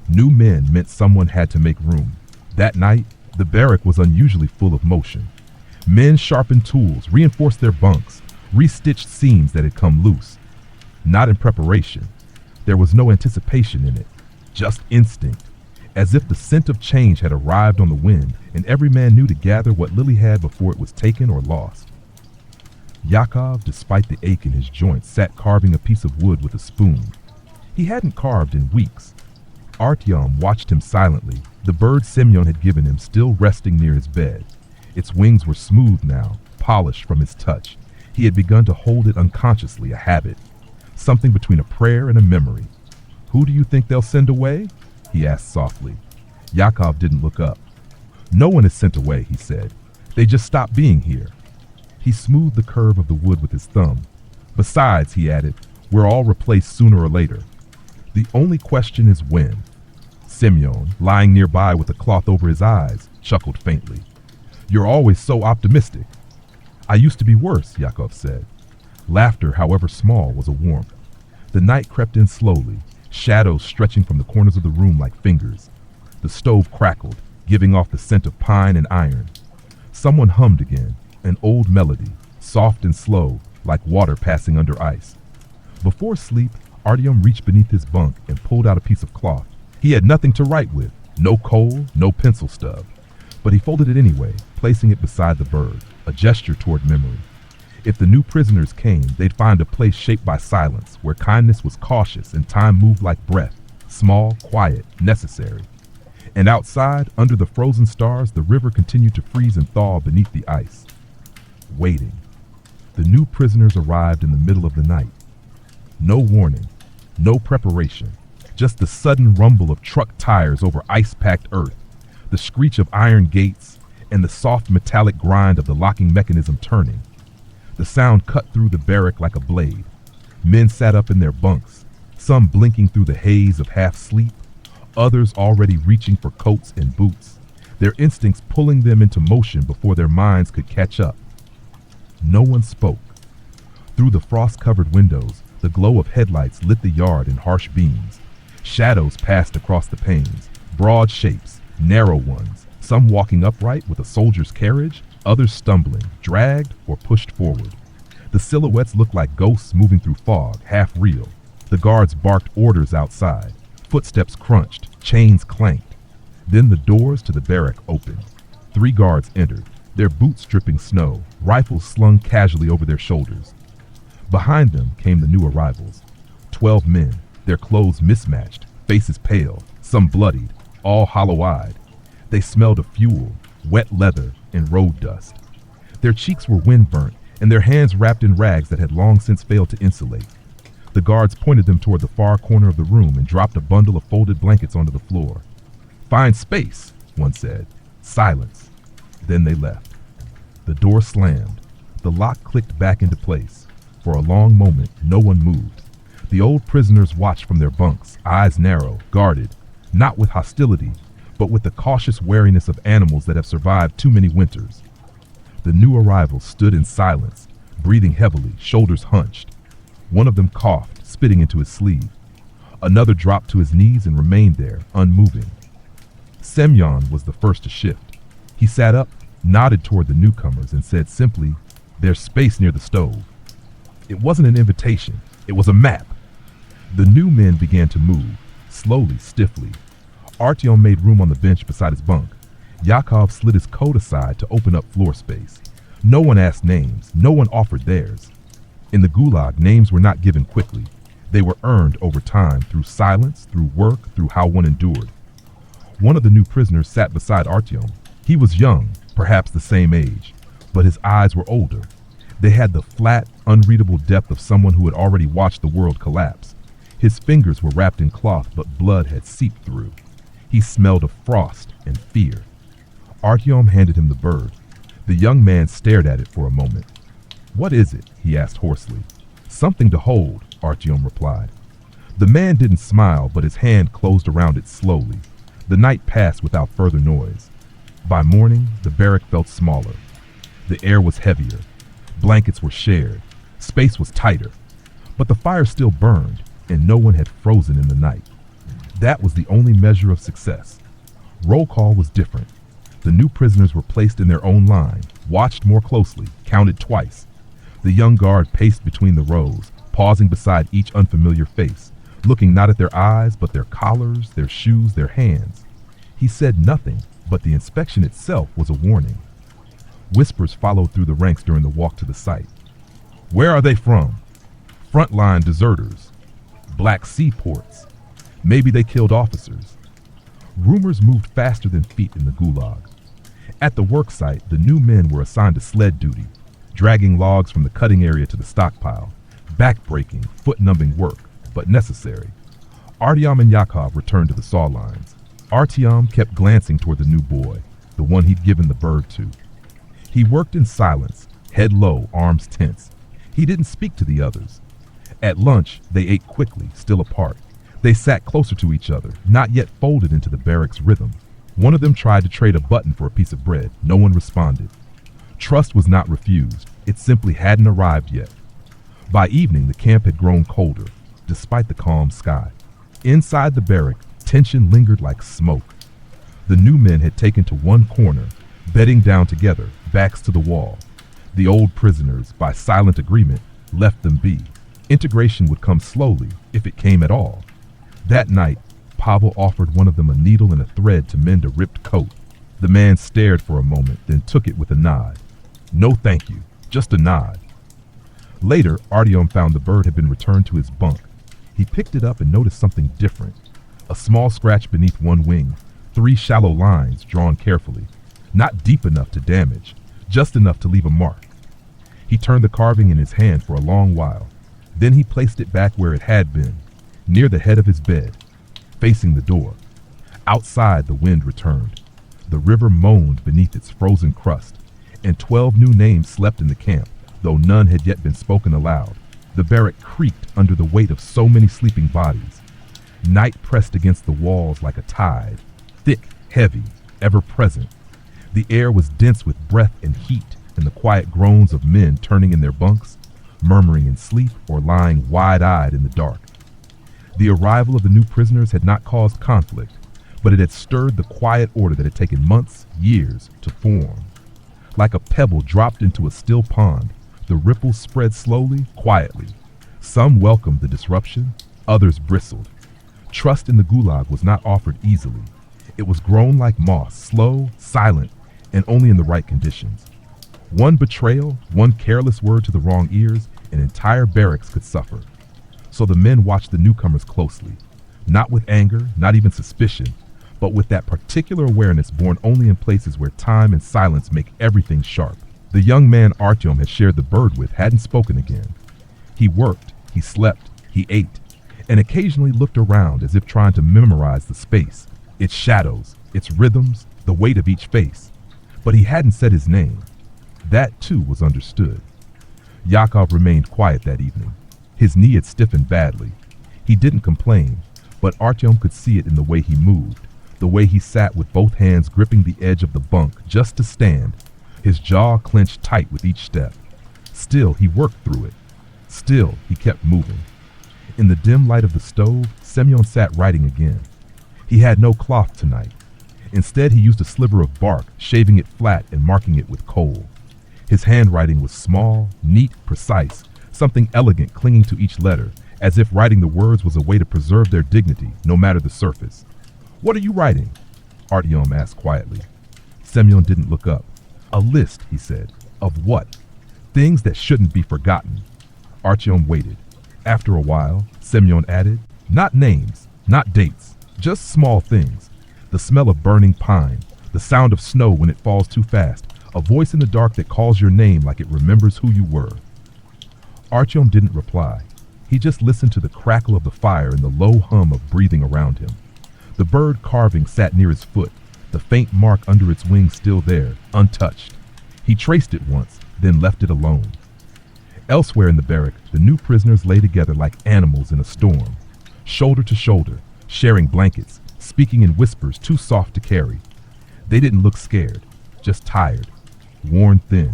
New men meant someone had to make room. That night, the barrack was unusually full of motion. Men sharpened tools, reinforced their bunks, restitched seams that had come loose. Not in preparation. There was no anticipation in it, just instinct, as if the scent of change had arrived on the wind and every man knew to gather what Lily had before it was taken or lost. Yakov, despite the ache in his joints, sat carving a piece of wood with a spoon. He hadn't carved in weeks. Artyom watched him silently, the bird Semyon had given him still resting near his bed. Its wings were smooth now, polished from his touch. He had begun to hold it unconsciously, a habit, something between a prayer and a memory. Who do you think they'll send away? He asked softly. Yakov didn't look up. No one is sent away, he said. They just stopped being here. He smoothed the curve of the wood with his thumb. Besides, he added, we're all replaced sooner or later. The only question is when. Semyon, lying nearby with a cloth over his eyes, chuckled faintly. You're always so optimistic. I used to be worse, Yakov said. Laughter, however small, was a warmth. The night crept in slowly, shadows stretching from the corners of the room like fingers. The stove crackled, giving off the scent of pine and iron. Someone hummed again, an old melody, soft and slow, like water passing under ice. Before sleep, Artyom reached beneath his bunk and pulled out a piece of cloth. He had nothing to write with, no coal, no pencil stub. But he folded it anyway, placing it beside the bird, a gesture toward memory. If the new prisoners came, they'd find a place shaped by silence, where kindness was cautious and time moved like breath, small, quiet, necessary. And outside, under the frozen stars, the river continued to freeze and thaw beneath the ice. Waiting. The new prisoners arrived in the middle of the night. No warning, no preparation, just the sudden rumble of truck tires over ice-packed earth, the screech of iron gates, and the soft metallic grind of the locking mechanism turning. The sound cut through the barrack like a blade. Men sat up in their bunks, some blinking through the haze of half-sleep, others already reaching for coats and boots, their instincts pulling them into motion before their minds could catch up. No one spoke. Through the frost-covered windows, the glow of headlights lit the yard in harsh beams. Shadows passed across the panes, broad shapes, narrow ones, some walking upright with a soldier's carriage, others stumbling, dragged, or pushed forward. The silhouettes looked like ghosts moving through fog, half real. The guards barked orders outside. Footsteps crunched, chains clanked. Then the doors to the barrack opened. 3 guards entered, their boots dripping snow, rifles slung casually over their shoulders. Behind them came the new arrivals. 12 men, their clothes mismatched, faces pale, some bloodied, all hollow-eyed. They smelled of fuel, wet leather, and road dust. Their cheeks were wind-burnt, and their hands wrapped in rags that had long since failed to insulate. The guards pointed them toward the far corner of the room and dropped a bundle of folded blankets onto the floor. "Find space," one said. Silence. Then they left. The door slammed. The lock clicked back into place. For a long moment, no one moved. The old prisoners watched from their bunks, eyes narrow, guarded, not with hostility, but with the cautious wariness of animals that have survived too many winters. The new arrivals stood in silence, breathing heavily, shoulders hunched. One of them coughed, spitting into his sleeve. Another dropped to his knees and remained there, unmoving. Semyon was the first to shift. He sat up, nodded toward the newcomers, and said simply, "There's space near the stove." It wasn't an invitation, it was a map. The new men began to move, slowly, stiffly. Artyom made room on the bench beside his bunk. Yakov slid his coat aside to open up floor space. No one asked names, no one offered theirs. In the Gulag, names were not given quickly. They were earned over time, through silence, through work, through how one endured. One of the new prisoners sat beside Artyom. He was young, perhaps the same age, but his eyes were older. They had the flat, unreadable depth of someone who had already watched the world collapse. His fingers were wrapped in cloth, but blood had seeped through. He smelled of frost and fear. Artyom handed him the bird. The young man stared at it for a moment. "What is it?" he asked hoarsely. "Something to hold," Artyom replied. The man didn't smile, but his hand closed around it slowly. The night passed without further noise. By morning, the barrack felt smaller. The air was heavier. Blankets were shared. Space was tighter. But the fire still burned, and no one had frozen in the night. That was the only measure of success. Roll call was different. The new prisoners were placed in their own line, watched more closely, counted twice. The young guard paced between the rows, pausing beside each unfamiliar face, looking not at their eyes, but their collars, their shoes, their hands. He said nothing, but the inspection itself was a warning. Whispers followed through the ranks during the walk to the site. "Where are they from?" "Frontline deserters." "Black Sea ports." "Maybe they killed officers." Rumors moved faster than feet in the Gulag. At the work site, the new men were assigned to sled duty, dragging logs from the cutting area to the stockpile. Back-breaking, foot-numbing work, but necessary. Artyom and Yakov returned to the saw lines. Artyom kept glancing toward the new boy, the one he'd given the bird to. He worked in silence, head low, arms tense. He didn't speak to the others. At lunch, they ate quickly, still apart. They sat closer to each other, not yet folded into the barracks rhythm. One of them tried to trade a button for a piece of bread. No one responded. Trust was not refused. It simply hadn't arrived yet. By evening, the camp had grown colder, despite the calm sky. Inside the barrack, tension lingered like smoke. The new men had taken to one corner, bedding down together, backs to the wall. The old prisoners, by silent agreement, left them be. Integration would come slowly, if it came at all. That night, Pavel offered one of them a needle and a thread to mend a ripped coat. The man stared for a moment, then took it with a nod. "No thank you, just a nod." Later, Artyom found the bird had been returned to his bunk. He picked it up and noticed something different. A small scratch beneath one wing, 3 shallow lines drawn carefully. Not deep enough to damage, just enough to leave a mark. He turned the carving in his hand for a long while. Then he placed it back where it had been, near the head of his bed, facing the door. Outside, the wind returned. The river moaned beneath its frozen crust, and 12 new names slept in the camp, though none had yet been spoken aloud. The barrack creaked under the weight of so many sleeping bodies. Night pressed against the walls like a tide, thick, heavy, ever present. The air was dense with breath and heat, and the quiet groans of men turning in their bunks, murmuring in sleep or lying wide-eyed in the dark. The arrival of the new prisoners had not caused conflict, but it had stirred the quiet order that had taken months, years, to form. Like a pebble dropped into a still pond, the ripples spread slowly, quietly. Some welcomed the disruption, others bristled. Trust in the Gulag was not offered easily. It was grown like moss, slow, silent, and only in the right conditions. One betrayal, one careless word to the wrong ears, and entire barracks could suffer. So the men watched the newcomers closely, not with anger, not even suspicion, but with that particular awareness born only in places where time and silence make everything sharp. The young man Artyom had shared the bird with hadn't spoken again. He worked, he slept, he ate, and occasionally looked around as if trying to memorize the space, its shadows, its rhythms, the weight of each face. But he hadn't said his name. That too was understood. Yakov remained quiet that evening. His knee had stiffened badly. He didn't complain, but Artyom could see it in the way he moved, the way he sat with both hands gripping the edge of the bunk just to stand, his jaw clenched tight with each step. Still, he worked through it. Still, he kept moving. In the dim light of the stove, Semyon sat writing again. He had no cloth tonight. Instead, he used a sliver of bark, shaving it flat and marking it with coal. His handwriting was small, neat, precise, something elegant clinging to each letter, as if writing the words was a way to preserve their dignity, no matter the surface. "What are you writing?" Artyom asked quietly. Semyon didn't look up. "A list," he said. "Of what?" "Things that shouldn't be forgotten." Artyom waited. After a while, Semyon added, "Not names, not dates, just small things. The smell of burning pine, the sound of snow when it falls too fast, a voice in the dark that calls your name like it remembers who you were." Artyom didn't reply. He just listened to the crackle of the fire and the low hum of breathing around him. The bird carving sat near his foot, the faint mark under its wing still there, untouched. He traced it once, then left it alone. Elsewhere in the barrack, the new prisoners lay together like animals in a storm, shoulder to shoulder, sharing blankets, speaking in whispers too soft to carry. They didn't look scared, just tired, worn thin,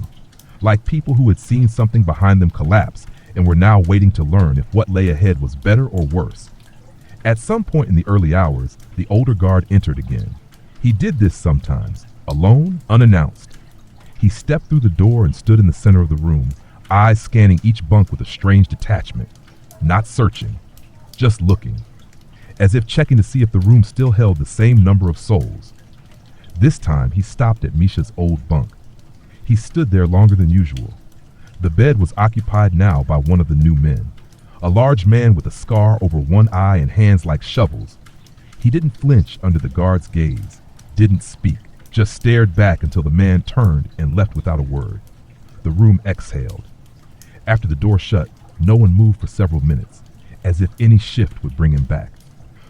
like people who had seen something behind them collapse and were now waiting to learn if what lay ahead was better or worse. At some point in the early hours, the older guard entered again. He did this sometimes, alone, unannounced. He stepped through the door and stood in the center of the room, eyes scanning each bunk with a strange detachment, not searching, just looking, as if checking to see if the room still held the same number of souls. This time he stopped at Misha's old bunk. He stood there longer than usual. The bed was occupied now by one of the new men, a large man with a scar over one eye and hands like shovels. He didn't flinch under the guard's gaze, didn't speak, just stared back until the man turned and left without a word. The room exhaled. After the door shut, no one moved for several minutes, as if any shift would bring him back.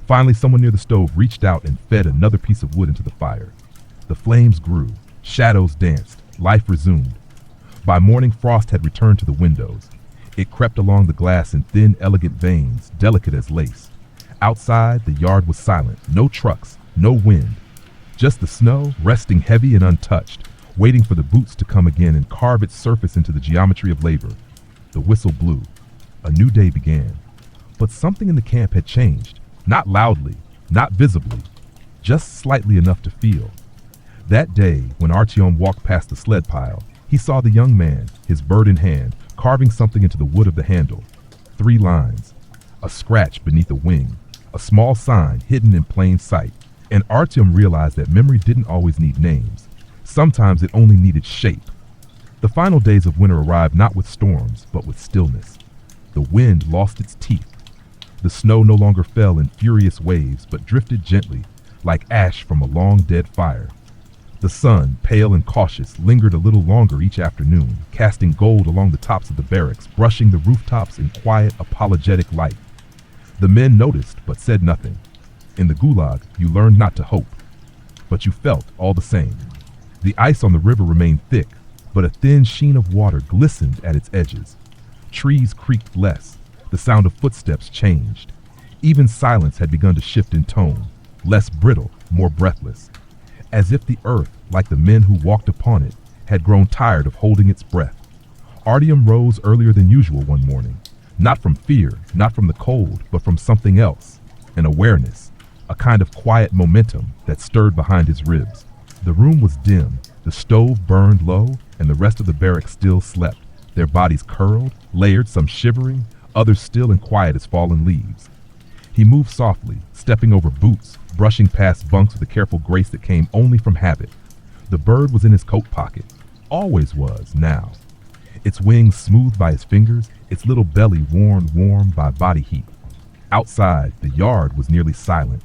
Finally, someone near the stove reached out and fed another piece of wood into the fire. The flames grew, shadows danced, life resumed. By morning, frost had returned to the windows. It crept along the glass in thin, elegant veins, delicate as lace. Outside, the yard was silent, no trucks, no wind. Just the snow, resting heavy and untouched, waiting for the boots to come again and carve its surface into the geometry of labor. The whistle blew. A new day began. But something in the camp had changed. Not loudly, not visibly, just slightly enough to feel. That day, when Artyom walked past the sled pile, he saw the young man, his bird in hand, carving something into the wood of the handle. 3 lines, a scratch beneath a wing, a small sign hidden in plain sight. And Artyom realized that memory didn't always need names. Sometimes it only needed shape. The final days of winter arrived not with storms, but with stillness. The wind lost its teeth. The snow no longer fell in furious waves, but drifted gently, like ash from a long dead fire. The sun, pale and cautious, lingered a little longer each afternoon, casting gold along the tops of the barracks, brushing the rooftops in quiet, apologetic light. The men noticed, but said nothing. In the Gulag, you learned not to hope, but you felt all the same. The ice on the river remained thick, but a thin sheen of water glistened at its edges. Trees creaked less. The sound of footsteps changed. Even silence had begun to shift in tone, less brittle, more breathless, as if the earth, like the men who walked upon it, had grown tired of holding its breath. Artyom rose earlier than usual one morning, not from fear, not from the cold, but from something else, an awareness, a kind of quiet momentum that stirred behind his ribs. The room was dim, the stove burned low, and the rest of the barrack still slept, their bodies curled, layered, some shivering, others still and quiet as fallen leaves. He moved softly, stepping over boots, brushing past bunks with a careful grace that came only from habit. The bird was in his coat pocket, always was now. Its wings smoothed by his fingers, its little belly worn warm by body heat. Outside, the yard was nearly silent.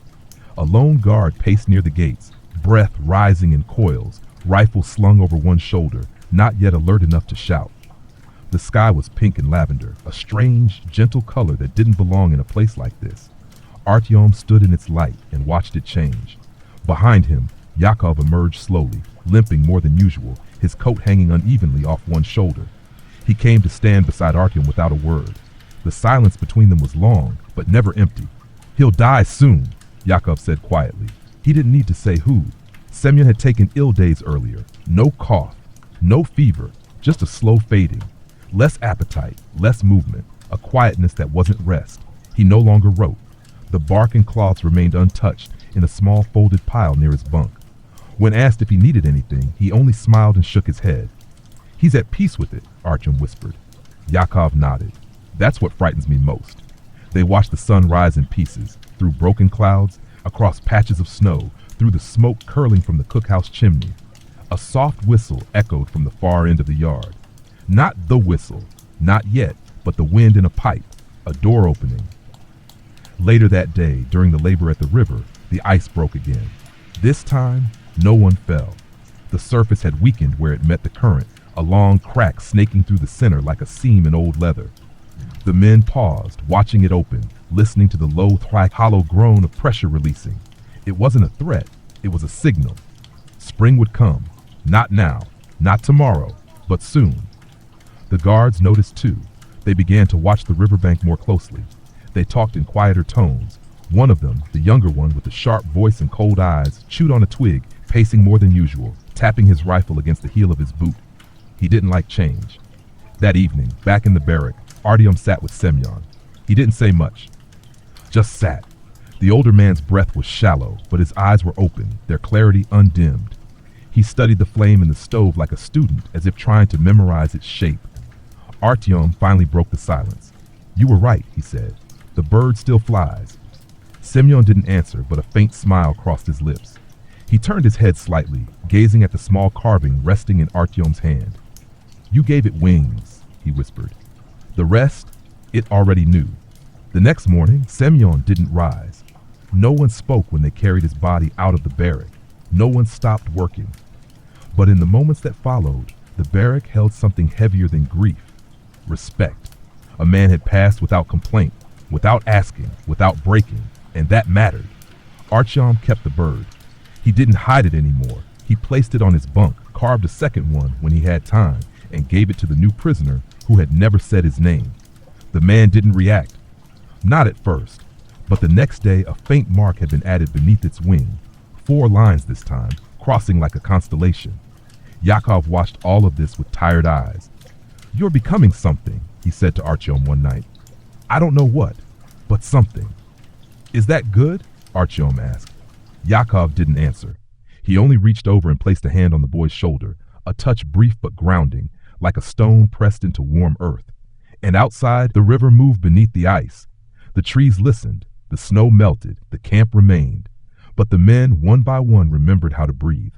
A lone guard paced near the gates, breath rising in coils, rifle slung over one shoulder, not yet alert enough to shout. The sky was pink and lavender, a strange, gentle color that didn't belong in a place like this. Artyom stood in its light and watched it change. Behind him, Yakov emerged slowly, limping more than usual, his coat hanging unevenly off one shoulder. He came to stand beside Artyom without a word. The silence between them was long, but never empty. "He'll die soon," Yakov said quietly. He didn't need to say who. Semyon had taken ill days earlier. No cough, no fever, just a slow fading. Less appetite, less movement, a quietness that wasn't rest. He no longer wrote. The bark and cloths remained untouched in a small folded pile near his bunk. When asked if he needed anything, he only smiled and shook his head. "He's at peace with it," Artyom whispered. Yakov nodded. "That's what frightens me most." They watched the sun rise in pieces, through broken clouds, across patches of snow, through the smoke curling from the cookhouse chimney. A soft whistle echoed from the far end of the yard. Not the whistle, not yet, but the wind in a pipe, a door opening. Later that day, during the labor at the river, the ice broke again. This time, no one fell. The surface had weakened where it met the current, a long crack snaking through the center like a seam in old leather. The men paused, watching it open, listening to the low, hollow groan of pressure releasing. It wasn't a threat, it was a signal. Spring would come. Not now, not tomorrow, but soon. The guards noticed too. They began to watch the riverbank more closely. They talked in quieter tones. One of them, the younger one with the sharp voice and cold eyes, chewed on a twig, pacing more than usual, tapping his rifle against the heel of his boot. He didn't like change. That evening, back in the barrack, Artyom sat with Semyon. He didn't say much, just sat. The older man's breath was shallow, but his eyes were open, their clarity undimmed. He studied the flame in the stove like a student, as if trying to memorize its shape. Artyom finally broke the silence. "You were right," he said. "The bird still flies." Semyon didn't answer, but a faint smile crossed his lips. He turned his head slightly, gazing at the small carving resting in Artyom's hand. "You gave it wings," he whispered. The rest, it already knew. The next morning, Semyon didn't rise. No one spoke when they carried his body out of the barrack. No one stopped working. But in the moments that followed, the barrack held something heavier than grief. Respect. A man had passed without complaint, without asking, without breaking, and that mattered. Artyom kept the bird. He didn't hide it anymore. He placed it on his bunk, carved a second one when he had time, and gave it to the new prisoner who had never said his name. The man didn't react. Not at first, but the next day a faint mark had been added beneath its wing. 4 lines this time, crossing like a constellation. Yakov watched all of this with tired eyes. "You're becoming something," he said to Artyom one night. "I don't know what, but something." "Is that good?" Artyom asked. Yakov didn't answer. He only reached over and placed a hand on the boy's shoulder, a touch brief but grounding, like a stone pressed into warm earth. And outside, the river moved beneath the ice. The trees listened, the snow melted, the camp remained. But the men, one by one, remembered how to breathe.